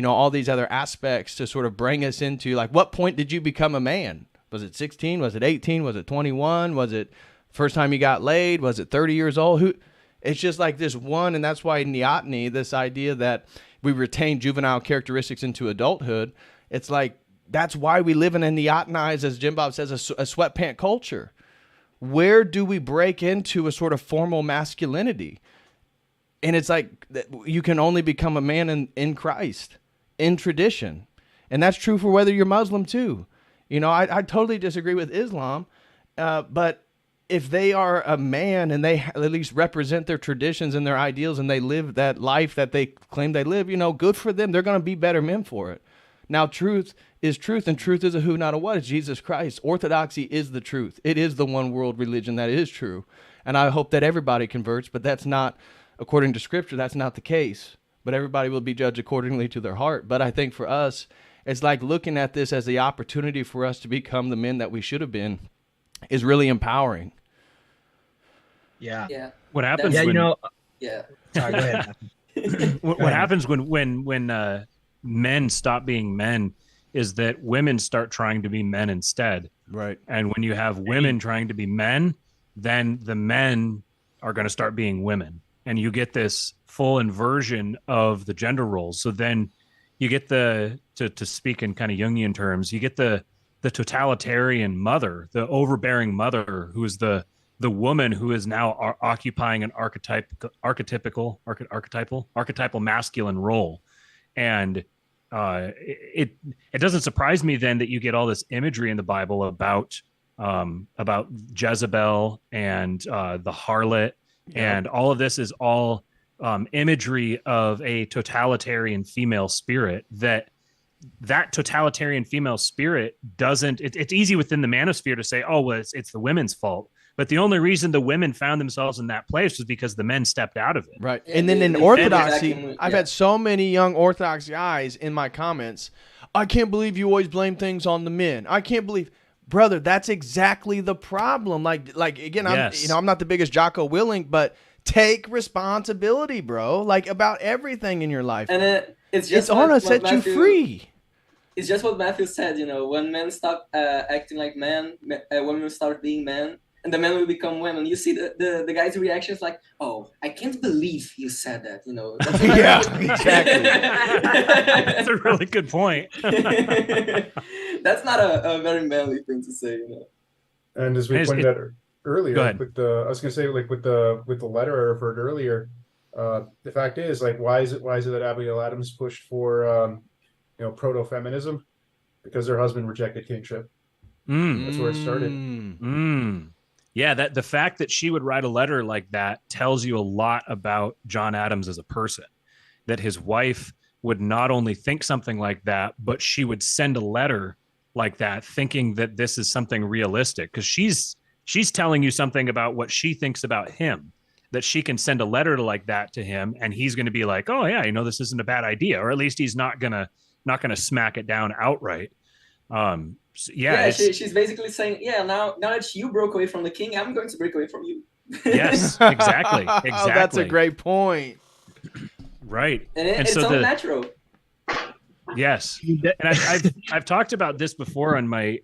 S1: all these other aspects to sort of bring us into, like, what point did you become a man? Was it 16? Was it 18? Was it 21? Was it first time you got laid? Was it 30 years old? It's just like this one, and that's why neoteny, this idea that we retain juvenile characteristics into adulthood, it's like that's why we live in a neotenized, as Jim Bob says, a sweatpant culture. Where do we break into a sort of formal masculinity? And it's like you can only become a man in Christ, in tradition. And that's true for whether you're Muslim too. I totally disagree with Islam, but if they are a man and they at least represent their traditions and their ideals and they live that life that they claim they live, good for them. They're going to be better men for it. Now, truth is truth, and truth is a who, not a what. It's Jesus Christ. Orthodoxy is the truth. It is the one world religion that is true. And I hope that everybody converts, but that's not, according to Scripture, that's not the case. But everybody will be judged accordingly to their heart. But I think for us, it's like looking at this as the opportunity for us to become the men that we should have been is really empowering.
S6: Yeah.
S5: Yeah.
S2: What happens
S6: Yeah,
S2: when...
S5: Yeah.
S6: Sorry, go ahead.
S2: What happens when men stop being men is that women start trying to be men instead.
S1: Right.
S2: And when you have women trying to be men, then the men are going to start being women. And you get this full inversion of the gender roles. So then you get to speak in kind of Jungian terms, you get the totalitarian mother, the overbearing mother, who is the woman who is now occupying an archetypal masculine role. And it doesn't surprise me then that you get all this imagery in the Bible about Jezebel and the harlot, and all of this is all imagery of a totalitarian female spirit. That totalitarian female spirit doesn't. It's easy within the manosphere to say, oh well, it's the women's fault. But the only reason the women found themselves in that place was because the men stepped out of it.
S1: Right. And then in Orthodoxy, I've had so many young Orthodox guys in my comments, I can't believe you always blame things on the men. I can't believe, brother, that's exactly the problem. Like again,
S2: yes.
S1: I'm not the biggest Jocko Willing, but take responsibility, bro. Like about everything in your life.
S5: And it's
S1: on to set you free.
S5: It's just what Matthew said, when men stop acting like men, women start being men. And the men will become women. You see the guy's reactions like, oh, I can't believe you said that. That's
S1: yeah, exactly.
S2: That's a really good point.
S5: That's not a very manly thing to say.
S4: And as we pointed out, earlier.
S2: Go ahead.
S4: I was going to say, like with the letter I referred earlier. The fact is, like, why is it that Abigail Adams pushed for proto-feminism? Because her husband rejected kingship. That's where it started.
S2: Yeah, that the fact that she would write a letter like that tells you a lot about John Adams as a person. That his wife would not only think something like that, but she would send a letter like that, thinking that this is something realistic, because she's telling you something about what she thinks about him. That she can send a letter like that to him, and he's going to be like, "Oh yeah, this isn't a bad idea," or at least he's not gonna smack it down outright.
S5: She's basically saying, now that you broke away from the king, I'm going to break away from you.
S2: Yes, exactly.
S1: Oh, that's a great point.
S2: Right.
S5: And it's all natural.
S2: Yes. And I've talked about this before on my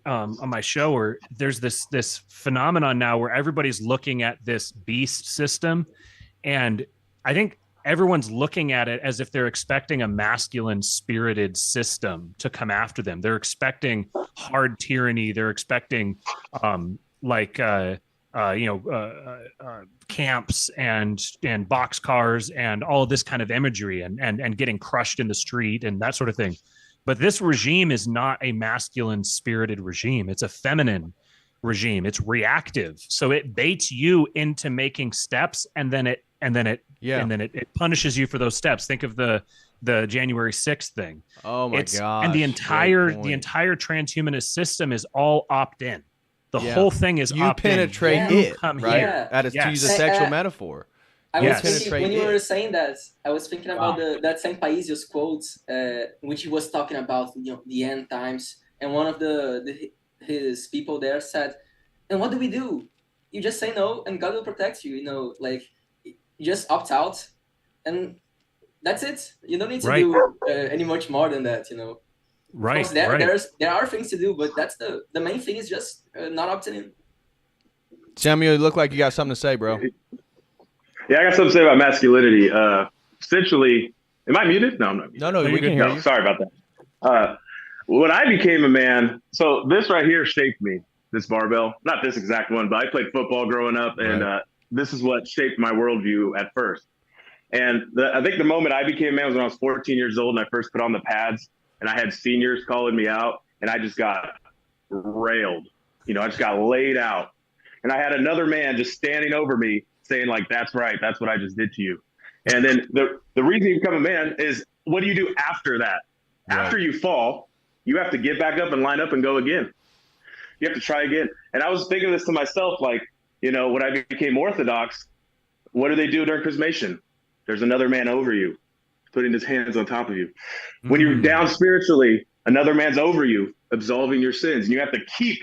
S2: show, where there's this phenomenon now where everybody's looking at this beast system, and I think everyone's looking at it as if they're expecting a masculine spirited system to come after them. They're expecting hard tyranny. They're expecting camps and boxcars and all of this kind of imagery and getting crushed in the street and that sort of thing. But this regime is not a masculine spirited regime. It's a feminine regime. It's reactive. So it baits you into making steps, and then it punishes you for those steps. Think of the January 6th thing.
S1: Oh my gosh.
S2: And the entire transhumanist system is all opt-in. The whole thing is
S1: you
S2: opt-in.
S1: Penetrate it,
S2: come
S1: right?
S2: here.
S1: That is to use a sexual metaphor.
S5: I was thinking, when you were saying that, I was thinking about that St. Paisios quotes, which he was talking about the end times, and one of his people there said, "And what do we do? You just say no, and God will protect you. You just opt out, and that's it. You don't need to do any much more than that.
S2: Right.
S5: There are things to do, but that's the main thing is just not opting in."
S1: Samuel, you look like you got something to say, bro.
S7: Yeah, I got something to say about masculinity. Essentially, am I muted? No, I'm not muted.
S1: No, we can hear you.
S7: Sorry about that. When I became a man, so this right here shaped me, this barbell. Not this exact one, but I played football growing up, and this is what shaped my worldview at first. And I think the moment I became a man was when I was 14 years old, and I first put on the pads, and I had seniors calling me out, and I just got railed. I just got laid out. And I had another man just standing over me saying, like, "That's right. That's what I just did to you." And then the reason you become a man is, what do you do after that? Right. After you fall, you have to get back up and line up and go again. You have to try again. And I was thinking this to myself, like, when I became Orthodox, what do they do during Chrismation? There's another man over you, putting his hands on top of you. When you're down spiritually, another man's over you, absolving your sins. And you have to keep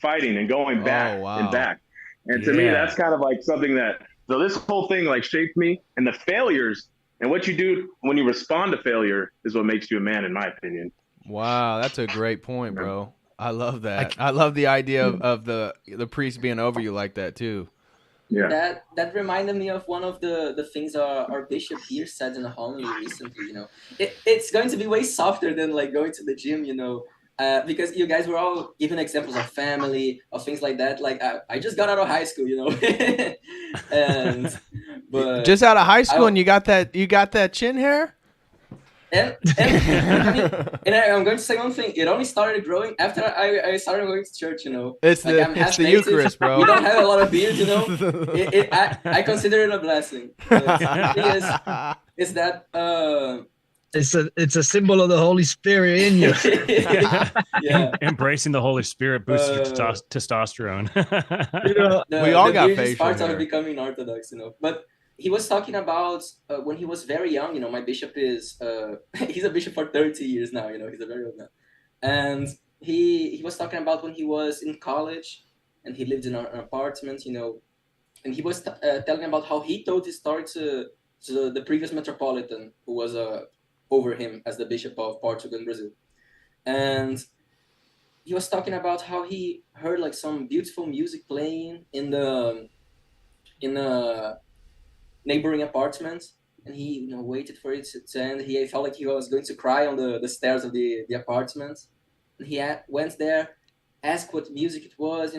S7: fighting and going back and back. And to me, that's kind of like something that, so this whole thing like shaped me, and the failures and what you do when you respond to failure is what makes you a man, in my opinion.
S1: Wow, that's a great point, bro. I love that. I love the idea of the priest being over you like that too.
S5: Yeah. That reminded me of one of the things our bishop here said in a homily recently. It's going to be way softer than like going to the gym, because you guys were all giving examples of family, of things like that. Like I just got out of high school, but
S1: just out of high school, and you got that chin hair.
S5: And I'm going to say one thing. It only started growing after I started going to church.
S1: It's the Eucharist, bro.
S5: We don't have a lot of beard, I consider it a blessing. The thing is that.
S8: It's a symbol of the Holy Spirit in you.
S2: Embracing the Holy Spirit boosts your testosterone.
S1: We all got facial
S5: parts
S1: hair.
S5: of becoming Orthodox, But he was talking about when he was very young. My bishop is he's a bishop for 30 years now. He's a very old man, and he was talking about when he was in college and he lived in an apartment, and he was telling about how he told his story to the previous metropolitan who was over him as the bishop of Portugal and Brazil. And he was talking about how he heard like some beautiful music playing in the neighboring apartment, and he waited for it to end. He felt like he was going to cry on the stairs of the apartment. And he went there, asked what music it was,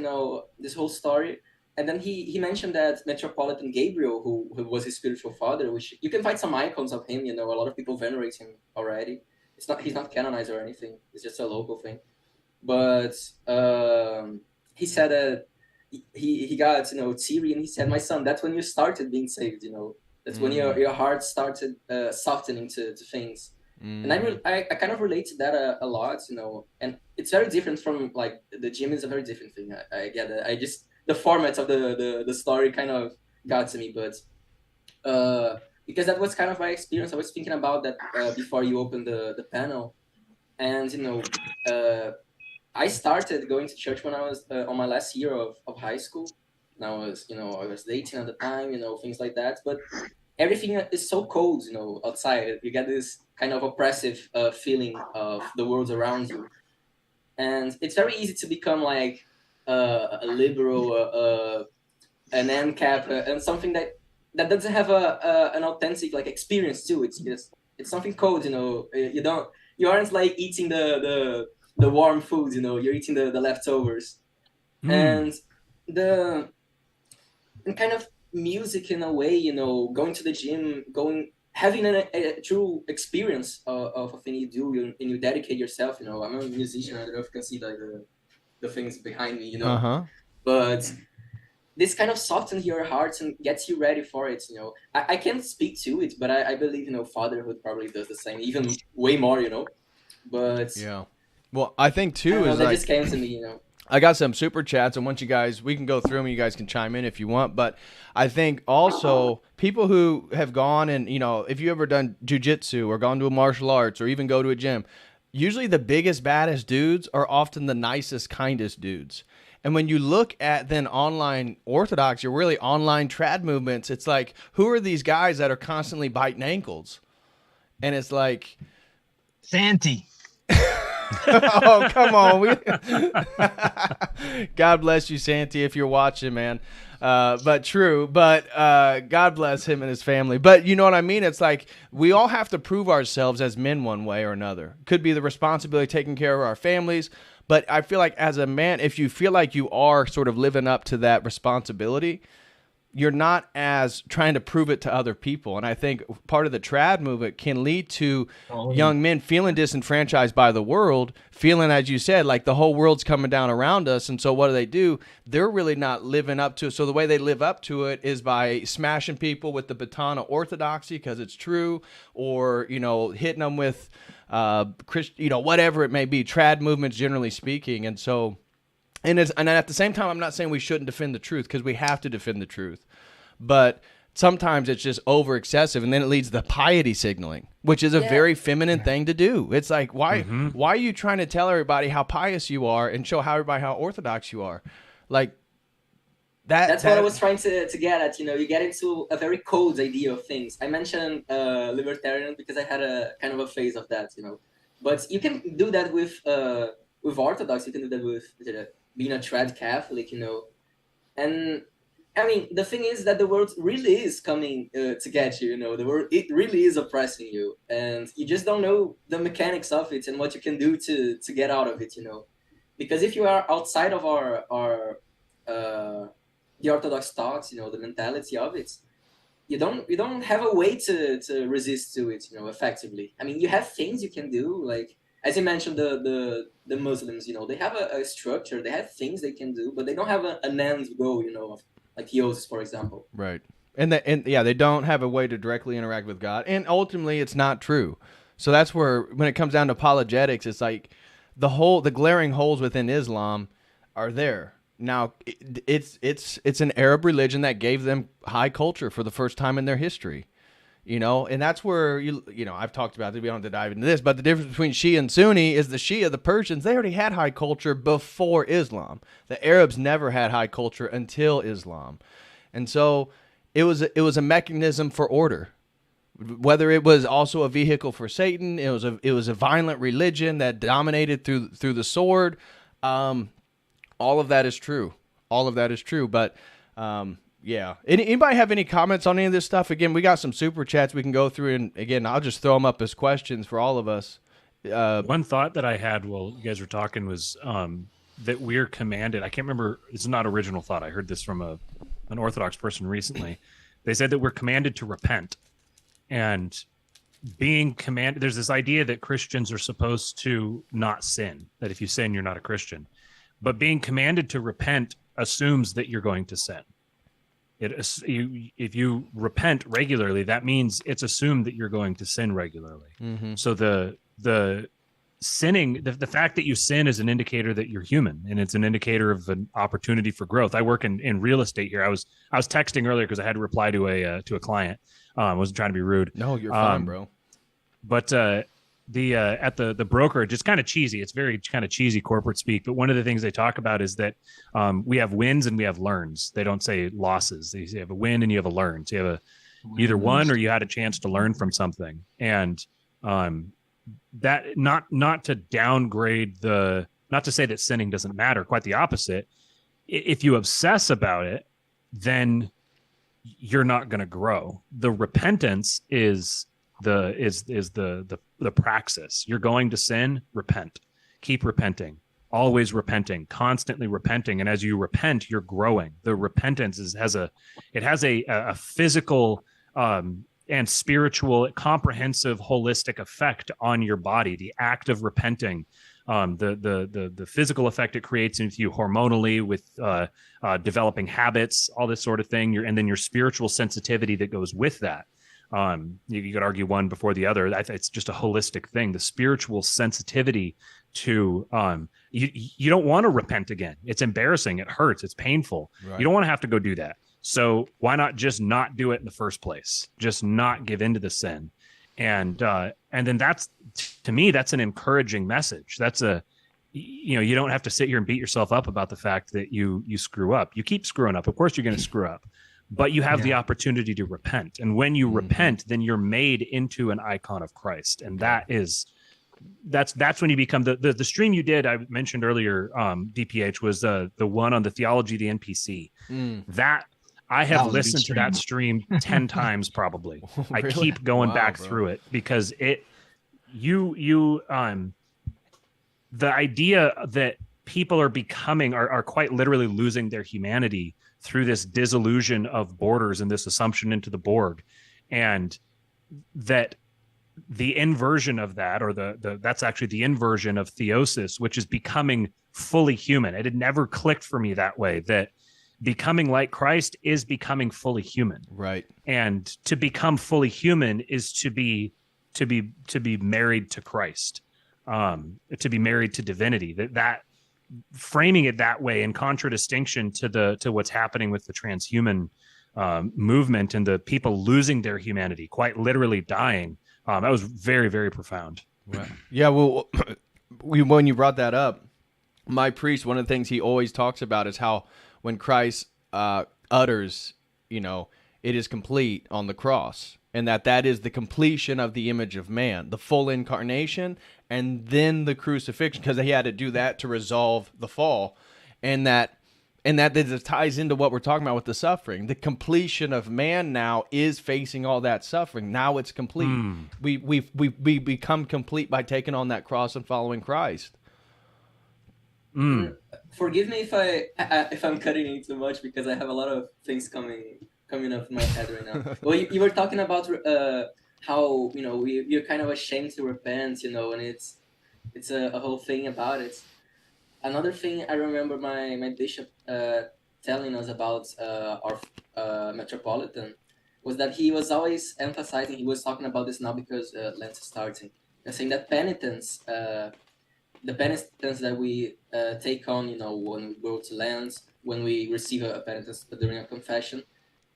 S5: this whole story. and then he mentioned that Metropolitan Gabriel, who was his spiritual father, which you can find some icons of him. A lot of people venerate him already. He's not canonized or anything. It's just a local thing. But he said that he got Siri, and he said, "My son, that's when you started being saved. That's when your heart started softening to things." And I kind of relate to that a lot, and it's very different from like the gym is a very different thing. I get it. I just the format of the story kind of got to me, but because that was kind of my experience. I was thinking about that before you opened the panel, and I started going to church when I was on my last year of high school. And I was dating at the time, things like that. But everything is so cold, outside. You get this kind of oppressive feeling of the world around you. And it's very easy to become like a liberal, an ANCAP, and something that doesn't have an authentic like experience to it. It's something cold, you aren't like eating the warm foods, you're eating the leftovers. And kind of music in a way, going to the gym, having a true experience of a thing you do, and you dedicate yourself. I'm a musician. I don't know if you can see the things behind me, but this kind of softens your heart and gets you ready for it. I can't speak to it, but I believe fatherhood probably does the same, even way more. But
S1: yeah, well, I think too is
S5: that
S1: like,
S5: just came to me.
S1: I got some super chats, and once we can go through them, you guys can chime in if you want. But I think also people who have gone and, if you ever done jujitsu or gone to a martial arts or even go to a gym, usually the biggest, baddest dudes are often the nicest, kindest dudes. And when you look at then online Orthodoxy or really online trad movements, it's like, who are these guys that are constantly biting ankles? And it's like...
S8: Santi.
S1: Oh, come on. God bless you, Santi, if you're watching, man. But true. But God bless him and his family. But you know what I mean? It's like we all have to prove ourselves as men one way or another. Could be the responsibility of taking care of our families. But I feel like as a man, if you feel like you are sort of living up to that responsibility, you're not as trying to prove it to other people. And I think part of the trad movement can lead to young men feeling disenfranchised by the world, feeling, as you said, like the whole world's coming down around us. And so what do? They're really not living up to it. So the way they live up to it is by smashing people with the baton of orthodoxy because it's true, or, hitting them with, whatever it may be, trad movements, generally speaking. And so... And at the same time, I'm not saying we shouldn't defend the truth, because we have to defend the truth. But sometimes it's just over excessive, and then it leads to piety signaling, which is a very feminine thing to do. It's like, why are you trying to tell everybody how pious you are and show everybody how Orthodox you are? Like that's what
S5: I was trying to get at. You get into a very cold idea of things. I mentioned libertarian because I had a kind of a phase of that, But you can do that with Orthodox. You can do that with being a trad Catholic, And I mean, the thing is that the world really is coming to get you, The world, it really is oppressing you, and you just don't know the mechanics of it and what you can do to get out of it, Because if you are outside of the Orthodox thoughts, the mentality of it, you don't have a way to resist to it, effectively. I mean, you have things you can do, like, as you mentioned, the Muslims, they have a structure, they have things they can do, but they don't have an end goal, like theosis, for example.
S1: Right. And they don't have a way to directly interact with God. And ultimately, it's not true. So that's where, when it comes down to apologetics, it's like the glaring holes within Islam are there. Now, it's an Arab religion that gave them high culture for the first time in their history. And that's where, I've talked about this, we don't have to dive into this, but the difference between Shia and Sunni is the Shia, the Persians, they already had high culture before Islam. The Arabs never had high culture until Islam. And so it was a mechanism for order. Whether it was also a vehicle for Satan, it was a violent religion that dominated through the sword. All of that is true. But, yeah. Anybody have any comments on any of this stuff? Again, we got some super chats we can go through, and again, I'll just throw them up as questions for all of us.
S2: One thought that I had while you guys were talking was, that we're commanded. I can't remember. It's not original thought. I heard this from an Orthodox person recently. They said that we're commanded to repent, and being commanded. There's this idea that Christians are supposed to not sin. That if you sin, you're not a Christian. But being commanded to repent assumes that you're going to sin. If you repent regularly, that means it's assumed that you're going to sin regularly. Mm-hmm. So the sinning, the fact that you sin is an indicator that you're human, and it's an indicator of an opportunity for growth. I work in real estate here. I was texting earlier because I had to reply to a client. I wasn't trying to be rude.
S1: No, you're fine, bro.
S2: But at the brokerage, it's kind of cheesy. It's very kind of cheesy corporate speak. But one of the things they talk about is that we have wins and we have learns. They don't say losses. They say you have a win and you have a learn. So you have either won or you had a chance to learn from something. And that not to downgrade not to say that sinning doesn't matter. Quite the opposite. If you obsess about it, then you're not going to grow. The repentance is the praxis. You're going to sin, repent, keep repenting, always repenting, constantly repenting. And as you repent, you're growing. The repentance has a physical and spiritual, comprehensive, holistic effect on your body. The act of repenting, the physical effect it creates with you hormonally, with developing habits, all this sort of thing. And then your spiritual sensitivity that goes with that. You could argue one before the other. It's just a holistic thing. The spiritual sensitivity to you don't want to repent again. It's embarrassing. It hurts. It's painful. Right. You don't want to have to go do that. So why not just not do it in the first place? Just not give into the sin. And then that's, to me, that's an encouraging message. That's you don't have to sit here and beat yourself up about the fact that you screw up. You keep screwing up. Of course you're going to screw up. But you have the opportunity to repent. And when you repent, then you're made into an icon of Christ. And that's when you become the stream you did, I mentioned earlier, DPH, was the one on the theology of the NPC. That I have listened to that stream 10 times probably. Really? I keep going back through it because the idea that people are becoming are quite literally losing their humanity through this disillusion of borders and this assumption into the Borg, and that the inversion of that, or that's actually the inversion of theosis, which is becoming fully human. It had never clicked for me that way, that becoming like Christ is becoming fully human. Right. And to become fully human is to be married to Christ, to be married to divinity. That framing it that way in contradistinction to what's happening with the transhuman movement and the people losing their humanity, quite literally dying. That was very, very profound.
S1: Wow. Yeah. Well, when you brought that up, my priest, one of the things he always talks about is how when Christ utters, it is complete on the cross, and that is the completion of the image of man, the full incarnation, and then the crucifixion, because he had to do that to resolve the fall, and that ties into what we're talking about with the suffering. The completion of man now is facing all that suffering. Now it's complete. We become complete by taking on that cross and following Christ.
S5: Forgive me if I'm cutting in too much, because I have a lot of things coming up in my head right now. Well, you were talking about how we're kind of ashamed to repent, and it's a whole thing about it. Another thing I remember my bishop telling us about our metropolitan was that he was always emphasizing. He was talking about this now because Lent is starting, and saying that penitence. The penitence that we take on, when we go to Lent, when we receive a penitence during a confession,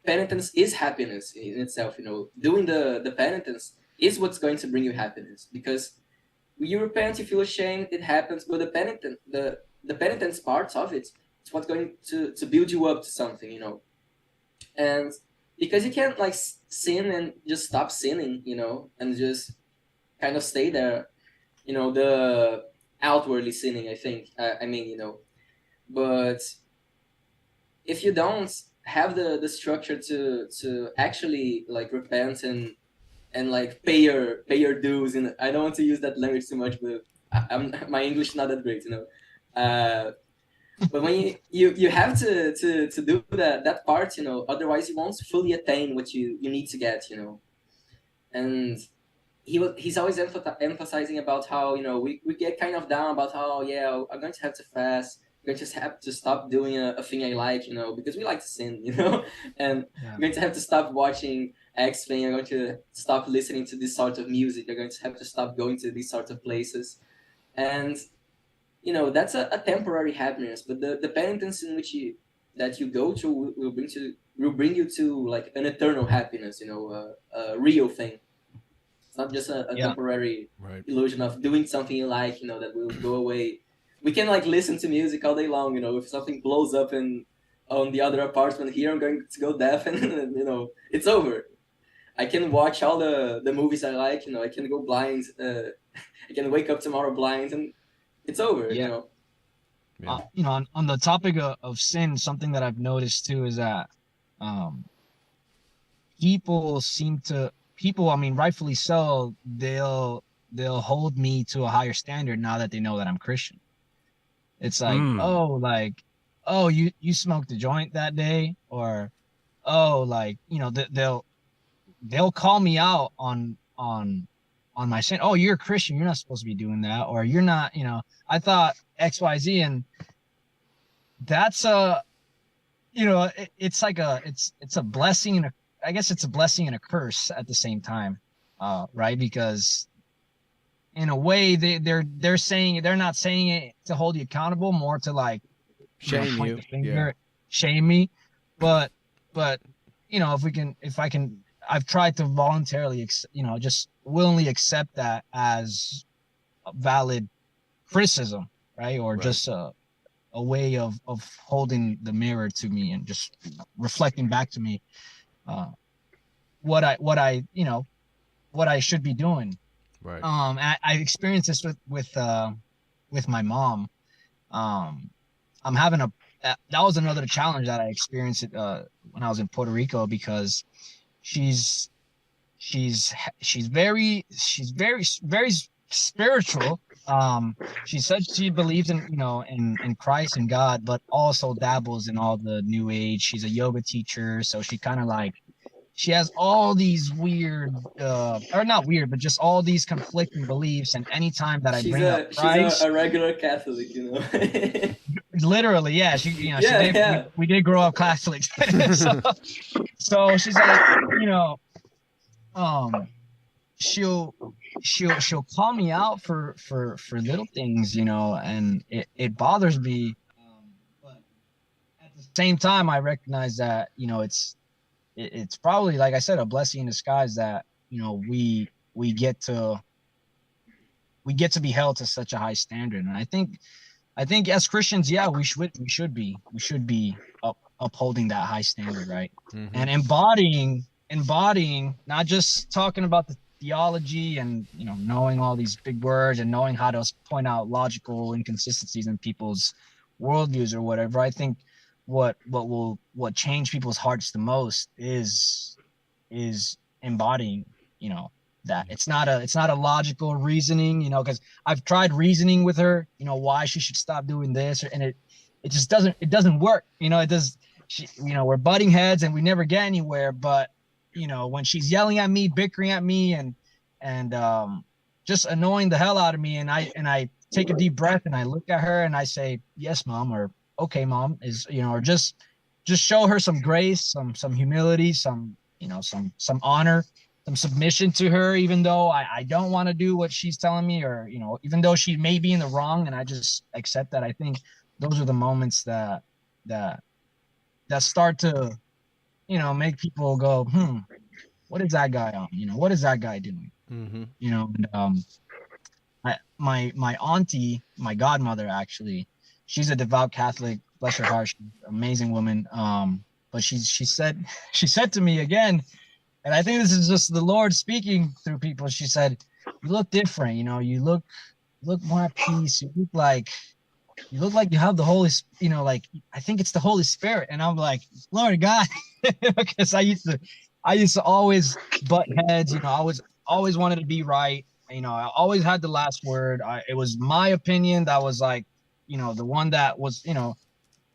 S5: penitence is happiness in itself. Doing the penitence is what's going to bring you happiness, because when you repent, you feel ashamed, it happens, but the penitence parts of it, it's what's going to build you up to something, and because you can't sin and just stop sinning, and just kind of stay there, the outwardly sinning, I think. But if you don't have the structure to actually repent and pay your dues, and I don't want to use that language too much, but my English is not that great, But when you have to do that part, you know, otherwise you won't fully attain what you need to get, you know. And he's always emphasizing about how, you know, we get kind of down about how, yeah, I'm going to have to fast, I'm going to have to stop doing a thing I like, you know, because we like to sin, you know, and I'm going to have to stop watching X thing, I'm going to stop listening to this sort of music, I'm going to have to stop going to these sort of places. And you know, that's a temporary happiness, but the penitence in which you go through will bring you to like an eternal happiness, you know, a real thing. It's not just a temporary illusion of doing something you like, you know, that will go away. We can like listen to music all day long, you know, if something blows up on the other apartment here, I'm going to go deaf and you know, it's over. I can watch all the movies I like, you know, I can go blind, I can wake up tomorrow blind and it's over, you know.
S8: You know, on the topic of sin, something that I've noticed too is that people, I mean, rightfully so, they'll hold me to a higher standard now that they know that I'm Christian. It's like, oh, you smoked a joint that day, or oh, like, you know, they'll call me out on my sin. Oh, you're a Christian, you're not supposed to be doing that, or you're not, you know, I thought XYZ. And that's you know, it's like it's a blessing and I guess it's a blessing and a curse at the same time, right? Because in a way they're saying, they're not saying it to hold you accountable, more to like
S1: shame you,
S8: shame me. But you know, if I can, I've tried to voluntarily, you know, just willingly accept that as a valid criticism, right? Or just a way of holding the mirror to me and just reflecting back to me what I you know, what I should be doing.
S1: Right.
S8: I experienced this with my mom. I'm having that was another challenge that I experienced when I was in Puerto Rico, because she's very spiritual. She said she believes in, you know, in Christ and God, but also dabbles in all the new age. She's a yoga teacher, so she kind of like, she has all these weird or not weird, but just all these conflicting beliefs. And anytime that I bring up Christ,
S5: she's a regular Catholic, you know.
S8: Literally, yeah. She, you know, we did grow up Catholics. so she's like, you know, she'll call me out for little things, you know, and it bothers me. But at the same time, I recognize that, you know, it's probably, like I said, a blessing in disguise that, you know, we get to be held to such a high standard. And I think as Christians, yeah, we should be upholding that high standard, right? Mm-hmm. And embodying, not just talking about the theology and, you know, knowing all these big words and knowing how to point out logical inconsistencies in people's worldviews or whatever. I think what change people's hearts the most is embodying, you know, that it's not a logical reasoning, you know, because I've tried reasoning with her, you know, why she should stop doing this, and it just doesn't work, you know. You know, we're butting heads and we never get anywhere. But you know, when she's yelling at me, bickering at me, and just annoying the hell out of me, and I take a deep breath and I look at her and I say, yes, mom, or okay, mom, is, you know, or just show her some grace, some humility, some, you know, some honor, some submission to her, even though I don't want to do what she's telling me, or, you know, even though she may be in the wrong, and I just accept that. I think those are the moments that start to, you know, make people go, what is that guy on? You know, what is that guy doing? Mm-hmm. You know, and, my auntie, my godmother, actually, she's a devout Catholic, bless her heart, she's an amazing woman. But she said to me again, and I think this is just the Lord speaking through people. She said, "You look different. You know, you look more at peace. You look like you have the Holy, you know, like, I think it's the Holy Spirit." And I'm like, Lord God, because I used to always butt heads. You know, I always wanted to be right. You know, I always had the last word. It was my opinion that was like, you know, the one that was, you know,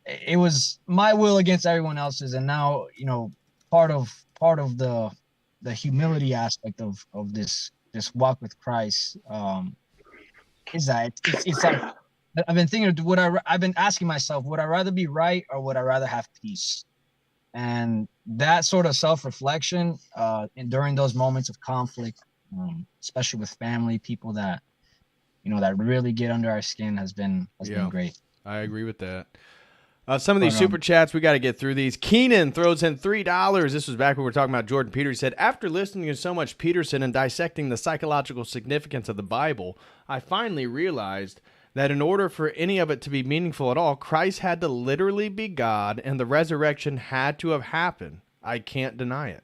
S8: it was my will against everyone else's, and now, you know, part of the humility aspect of this walk with Christ is that it's like I've been thinking, I've been asking myself, would I rather be right or would I rather have peace? And that sort of self-reflection and during those moments of conflict, especially with family, people that, you know, that really get under our skin, has been great.
S1: I agree with that. Some of these super chats, we got to get through these. Keenan throws in $3. This was back when we were talking about Jordan Peterson. He said, after listening to so much Peterson and dissecting the psychological significance of the Bible, I finally realized that in order for any of it to be meaningful at all, Christ had to literally be God and the resurrection had to have happened. I can't deny it.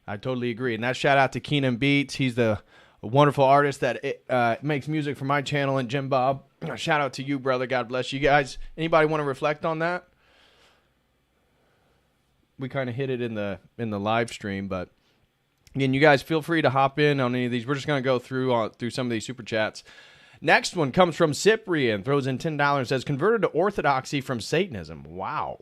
S1: I totally agree. And that shout out to Keenan Beats. He's the wonderful artist that makes music for my channel, and Jim Bob. Shout out to you, brother. God bless you guys. Anybody want to reflect on that? We kind of hit it in the live stream, but again, you guys feel free to hop in on any of these. We're just going to go through some of these super chats. Next one comes from Cyprian, throws in $10, says, converted to Orthodoxy from Satanism. Wow.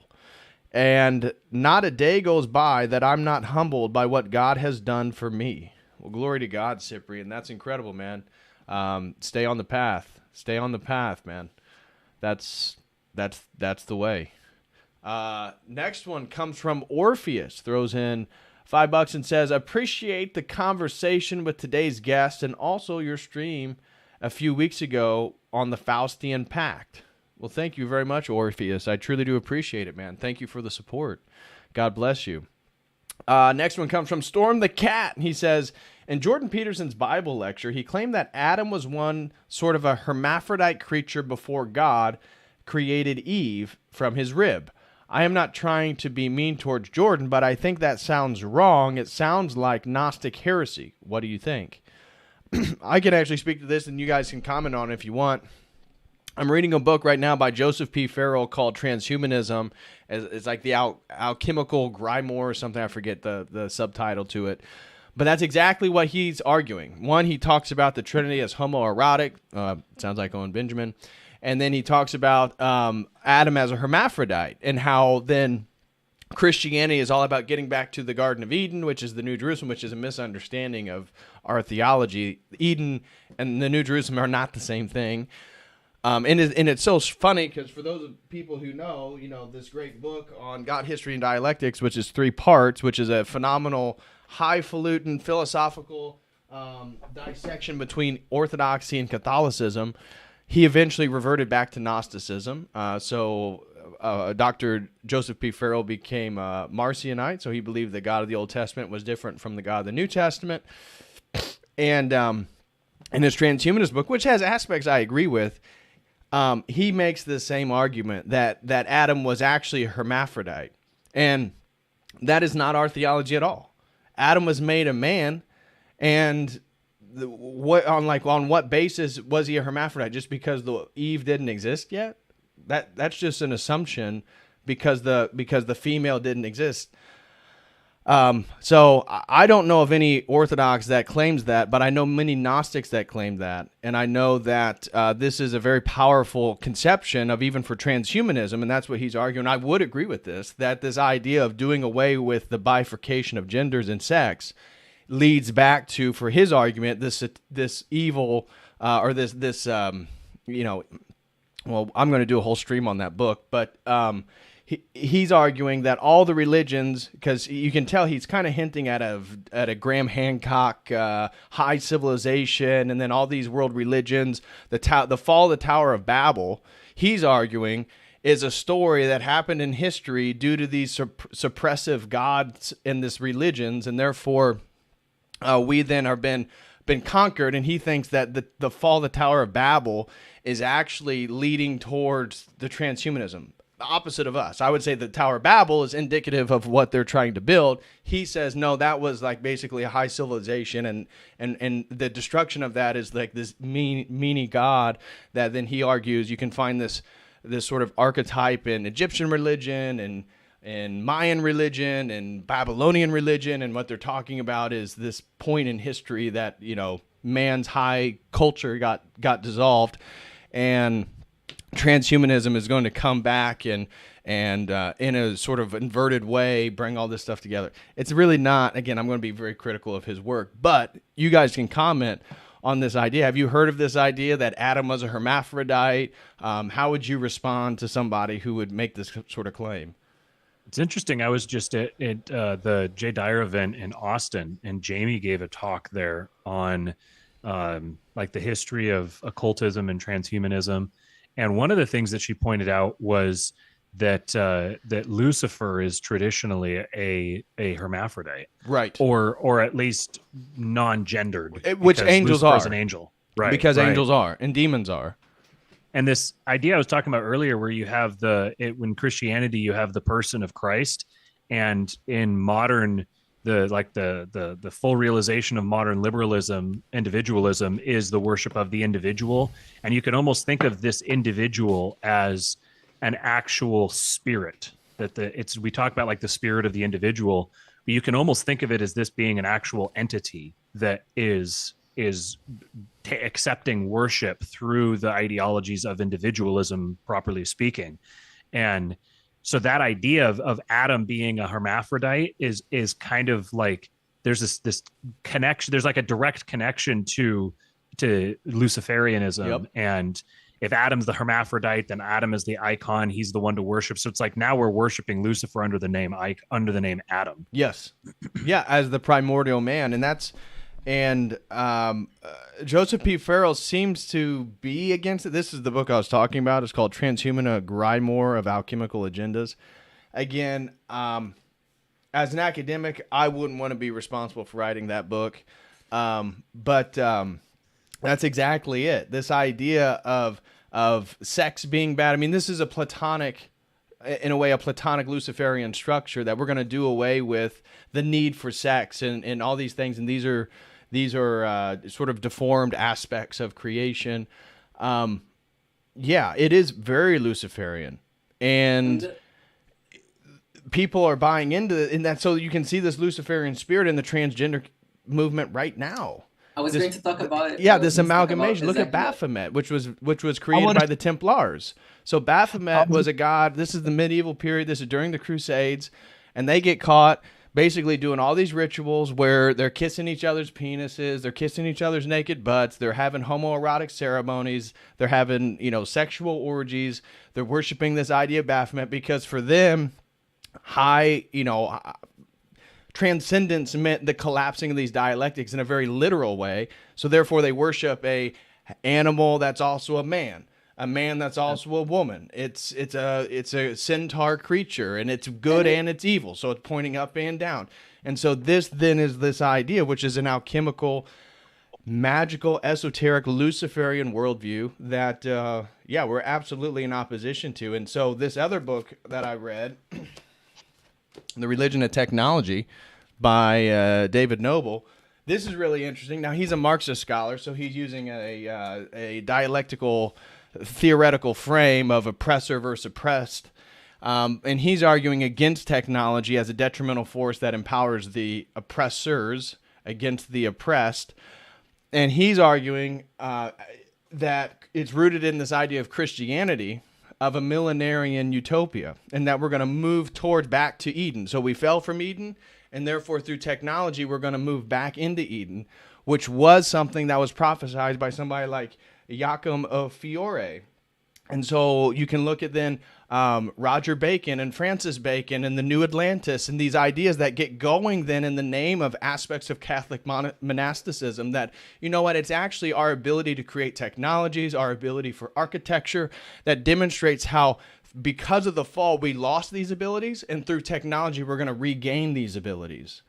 S1: And not a day goes by that I'm not humbled by what God has done for me. Well, glory to God, Cyprian. That's incredible, man. Stay on the path. Stay on the path, man. That's the way. Next one comes from Orpheus, throws in $5 and says, appreciate the conversation with today's guest and also your stream a few weeks ago on the Faustian Pact. Well, thank you very much, Orpheus. I truly do appreciate it, man. Thank you for the support. God bless you. Next one comes from Storm the Cat. He says, in Jordan Peterson's Bible lecture, he claimed that Adam was one sort of a hermaphrodite creature before God created Eve from his rib. I am not trying to be mean towards Jordan, but I think that sounds wrong. It sounds like Gnostic heresy. What do you think? I can actually speak to this, and you guys can comment on it if you want. I'm reading a book right now by Joseph P. Farrell called Transhumanism. It's like the alchemical grimoire or something. I forget the subtitle to it. But that's exactly what he's arguing. One, he talks about the Trinity as homoerotic. Sounds like Owen Benjamin. And then he talks about Adam as a hermaphrodite and how then Christianity is all about getting back to the Garden of Eden, which is the New Jerusalem, which is a misunderstanding of our theology. Eden and the New Jerusalem are not the same thing. And it's so funny because for those people who know, this great book on God, History, and Dialectics, which is 3 parts, which is a phenomenal, highfalutin, philosophical dissection between Orthodoxy and Catholicism, he eventually reverted back to Gnosticism. So Dr. Joseph P. Farrell became a Marcionite, so he believed the God of the Old Testament was different from the God of the New Testament. And in his transhumanist book, which has aspects I agree with, he makes the same argument that Adam was actually a hermaphrodite. And that is not our theology at all. Adam was made a man, and on what basis was he a hermaphrodite? Just because the Eve didn't exist yet? That's just an assumption because the female didn't exist. So I don't know of any Orthodox that claims that, but I know many Gnostics that claim that. And I know that this is a very powerful conception of even for transhumanism, and that's what he's arguing. I would agree with this, that this idea of doing away with the bifurcation of genders and sex leads back to, for his argument, this evil or this well, I'm going to do a whole stream on that book, but he's arguing that all the religions, because you can tell he's kind of hinting at a Graham Hancock high civilization, and then all these world religions, the fall of the Tower of Babel, he's arguing is a story that happened in history due to these suppressive gods in this religions, and therefore we then have been conquered. And he thinks that the fall of the Tower of Babel is actually leading towards the transhumanism. The opposite of us. I would say the Tower of Babel is indicative of what they're trying to build. He says, no, that was like basically a high civilization, and the destruction of that is like this meanie god that then he argues you can find this sort of archetype in Egyptian religion and Mayan religion and Babylonian religion, and what they're talking about is this point in history that, man's high culture got dissolved, and transhumanism is going to come back and and in a sort of inverted way bring all this stuff together. It's really not. Again, I'm going to be very critical of his work, but you guys can comment on this idea. Have you heard of this idea that Adam was a hermaphrodite? How would you respond to somebody who would make this sort of claim?
S2: It's interesting. I was just at the Jay Dyer event in Austin, and Jamie gave a talk there on like the history of occultism and transhumanism. And one of the things that she pointed out was that that Lucifer is traditionally a hermaphrodite,
S1: right?
S2: Or at least non-gendered,
S1: which angels
S2: Lucifer
S1: are
S2: is an angel, right?
S1: Because
S2: right.
S1: angels are and demons are.
S2: And this idea I was talking about earlier, where you have when Christianity, you have the person of Christ, and in modern, the full realization of modern liberalism, individualism is the worship of the individual. And you can almost think of this individual as an actual spirit. We talk about like the spirit of the individual, but you can almost think of it as this being an actual entity that is accepting worship through the ideologies of individualism, properly speaking. And so that idea of Adam being a hermaphrodite is kind of like there's this connection. There's like a direct connection to Luciferianism. Yep. And if Adam's the hermaphrodite, then Adam is the icon. He's the one to worship. So it's like now we're worshiping Lucifer under the name Adam.
S1: Yes, yeah, as the primordial man, and Joseph P. Farrell seems to be against it. This is the book I was talking about. It's called Transhumana, a Grimoire of Alchemical Agendas. Again, as an academic, I wouldn't want to be responsible for writing that book. But that's exactly it. This idea of sex being bad. I mean, this is a platonic Luciferian structure that we're going to do away with the need for sex and all these things. And these are sort of deformed aspects of creation. Yeah, it is very Luciferian, and people are buying into that. So you can see this Luciferian spirit in the transgender movement right now.
S5: I was going to talk about it.
S1: Yeah, this amalgamation. Look at Baphomet, which was created by the Templars. So Baphomet was a god. This is the medieval period. This is during the Crusades, and they get caught basically doing all these rituals where they're kissing each other's penises, they're kissing each other's naked butts, they're having homoerotic ceremonies, they're having, sexual orgies, they're worshiping this idea of Baphomet because for them, transcendence meant the collapsing of these dialectics in a very literal way. So therefore they worship a animal that's also a man that's also a woman. It's a centaur creature, and it's good and it's evil. So it's pointing up and down. And so this then is this idea, which is an alchemical, magical, esoteric, Luciferian worldview that, we're absolutely in opposition to. And so this other book that I read, The Religion of Technology by David Noble, this is really interesting. Now, he's a Marxist scholar, so he's using a dialectical theoretical frame of oppressor versus oppressed. And he's arguing against technology as a detrimental force that empowers the oppressors against the oppressed. And he's arguing that it's rooted in this idea of Christianity, of a millenarian utopia, and that we're going to move back to Eden. So we fell from Eden, and therefore through technology, we're going to move back into Eden, which was something that was prophesied by somebody like Joachim of Fiore. And so you can look at then Roger Bacon and Francis Bacon and the New Atlantis and these ideas that get going then in the name of aspects of Catholic monasticism that, it's actually our ability to create technologies, our ability for architecture that demonstrates how because of the fall, we lost these abilities, and through technology, we're going to regain these abilities.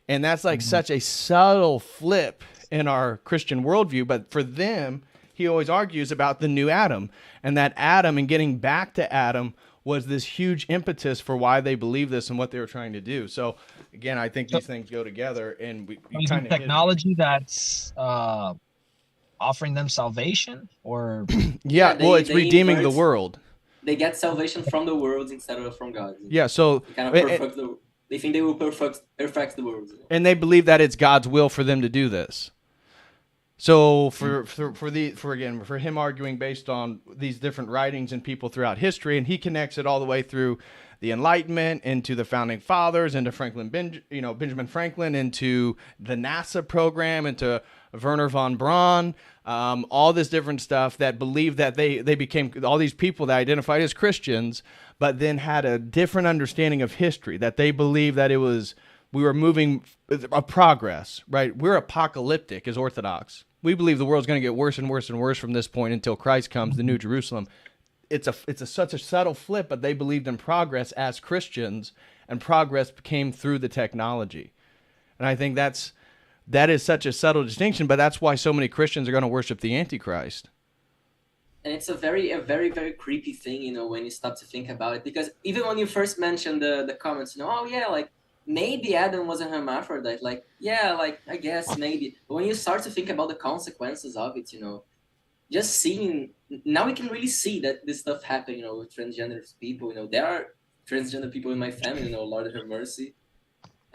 S1: And that's like such a subtle flip in our Christian worldview. But for them, he always argues about the new Adam, and that Adam and getting back to Adam was this huge impetus for why they believe this and what they were trying to do. So again, I think these things go together, and we kind of
S8: technology that's offering them salvation, or
S1: it's redeeming the world.
S5: They get salvation from the world instead of from God.
S1: Yeah, so
S5: they think they will perfect the world.
S1: And they believe that it's God's will for them to do this. So for him arguing based on these different writings and people throughout history, and he connects it all the way through the Enlightenment into the founding fathers, into Benjamin Franklin, into the NASA program, into Werner von Braun, all this different stuff that believed that they became all these people that identified as Christians, but then had a different understanding of history, that they believed that we were moving a progress, right? We're apocalyptic as Orthodox. We believe the world's going to get worse and worse and worse from this point until Christ comes, the New Jerusalem. It's such a subtle flip, but they believed in progress as Christians, and progress came through the technology. And I think that is such a subtle distinction, but that's why so many Christians are going to worship the Antichrist.
S5: And it's a very, very creepy thing, when you stop to think about it. Because even when you first mentioned the comments, oh yeah, like maybe Adam was a hermaphrodite, like yeah, like I guess maybe. But when you start to think about the consequences of it, just seeing, now we can really see that this stuff happened, with transgender people. There are transgender people in my family, Lord have mercy.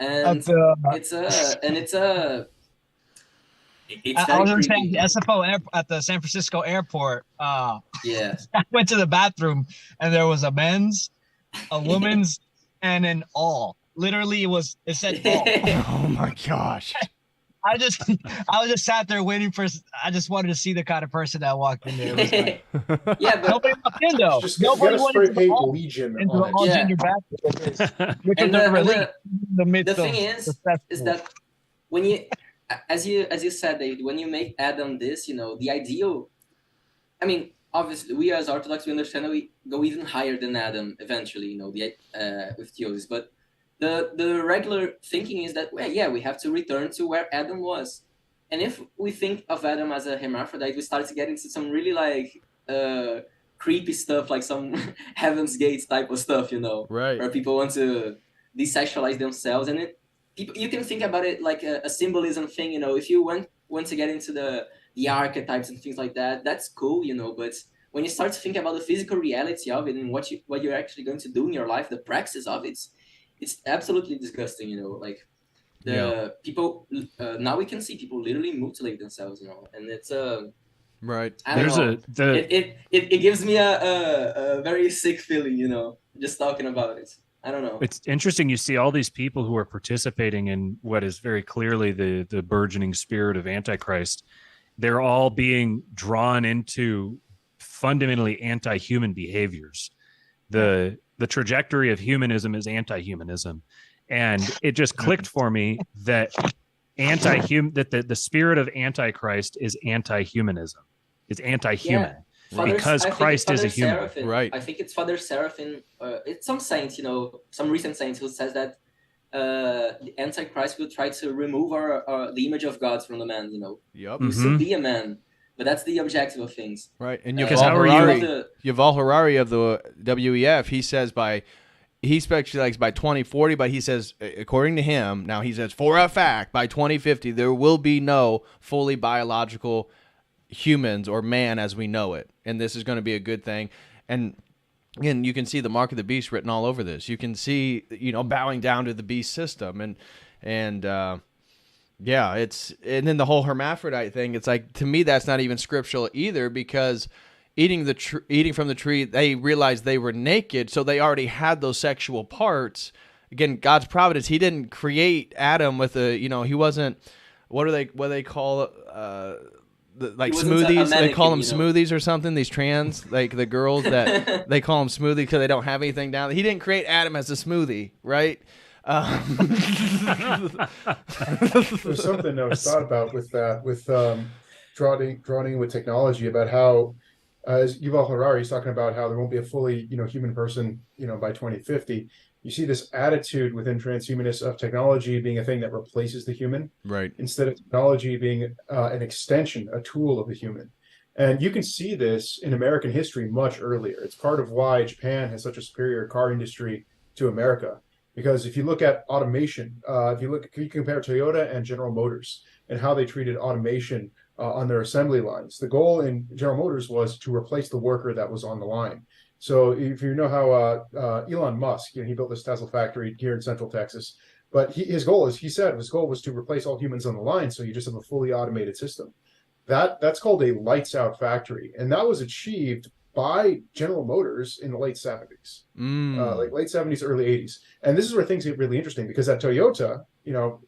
S5: And it's
S8: I was saying the SFO at the San Francisco airport.
S5: Yeah,
S8: I went to the bathroom and there was a men's, a woman's, and an all. Literally, it said all.
S1: Oh my gosh!
S8: I was just sat there waiting for. I just wanted to see the kind of person that walked in there. Like,
S5: yeah, but
S8: nobody walked in though.
S4: Just
S8: Nobody
S4: get a
S8: wanted
S4: spray
S8: to
S4: paint Legion
S8: into the
S4: on
S8: all
S4: it.
S8: gender bathroom. Which
S5: And
S8: was a relief.
S5: the thing is that when you, as you said, David, when you make Adam this, the ideal. I mean, obviously, we as Orthodox, we understand that we go even higher than Adam eventually, with theories. But the regular thinking is that, well, yeah, we have to return to where Adam was. And if we think of Adam as a hermaphrodite, we start to get into some really creepy stuff, like some Heaven's Gates type of stuff,
S1: Right.
S5: Where people want to desexualize themselves. And you can think about it like a symbolism thing, if you want to get into the archetypes and things like that, that's cool, but when you start to think about the physical reality of it and what you're actually going to do in your life, the praxis of it, it's absolutely disgusting, people, now we can see people literally mutilate themselves, and it's
S1: right.
S5: I don't know. It gives me a very sick feeling, just talking about it. I don't know.
S2: It's interesting. You see all these people who are participating in what is very clearly the burgeoning spirit of Antichrist. They're all being drawn into fundamentally anti-human behaviors. The trajectory of humanism is anti-humanism. And it just clicked for me that the spirit of Antichrist is anti-humanism, is anti-human.
S5: Yeah.
S2: Because Christ is a human.
S5: Seraphim.
S1: Right.
S5: I think it's Father Seraphim. It's some saint, some recent saint who says that the Antichrist will try to remove the image of God from the man,
S1: Yep.
S5: You still be a man. But that's the objective of things.
S1: Right. And
S2: Yuval
S1: Harari of the WEF, he says he speculates by 2040, but he says, according to him, now he says, for a fact, by 2050, there will be no fully biological humans or man as we know it. And this is going to be a good thing. And again, you can see the mark of the beast written all over this. You can see, bowing down to the beast system. And and then the whole hermaphrodite thing, it's like, to me, that's not even scriptural either, because eating from the tree, they realized they were naked, so they already had those sexual parts. Again, God's providence, he didn't create Adam with he wasn't, what do they call like smoothies? They call them smoothies or something, these trans, like the girls that they call them smoothies because they don't have anything down. He didn't create Adam as a smoothie, right?
S4: There's something I was thought about with that, with drawing with technology, about how, as Yuval Harari is talking about, how there won't be a fully, human person, by 2050. You see this attitude within transhumanists of technology being a thing that replaces the human,
S1: right?
S4: Instead of technology being an extension, a tool of the human. And you can see this in American history much earlier. It's part of why Japan has such a superior car industry to America. Because if you look at automation, you compare Toyota and General Motors and how they treated automation on their assembly lines. The goal in General Motors was to replace the worker that was on the line. So if you know how Elon Musk, he built this Tesla factory here in Central Texas, but his goal was to replace all humans on the line, so you just have a fully automated system. that's called a lights out factory, and that was achieved by General Motors in the late 70s, like late 70s, early 80s. And this is where things get really interesting, because at Toyota,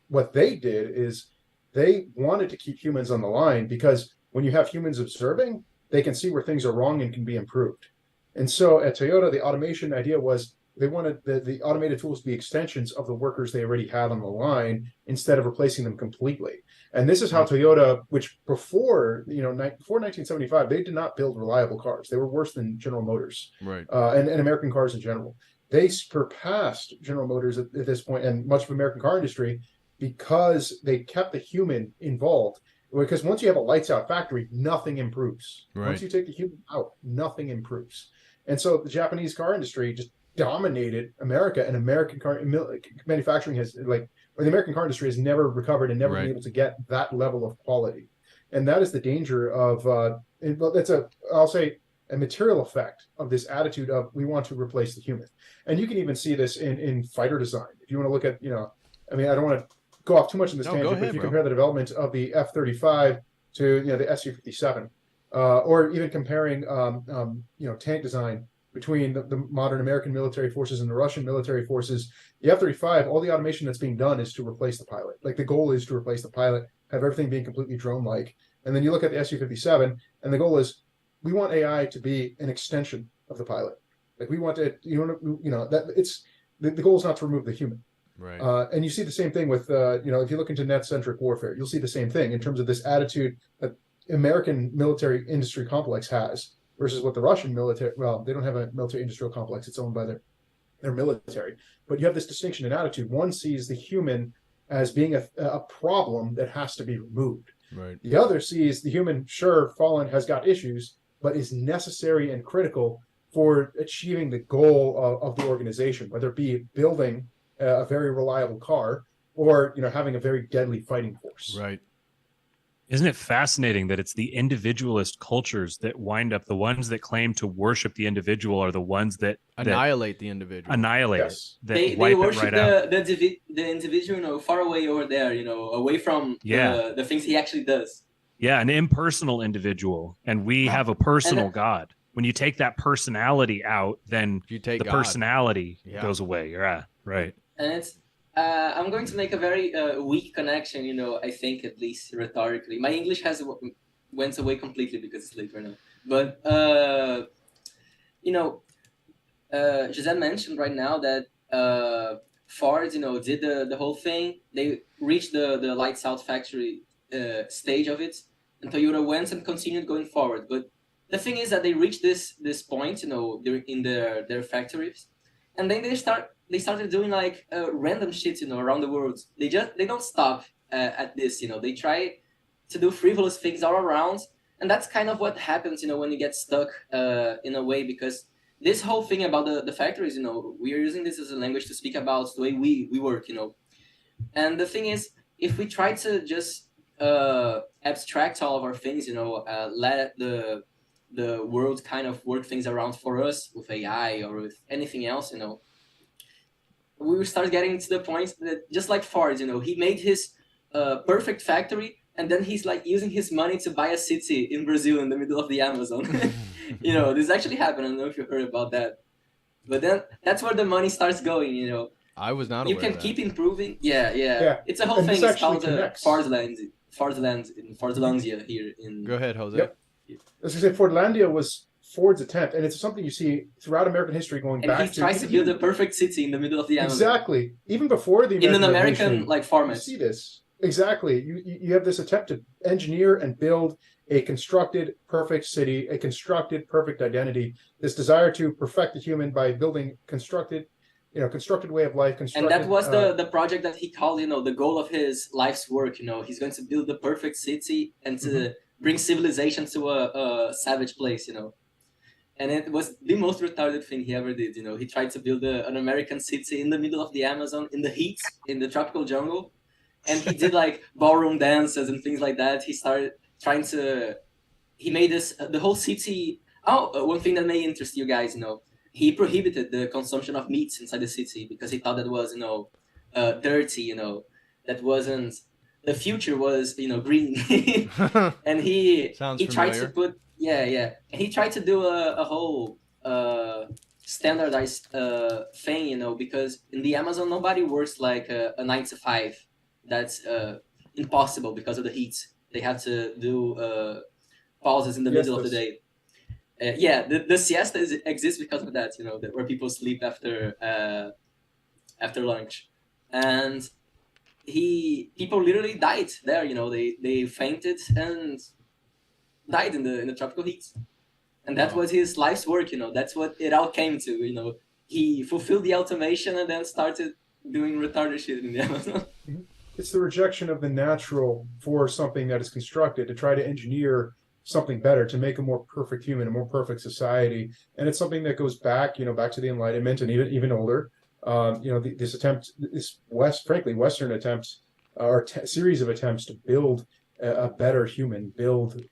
S4: what they did is they wanted to keep humans on the line, because when you have humans observing, they can see where things are wrong and can be improved. And so at Toyota, the automation idea was they wanted the automated tools to be extensions of the workers they already had on the line, instead of replacing them completely. And this is how Toyota, which before 1975, they did not build reliable cars. They were worse than General Motors,
S1: right?
S4: And American cars in general. They surpassed General Motors at this point, and much of American car industry, because they kept the human involved. Because once you have a lights out factory, nothing improves.
S1: Right.
S4: Once you take the human out, nothing improves. And so the Japanese car industry just dominated America, and American car manufacturing or the American car industry has never recovered and never been able to get that level of quality. And that is the danger of, that's I'll say, a material effect of this attitude of we want to replace the human. And you can even see this in fighter design. If you want to look at, I don't want to go off too much in this tangent, but if you compare the development of the F-35 to, the Su-57, or even comparing, tank design between the modern American military forces and the Russian military forces, the F-35, all the automation that's being done is to replace the pilot. Like, the goal is to replace the pilot, have everything being completely drone-like. And then you look at the Su-57, and the goal is we want AI to be an extension of the pilot. Like, we want to, the goal is not to remove the human.
S1: Right.
S4: And you see the same thing with, if you look into net-centric warfare, you'll see the same thing in terms of this attitude that American military industry complex has, versus what the Russian military, well, they don't have a military industrial complex. It's owned by their military. But you have this distinction in attitude. One sees the human as being a problem that has to be removed.
S1: Right.
S4: The other sees the human, sure, fallen, has got issues, but is necessary and critical for achieving the goal of the organization, whether it be building a very reliable car or, having a very deadly fighting force.
S1: Right.
S2: Isn't it fascinating that it's the individualist cultures that wind up, the ones that claim to worship the individual are the ones that
S1: annihilate the individual.
S4: Yes.
S2: They
S5: worship the individual, far away over there, away from the things he actually does.
S2: Yeah, an impersonal individual, and we have a personal God. When you take that personality out, then the God. Personality goes away. Yeah, right.
S5: And it's I'm going to make a very weak connection, I think, at least rhetorically. My English went away completely because it's late right now. But, Giselle mentioned right now that Ford, did the whole thing. They reached the lights out factory stage of it, and Toyota went and continued going forward. But the thing is that they reached this point, in their factories, and then they started doing like random shit, around the world. They don't stop at this, They try to do frivolous things all around, and that's kind of what happens, when you get stuck in a way, because this whole thing about the factories, we are using this as a language to speak about the way we work, And the thing is, if we try to just abstract all of our things, let the world kind of work things around for us with AI or with anything else, we will start getting to the point that, just like Ford, he made his perfect factory, and then he's like using his money to buy a city in Brazil in the middle of the Amazon. This actually happened. I don't know if you heard about that. But then that's where the money starts going,
S1: I was not aware
S5: of that. You can keep improving. Yeah. It's a whole
S4: and
S5: thing. It's called
S4: Fordlandia
S5: here in...
S1: Go ahead, Jose.
S4: Yep. As I say, Fordlandia was Ford's attempt, and it's something you see throughout American history going back to...
S5: And he tries to build a perfect city in the middle of the Amazon.
S4: Exactly. Even before the American
S5: in an American format.
S4: You see this. Exactly. You have this attempt to engineer and build a constructed perfect city, a constructed perfect identity, this desire to perfect the human by building constructed way of life.
S5: And that was the project that he called, the goal of his life's work. He's going to build the perfect city and to bring civilization to a savage place, And it was the most retarded thing he ever did. He tried to build an American city in the middle of the Amazon, in the heat, in the tropical jungle. And he did like ballroom dances and things like that. He started trying to, he made the whole city. One thing that may interest you guys, he prohibited the consumption of meats inside the city because he thought that was, dirty, that wasn't the future was, green. And he
S1: Sounds
S5: he tried to
S1: familiar.
S5: put, he tried to do a whole standardized thing, because in the Amazon nobody works like a 9 to 5. That's impossible because of the heat. They have to do pauses in the middle of the day. The siesta exists because of that, where people sleep after lunch. And people literally died there, they fainted and died in the tropical heat. And that was his life's work, that's what it all came to. He fulfilled the automation and then started doing retarded shit in the Amazon.
S4: It's the rejection of the natural for something that is constructed, to try to engineer something better, to make a more perfect human, a more perfect society. And it's something that goes back, back to the Enlightenment and even older. This attempt, Western attempt, or series of attempts to build a better human, build,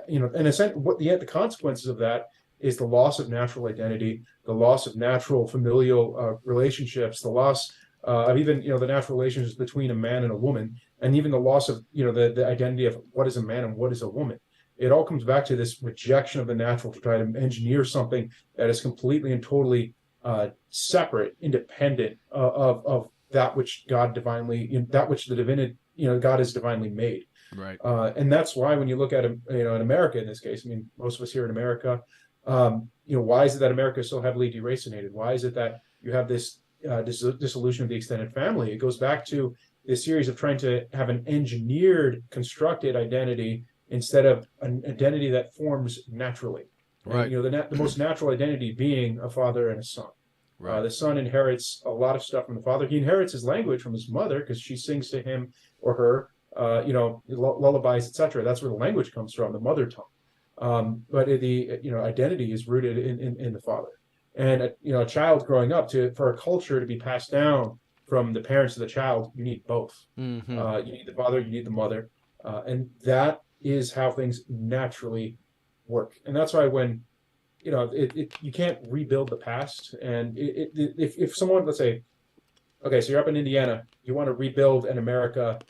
S4: in a sense, what the consequences of that is the loss of natural identity, the loss of natural familial relationships, the loss of even, the natural relationships between a man and a woman, and even the loss of, the identity of what is a man and what is a woman. It all comes back to this rejection of the natural to try to engineer something that is completely and totally separate, independent of that which God divinely, that which the divinity, God has divinely made.
S1: Right.
S4: And that's why when you look at, in America, in this case, I mean, most of us here in America, why is it that America is so heavily deracinated? Why is it that you have this dissolution of the extended family? It goes back to this series of trying to have an engineered, constructed identity instead of an identity that forms naturally.
S1: Right.
S4: And, the most natural identity being a father and a son.
S1: Right.
S4: The son inherits a lot of stuff from the father. He inherits his language from his mother because she sings to him or her, lullabies, etc. That's where the language comes from, the mother tongue. But the identity is rooted in the father. And a child growing up, for a culture to be passed down from the parents to the child, you need both.
S1: Mm-hmm.
S4: You need the father, you need the mother, and that is how things naturally work. And that's why when you can't rebuild the past. And if someone, let's say, okay, so you're up in Indiana, you want to rebuild an America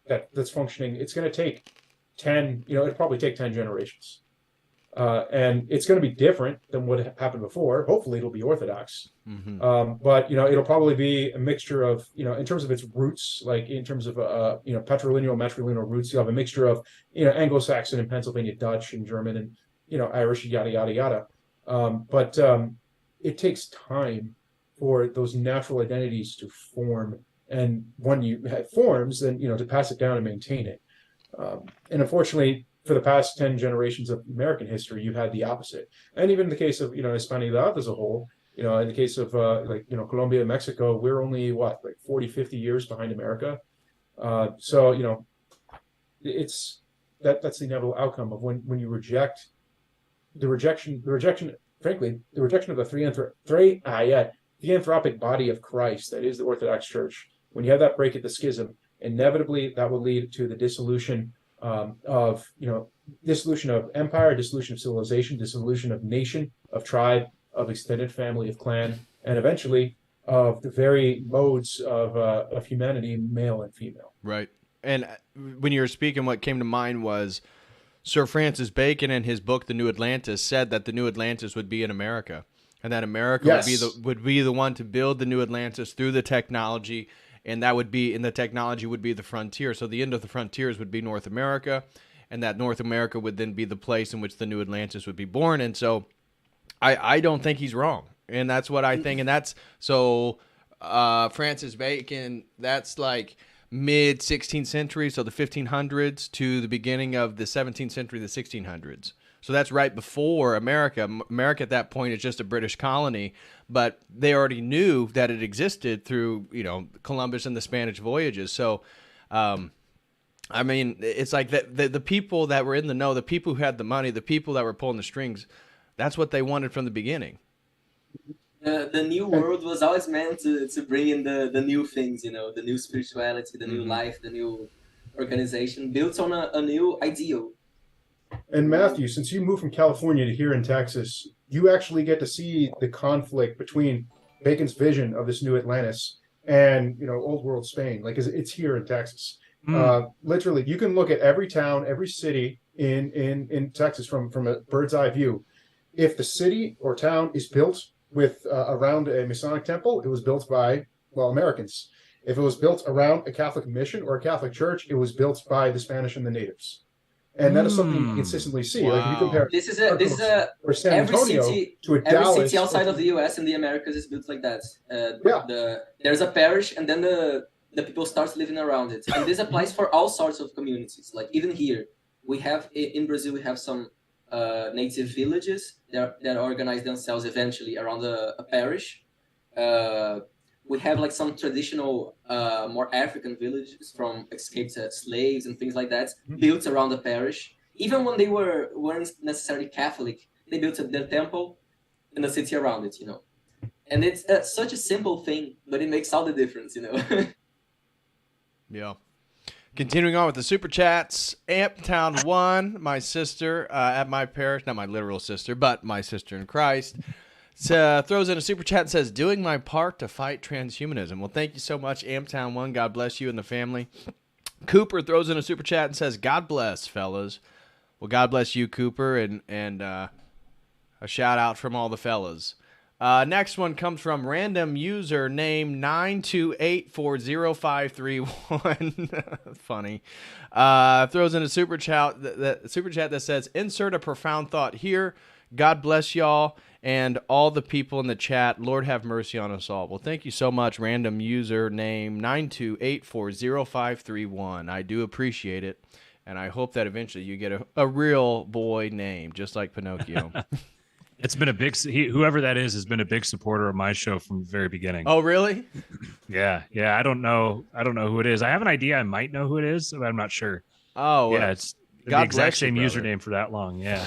S4: that's functioning, it's going to take 10, it'll probably take 10 generations. And it's going to be different than what happened before. Hopefully it'll be Orthodox.
S1: Mm-hmm.
S4: But, it'll probably be a mixture of, in terms of its roots, like in terms of, patrilineal, matrilineal roots, you have a mixture of, Anglo-Saxon and Pennsylvania Dutch and German and, Irish, yada, yada, yada. But it takes time for those natural identities to form. And when you have forms, then, to pass it down and maintain it. And unfortunately, for the past 10 generations of American history, you've had the opposite. And even in the case of, Hispanidad as a whole, in the case of Colombia and Mexico, we're only 40, 50 years behind America. So, it's that's the inevitable outcome of when you reject the rejection, frankly, the rejection of the theanthropic body of Christ, that is the Orthodox Church. When you have that break at the schism, inevitably that will lead to the dissolution dissolution of empire, dissolution of civilization, dissolution of nation, of tribe, of extended family, of clan, and eventually of the very modes of humanity, male and female.
S1: Right. And when you were speaking, what came to mind was Sir Francis Bacon in his book, The New Atlantis, said that the New Atlantis would be in America, and that America would be the one to build the New Atlantis through the technology, and the technology would be the frontier. So the end of the frontiers would be North America, and that North America would then be the place in which the New Atlantis would be born. And so I don't think he's wrong, and that's what I think. And that's so Francis Bacon, that's like mid 16th century, so the 1500s to the beginning of the 17th century, the 1600s. So that's right before America. America at that point is just a British colony, but they already knew that it existed through, Columbus and the Spanish voyages. So, I mean, it's like the people that were in the know, the people who had the money, the people that were pulling the strings, that's what they wanted from the beginning.
S5: The new world was always meant to bring in the new things, the new spirituality, the new life, the new organization built on a new ideal.
S4: And Matthew, since you moved from California to here in Texas, you actually get to see the conflict between Bacon's vision of this new Atlantis and, old world Spain. Like, it's here in Texas. Literally, you can look at every town, every city in Texas from a bird's eye view. If the city or town is built with around a Masonic temple, it was built by, well, Americans. If it was built around a Catholic mission or a Catholic church, it was built by the Spanish and the natives. And that is something you consistently see.
S1: Wow.
S4: Like if you compare
S5: This is a
S4: or San Antonio to a
S5: every
S4: Dallas,
S5: city outside of the U.S. and the Americas is built like that.
S4: Yeah.
S5: There's a parish, and then the people start living around it, and this applies for all sorts of communities. Like even here, we have in Brazil, we have some native villages that organize themselves eventually around a parish. We have like some traditional, more African villages from escaped slaves and things like that, built around the parish. Even when they weren't necessarily Catholic, they built their temple in the city around it, you know. And it's such a simple thing, but it makes all the difference, you know.
S1: Yeah. Continuing on with the super chats, Amptown 1, my sister at my parish, not my literal sister, but my sister in Christ, throws in a super chat and says, doing my part to fight transhumanism. Well, thank you so much, Amptown 1. God bless you and the family. Cooper throws in a super chat and says, God bless, fellas. Well, God bless you, Cooper, and a shout out from all the fellas. Next one comes from random user name 928405531. Funny. Throws in a super chat that says, insert a profound thought here. God bless y'all and all the people in the chat. Lord have mercy on us all. Well, thank you so much, random user name 928405531. I do appreciate it, and I hope that eventually you get a real boy name, just like Pinocchio.
S2: It's been a big, whoever that is has been a big supporter of my show from the very beginning.
S1: Oh, really?
S2: Yeah. I don't know who it is. I have an idea. I might know who it is, but I'm not sure.
S1: Oh,
S2: yeah. It's the exact same username for that long. Yeah.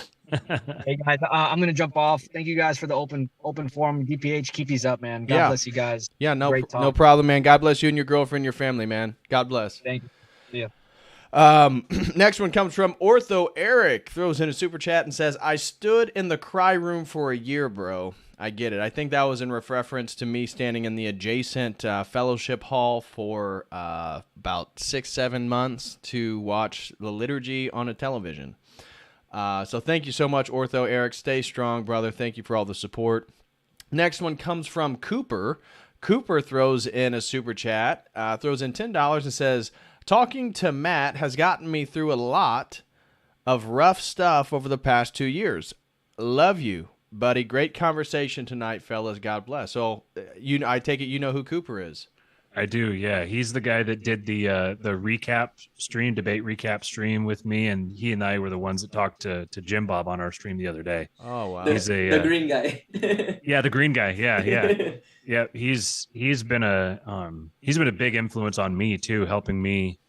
S8: Hey guys, I'm gonna jump off. Thank you guys for the open forum. DPH, keep these up, man. God bless you guys.
S1: Yeah, no problem, man. God bless you and your girlfriend, your family, man. God bless.
S8: Thank you. Yeah.
S1: Next one comes from Ortho Eric. Throws in a super chat and says, I stood in the cry room for a year, bro. I get it. I think that was in reference to me standing in the adjacent fellowship hall for about 6-7 months to watch the liturgy on a television. So thank you so much, Ortho Eric. Stay strong, brother. Thank you for all the support. Next one comes from Cooper. Cooper throws in a super chat, throws in $10 and says, talking to Matt has gotten me through a lot of rough stuff over the past 2 years. Love you, buddy. Great conversation tonight, fellas. God bless. So I take it you know who Cooper is.
S2: I do, yeah. He's the guy that did the debate recap stream with me, and he and I were the ones that talked to Jim Bob on our stream the other day.
S1: Oh wow,
S5: the green guy.
S2: Yeah, the green guy. Yeah. Yeah, he's been a big influence on me too, helping me.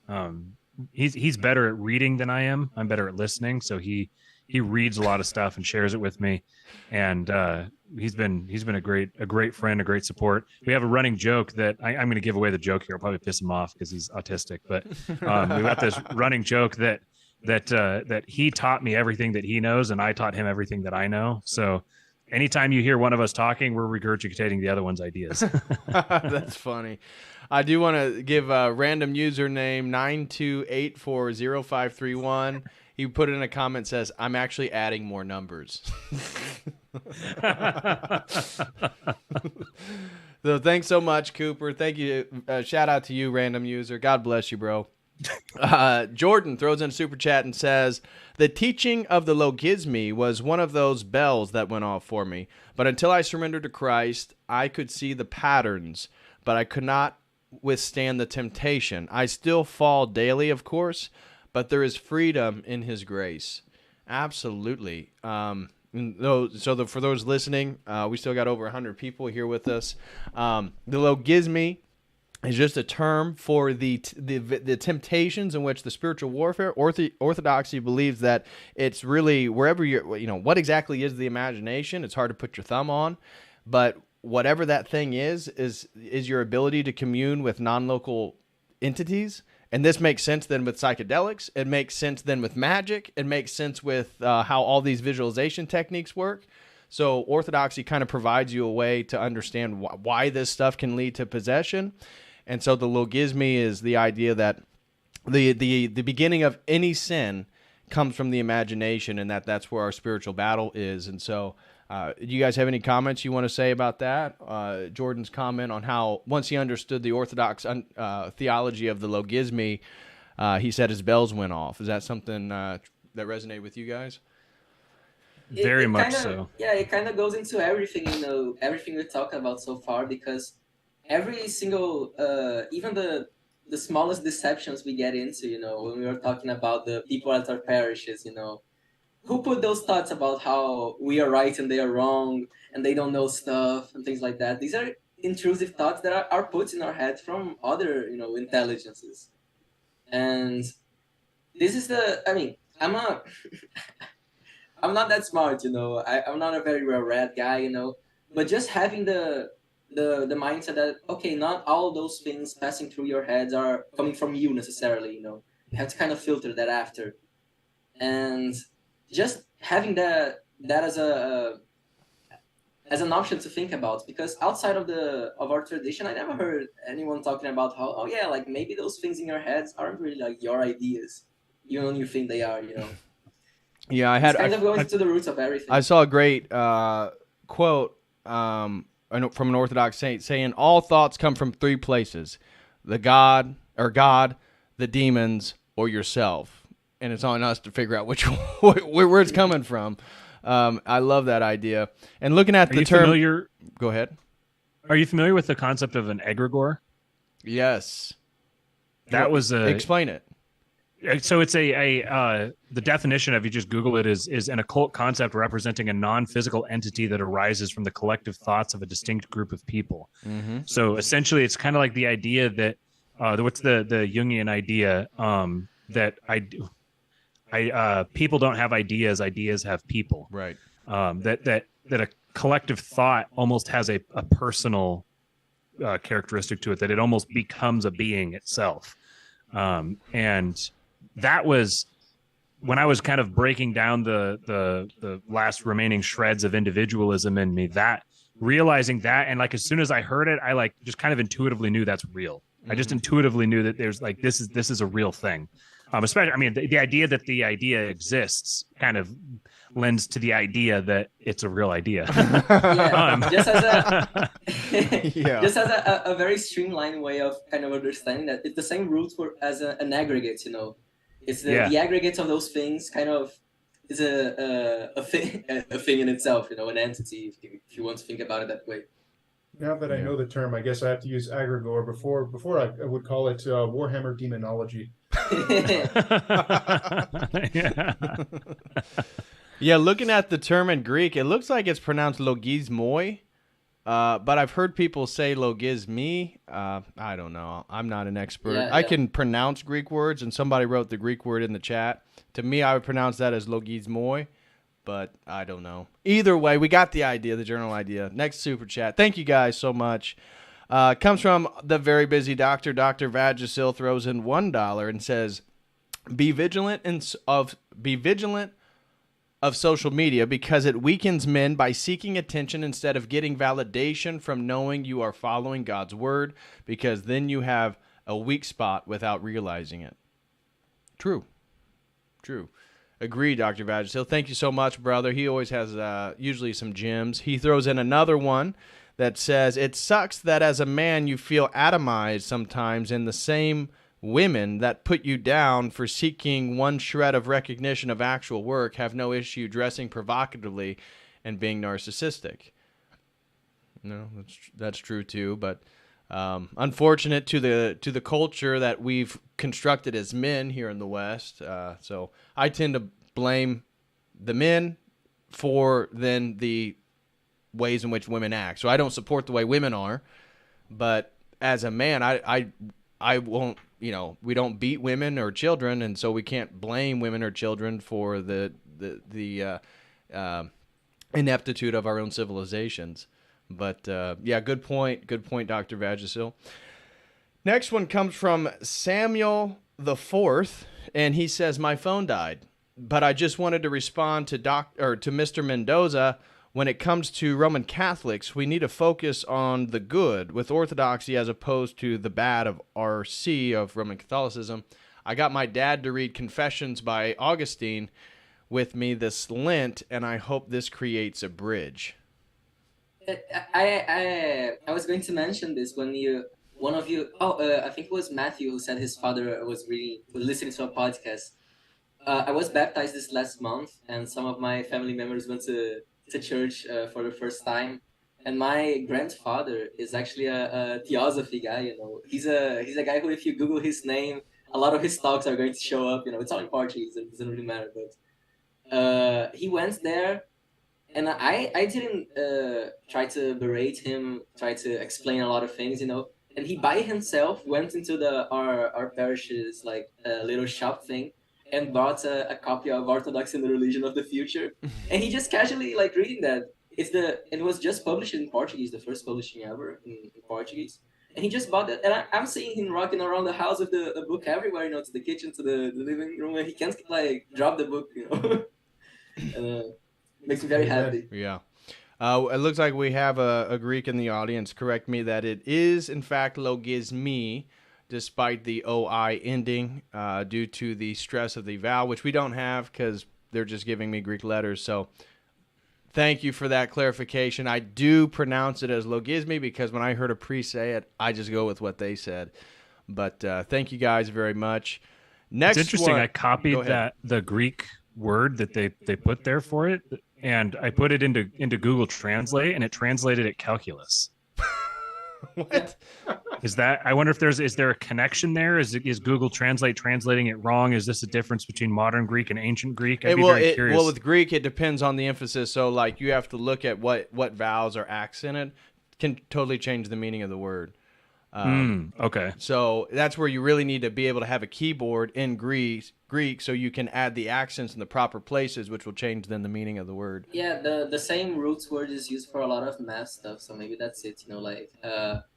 S2: He's better at reading than I am. I'm better at listening, so he reads a lot of stuff and shares it with me, and he's been a great friend, a great support. We have a running joke that I'm going to give away the joke here. I'll probably piss him off because he's autistic, but we got this running joke that he taught me everything that he knows, and I taught him everything that I know. So anytime you hear one of us talking, we're regurgitating the other one's ideas.
S1: That's funny. I do want to give a random username 928405531. He put in a comment, says, I'm actually adding more numbers. So thanks so much, Cooper. Thank you. Shout out to you, random user. God bless you, bro. Jordan throws in a super chat and says, the teaching of the logisme was one of those bells that went off for me. But until I surrendered to Christ, I could see the patterns, but I could not withstand the temptation. I still fall daily, of course, but there is freedom in his grace. Absolutely. For those listening, we still got over 100 people here with us. The logisme is just a term for the temptations in which the spiritual warfare. Orthodoxy believes that it's really wherever what exactly is the imagination. It's hard to put your thumb on, but whatever that thing is your ability to commune with non-local entities. And this makes sense then with psychedelics. It makes sense then with magic. It makes sense with how all these visualization techniques work. So Orthodoxy kind of provides you a way to understand why this stuff can lead to possession. And so the logisme is the idea that the beginning of any sin comes from the imagination, and that's where our spiritual battle is. And so, do you guys have any comments you want to say about that? Jordan's comment on how once he understood the Orthodox theology of the logismy, he said his bells went off. Is that something that resonated with you guys?
S2: Very much
S5: kinda,
S2: so.
S5: Yeah, it kind of goes into everything, everything we're talking about so far, because every single, even the smallest deceptions we get into, when we were talking about the people at our parishes, who put those thoughts about how we are right and they are wrong and they don't know stuff and things like that. These are intrusive thoughts that are put in our head from other, intelligences. And this is I'm not that smart, I'm not a very well-read guy, but just having the mindset that, okay, not all those things passing through your heads are coming from you necessarily, you have to kind of filter that after. And just having that as an option to think about, because outside of our tradition, I never heard anyone talking about how, oh yeah, like maybe those things in your heads aren't really like your ideas, even when you think they are,
S1: Yeah,
S5: it's kind of going to the roots of everything.
S1: I saw a great quote from an Orthodox saint saying, all thoughts come from three places: God, the demons, or yourself. And it's on us to figure out where it's coming from. I love that idea. And looking at the term, go ahead.
S2: Are you familiar with the concept of an egregore?
S1: Yes.
S2: Explain
S1: it.
S2: So it's the definition, if you just Google it, is an occult concept representing a non-physical entity that arises from the collective thoughts of a distinct group of people.
S1: Mm-hmm.
S2: So essentially, it's kind of like the idea that what's the Jungian idea that people don't have ideas have people.
S1: Right.
S2: That a collective thought almost has a personal characteristic to it, that it almost becomes a being itself. And that was when I was kind of breaking down the last remaining shreds of individualism in me, that realizing that, and like as soon as I heard it, I like just kind of intuitively knew that's real. I just intuitively knew that there's like this is a real thing. Especially, I mean, the idea that the idea exists kind of lends to the idea that it's a real idea.
S5: Just as a very streamlined way of kind of understanding that it's the same roots as an aggregate. It's the aggregates of those things kind of is a thing in itself. An entity, if you want to think about it that way.
S4: Now that I know the term, I guess I have to use egregore. Before I would call it Warhammer demonology.
S1: Yeah, looking at the term in Greek, it looks like it's pronounced logismoi, but I've heard people say logismi. I don't know. I'm not an expert. I can pronounce Greek words, and somebody wrote the Greek word in the chat. To me, I would pronounce that as logismoi, but I don't know. Either way, we got the idea, the general idea. Next super chat. Thank you guys so much. Comes from the very busy doctor. Dr. Vagisil throws in $1 and says, "Be vigilant of social media because it weakens men by seeking attention instead of getting validation from knowing you are following God's word, because then you have a weak spot without realizing it." True. Agree, Dr. Vagisil. Thank you so much, brother. He always has usually some gems. He throws in another one that says, "It sucks that as a man you feel atomized sometimes in the same women that put you down for seeking one shred of recognition of actual work have no issue dressing provocatively and being narcissistic." No, that's true too, but unfortunate to the culture that we've constructed as men here in the West. So I tend to blame the men for then the ways in which women act. So I don't support the way women are, but as a man, I won't. We don't beat women or children, and so we can't blame women or children for the ineptitude of our own civilizations. But good point, Dr. Vagisil. Next one comes from Samuel the Fourth, and he says, "My phone died, but I just wanted to respond to Mr. Mendoza. When it comes to Roman Catholics, we need to focus on the good with Orthodoxy as opposed to the bad of RC, of Roman Catholicism. I got my dad to read Confessions by Augustine with me this Lent, and I hope this creates a bridge.
S5: I was going to mention this when I think it was Matthew who said his father was listening to a podcast. I was baptized this last month, and some of my family members went to church for the first time. And my grandfather is actually a theosophy guy. You know, he's a guy who, if you Google his name, a lot of his talks are going to show up. You know, it's all in Portuguese. It doesn't really matter. But he went there, and I didn't try to berate him, try to explain a lot of things. You know, and he by himself went into our parish's like little shop thing and bought a copy of Orthodoxy and the Religion of the Future, and he just casually like reading that. It was just published in Portuguese, the first publishing ever in Portuguese. And he just bought it. And I'm seeing him rocking around the house with the book everywhere, you know, to the kitchen, to the living room, and he can't like drop the book, you know. And, makes me very happy.
S1: Yeah. It looks like we have a Greek in the audience. Correct me that it is, in fact, logismi, despite the OI ending, due to the stress of the vowel, which we don't have because they're just giving me Greek letters. So thank you for that clarification. I do pronounce it as logismi because when I heard a priest say it, I just go with what they said. But thank you guys very much. Next,
S2: it's interesting.
S1: one,
S2: I copied the Greek word that they put there for it, and I put it into Google Translate, and it translated it calculus.
S1: What?
S2: Is that? I wonder if is there a connection there? Is Google Translate translating it wrong? Is this a difference between modern Greek and ancient Greek? I'd be very curious.
S1: Well, with Greek, it depends on the emphasis. So, like, you have to look at what vowels are accented. Can totally change the meaning of the word.
S2: Okay.
S1: So that's where you really need to be able to have a keyboard in Greek, so you can add the accents in the proper places, which will change then the meaning of the word.
S5: Yeah, the same roots word is used for a lot of math stuff, so maybe that's it. You know, like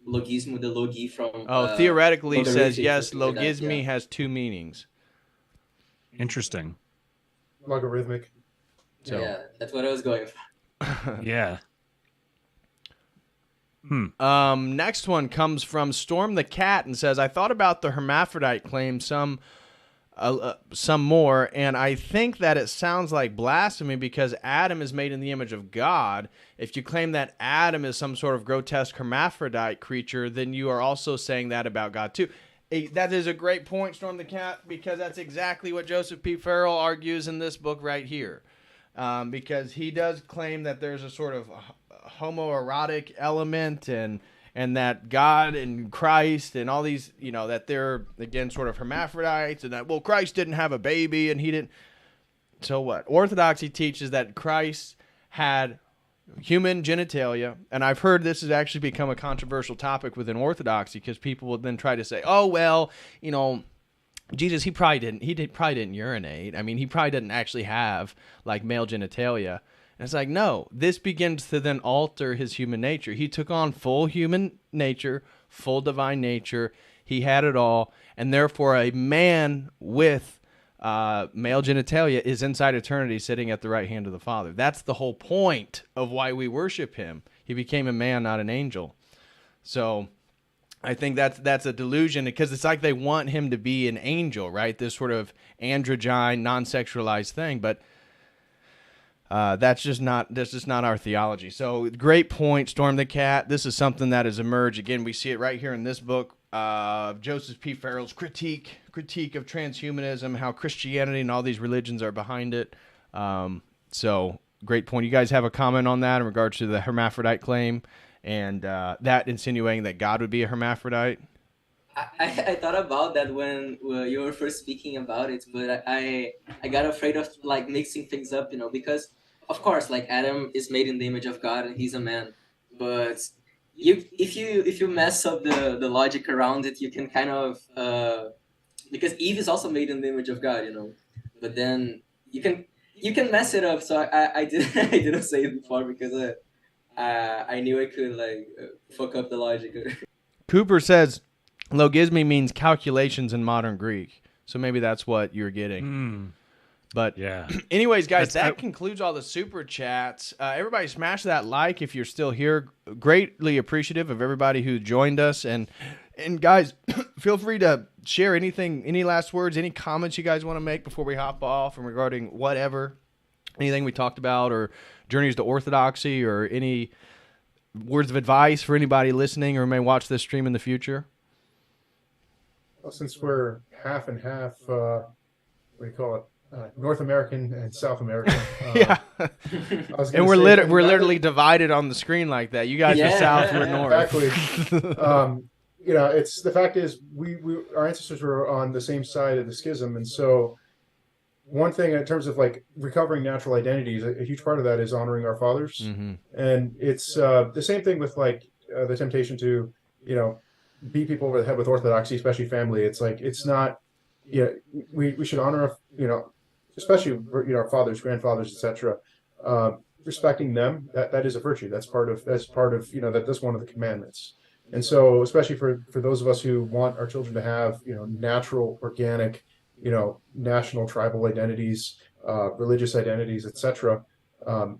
S5: logismo, the logi from.
S1: Theoretically, it says yes. Logismi has two meanings.
S2: Interesting.
S4: Logarithmic.
S1: So.
S5: Yeah, that's what I was going for.
S2: Yeah.
S1: Next one comes from Storm the Cat and says, I thought about the hermaphrodite claim some more, and I think that it sounds like blasphemy because Adam is made in the image of God. If you claim that Adam is some sort of grotesque hermaphrodite creature, then you are also saying that about God too. That is a great point, Storm the Cat, because that's exactly what Joseph P. Farrell argues in this book right here. Because he does claim that there's a sort of homoerotic element and that God and Christ and all these, you know, that they're, again, sort of hermaphrodites and that, well, Christ didn't have a baby and he didn't. So what? Orthodoxy teaches that Christ had human genitalia, and I've heard this has actually become a controversial topic within Orthodoxy because people will then try to say, oh, well, you know, Jesus, he probably didn't urinate. I mean, he probably didn't actually have like male genitalia. And it's like, no, this begins to then alter his human nature. He took on full human nature, full divine nature. He had it all. And therefore, a man with male genitalia is inside eternity sitting at the right hand of the Father. That's the whole point of why we worship him. He became a man, not an angel. So I think that's a delusion because it's like they want him to be an angel, right? This sort of androgyne, non-sexualized thing. But that's just not our theology. So great point, Storm the Cat. This is something that has emerged. Again, we see it right here in this book, Joseph P. Farrell's critique of transhumanism, how Christianity and all these religions are behind it. So great point. You guys have a comment on that in regards to the hermaphrodite claim and that insinuating that God would be a hermaphrodite?
S5: I thought about that when you were first speaking about it, but I got afraid of like mixing things up, you know, because of course, like Adam is made in the image of God and he's a man, but if you mess up the logic around it, you can kind of because Eve is also made in the image of God, you know, but then you can mess it up. So I didn't say it before because I knew I could like fuck up the logic.
S1: Cooper says logismi means calculations in modern Greek, so maybe that's what you're getting. But
S2: yeah.
S1: Anyways, guys, that concludes all the super chats. Everybody smash that like if you're still here. Greatly appreciative of everybody who joined us. And guys, feel free to share anything, any last words, any comments you guys want to make before we hop off and regarding whatever, anything we talked about or journeys to orthodoxy or any words of advice for anybody listening or may watch this stream in the future?
S4: Well, since we're half and half, what do you call it? North American and South American.
S1: Yeah. And we're literally divided on the screen like that. You guys are south, we're north.
S4: Exactly. You know, it's the fact is we our ancestors were on the same side of the schism, and so one thing in terms of like recovering natural identities, a huge part of that is honoring our fathers, and it's the same thing with like the temptation to, you know, beat people over the head with orthodoxy, especially family. It's like it's not, you know, we should honor, you know, especially, you know, our fathers, grandfathers, etc. Respecting them, that is a virtue. That's part of you know, that's one of the commandments. And so, especially for those of us who want our children to have, you know, natural, organic, you know, national, tribal identities, religious identities, etc. What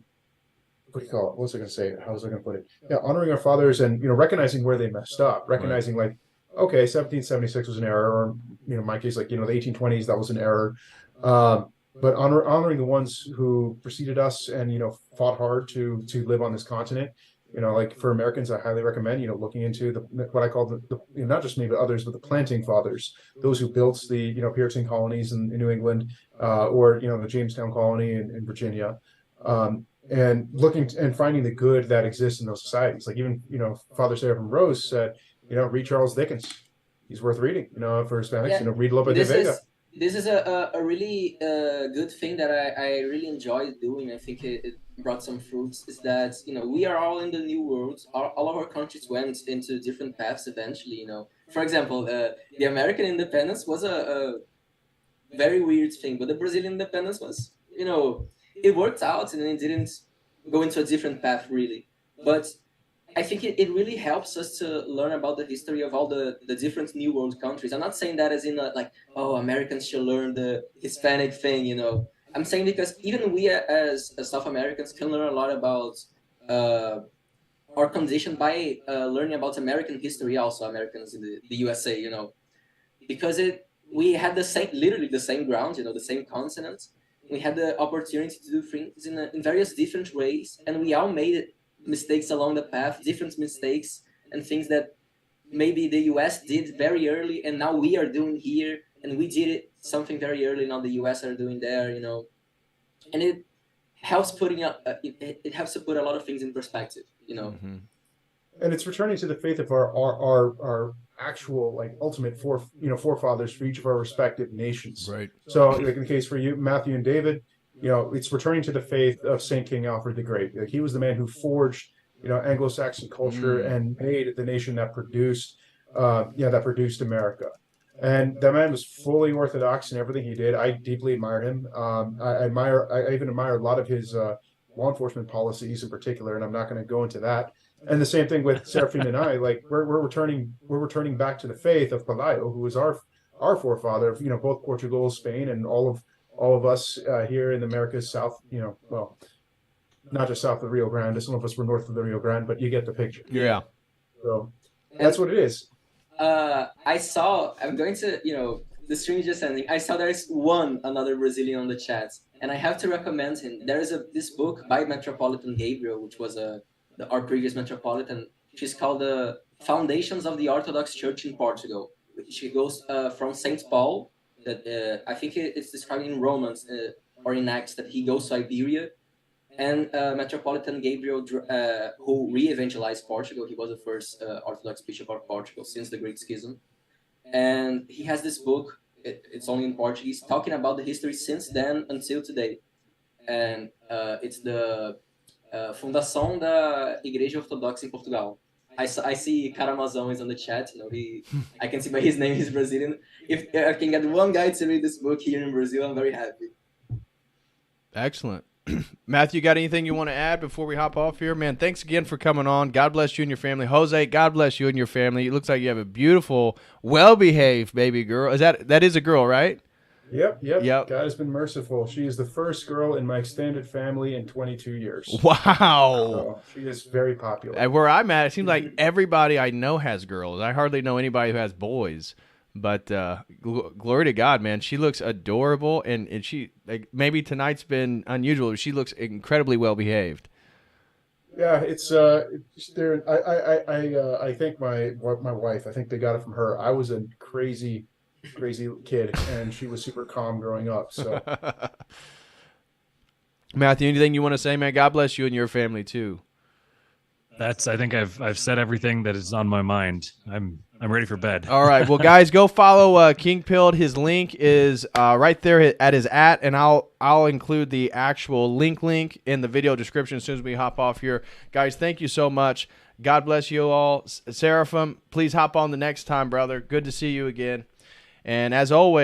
S4: do you call it? What was I going to say? How was I going to put it? Yeah, honoring our fathers and, you know, recognizing where they messed up, recognizing like, okay, 1776 was an error, or, you know, in my case, like, you know, the 1820s, that was an error. But honoring the ones who preceded us and, you know, fought hard to live on this continent. You know, like for Americans, I highly recommend, you know, looking into what I call the you know, not just me, but others, but the planting fathers, those who built the, you know, Puritan colonies in New England, or, you know, the Jamestown colony in Virginia, and looking and finding the good that exists in those societies. Like even, you know, Father Seraphim Rose said, you know, read Charles Dickens. He's worth reading, you know, for Hispanics, you know, read Lope de Vega.
S5: This is a really good thing that I really enjoy doing. I think it brought some fruits, is that, you know, we are all in the new world. All of our countries went into different paths eventually, you know. For example, the American independence was a very weird thing, but the Brazilian independence was, you know, it worked out and it didn't go into a different path really. But I think it really helps us to learn about the history of all the different New World countries. I'm not saying that as in like, oh, Americans should learn the Hispanic thing, you know. I'm saying because even we as South Americans can learn a lot about our condition by learning about American history also, Americans in the USA, you know. Because we had literally the same ground, you know, the same continent. We had the opportunity to do things in various different ways, and we all made it mistakes along the path, different mistakes and things that maybe the US did very early and now we are doing here, and we did it something very early, now the US are doing there, you know. And it helps it helps to put a lot of things in perspective, you know.
S4: And it's returning to the faith of our actual, like, ultimate forefathers for each of our respective nations.
S1: Right.
S4: So like in the case for you, Matthew and David, you know, it's returning to the faith of Saint King Alfred the Great. Like, he was the man who forged, you know, Anglo-Saxon culture and made the nation that produced America. And that man was fully Orthodox in everything he did. I deeply admire him. I even admire a lot of his law enforcement policies in particular, and I'm not going to go into that. And the same thing with Seraphim and I. Like, we're returning back to the faith of Pelayo, who was our forefather of, you know, both Portugal, Spain, and all of us here in America's south, you know, well, not just south of the Rio Grande. Some of us were north of the Rio Grande, but you get the picture.
S1: Yeah.
S4: So that's what it is.
S5: I'm going to, you know, the stream is just ending. I saw there's another Brazilian on the chat, and I have to recommend him. There is this book by Metropolitan Gabriel, which was our previous Metropolitan. She's called The Foundations of the Orthodox Church in Portugal. She goes from St. Paul, that I think it's described in Romans or in Acts, that he goes to Iberia, and Metropolitan Gabriel, who re-evangelized Portugal. He was the first Orthodox bishop of Portugal since the Great Schism. And he has this book, it's only in Portuguese, talking about the history since then until today. And it's the Fundação da Igreja Ortodoxa em Portugal. I see Karamazão is on the chat. You know, I can see by his name he's Brazilian. If I can get one guy to read this book here in Brazil, I'm very happy.
S1: Excellent. Matthew, got anything you want to add before we hop off here? Man, thanks again for coming on. God bless you and your family. Jose, God bless you and your family. It looks like you have a beautiful, well-behaved baby girl. That is a girl, right?
S4: Yep. God has been merciful. She is the first girl in my extended family in 22 years.
S1: Wow.
S4: So she is very popular.
S1: And where I'm at, it seems like everybody I know has girls. I hardly know anybody who has boys. But glory to God, man. She looks adorable, and she maybe tonight's been unusual. She looks incredibly well behaved.
S4: Yeah, it's there. I think my wife. I think they got it from her. I was a crazy kid, and she was super calm growing up. So,
S1: Matthew, anything you want to say, man? God bless you and your family too.
S2: I think I've said everything that is on my mind. I'm ready for bed.
S1: All right, well, guys, go follow Kingpilled. His link is right there at his @, and I'll include the actual link in the video description as soon as we hop off here. Guys, thank you so much. God bless you all. Seraphim, please hop on the next time, brother. Good to see you again. And as always.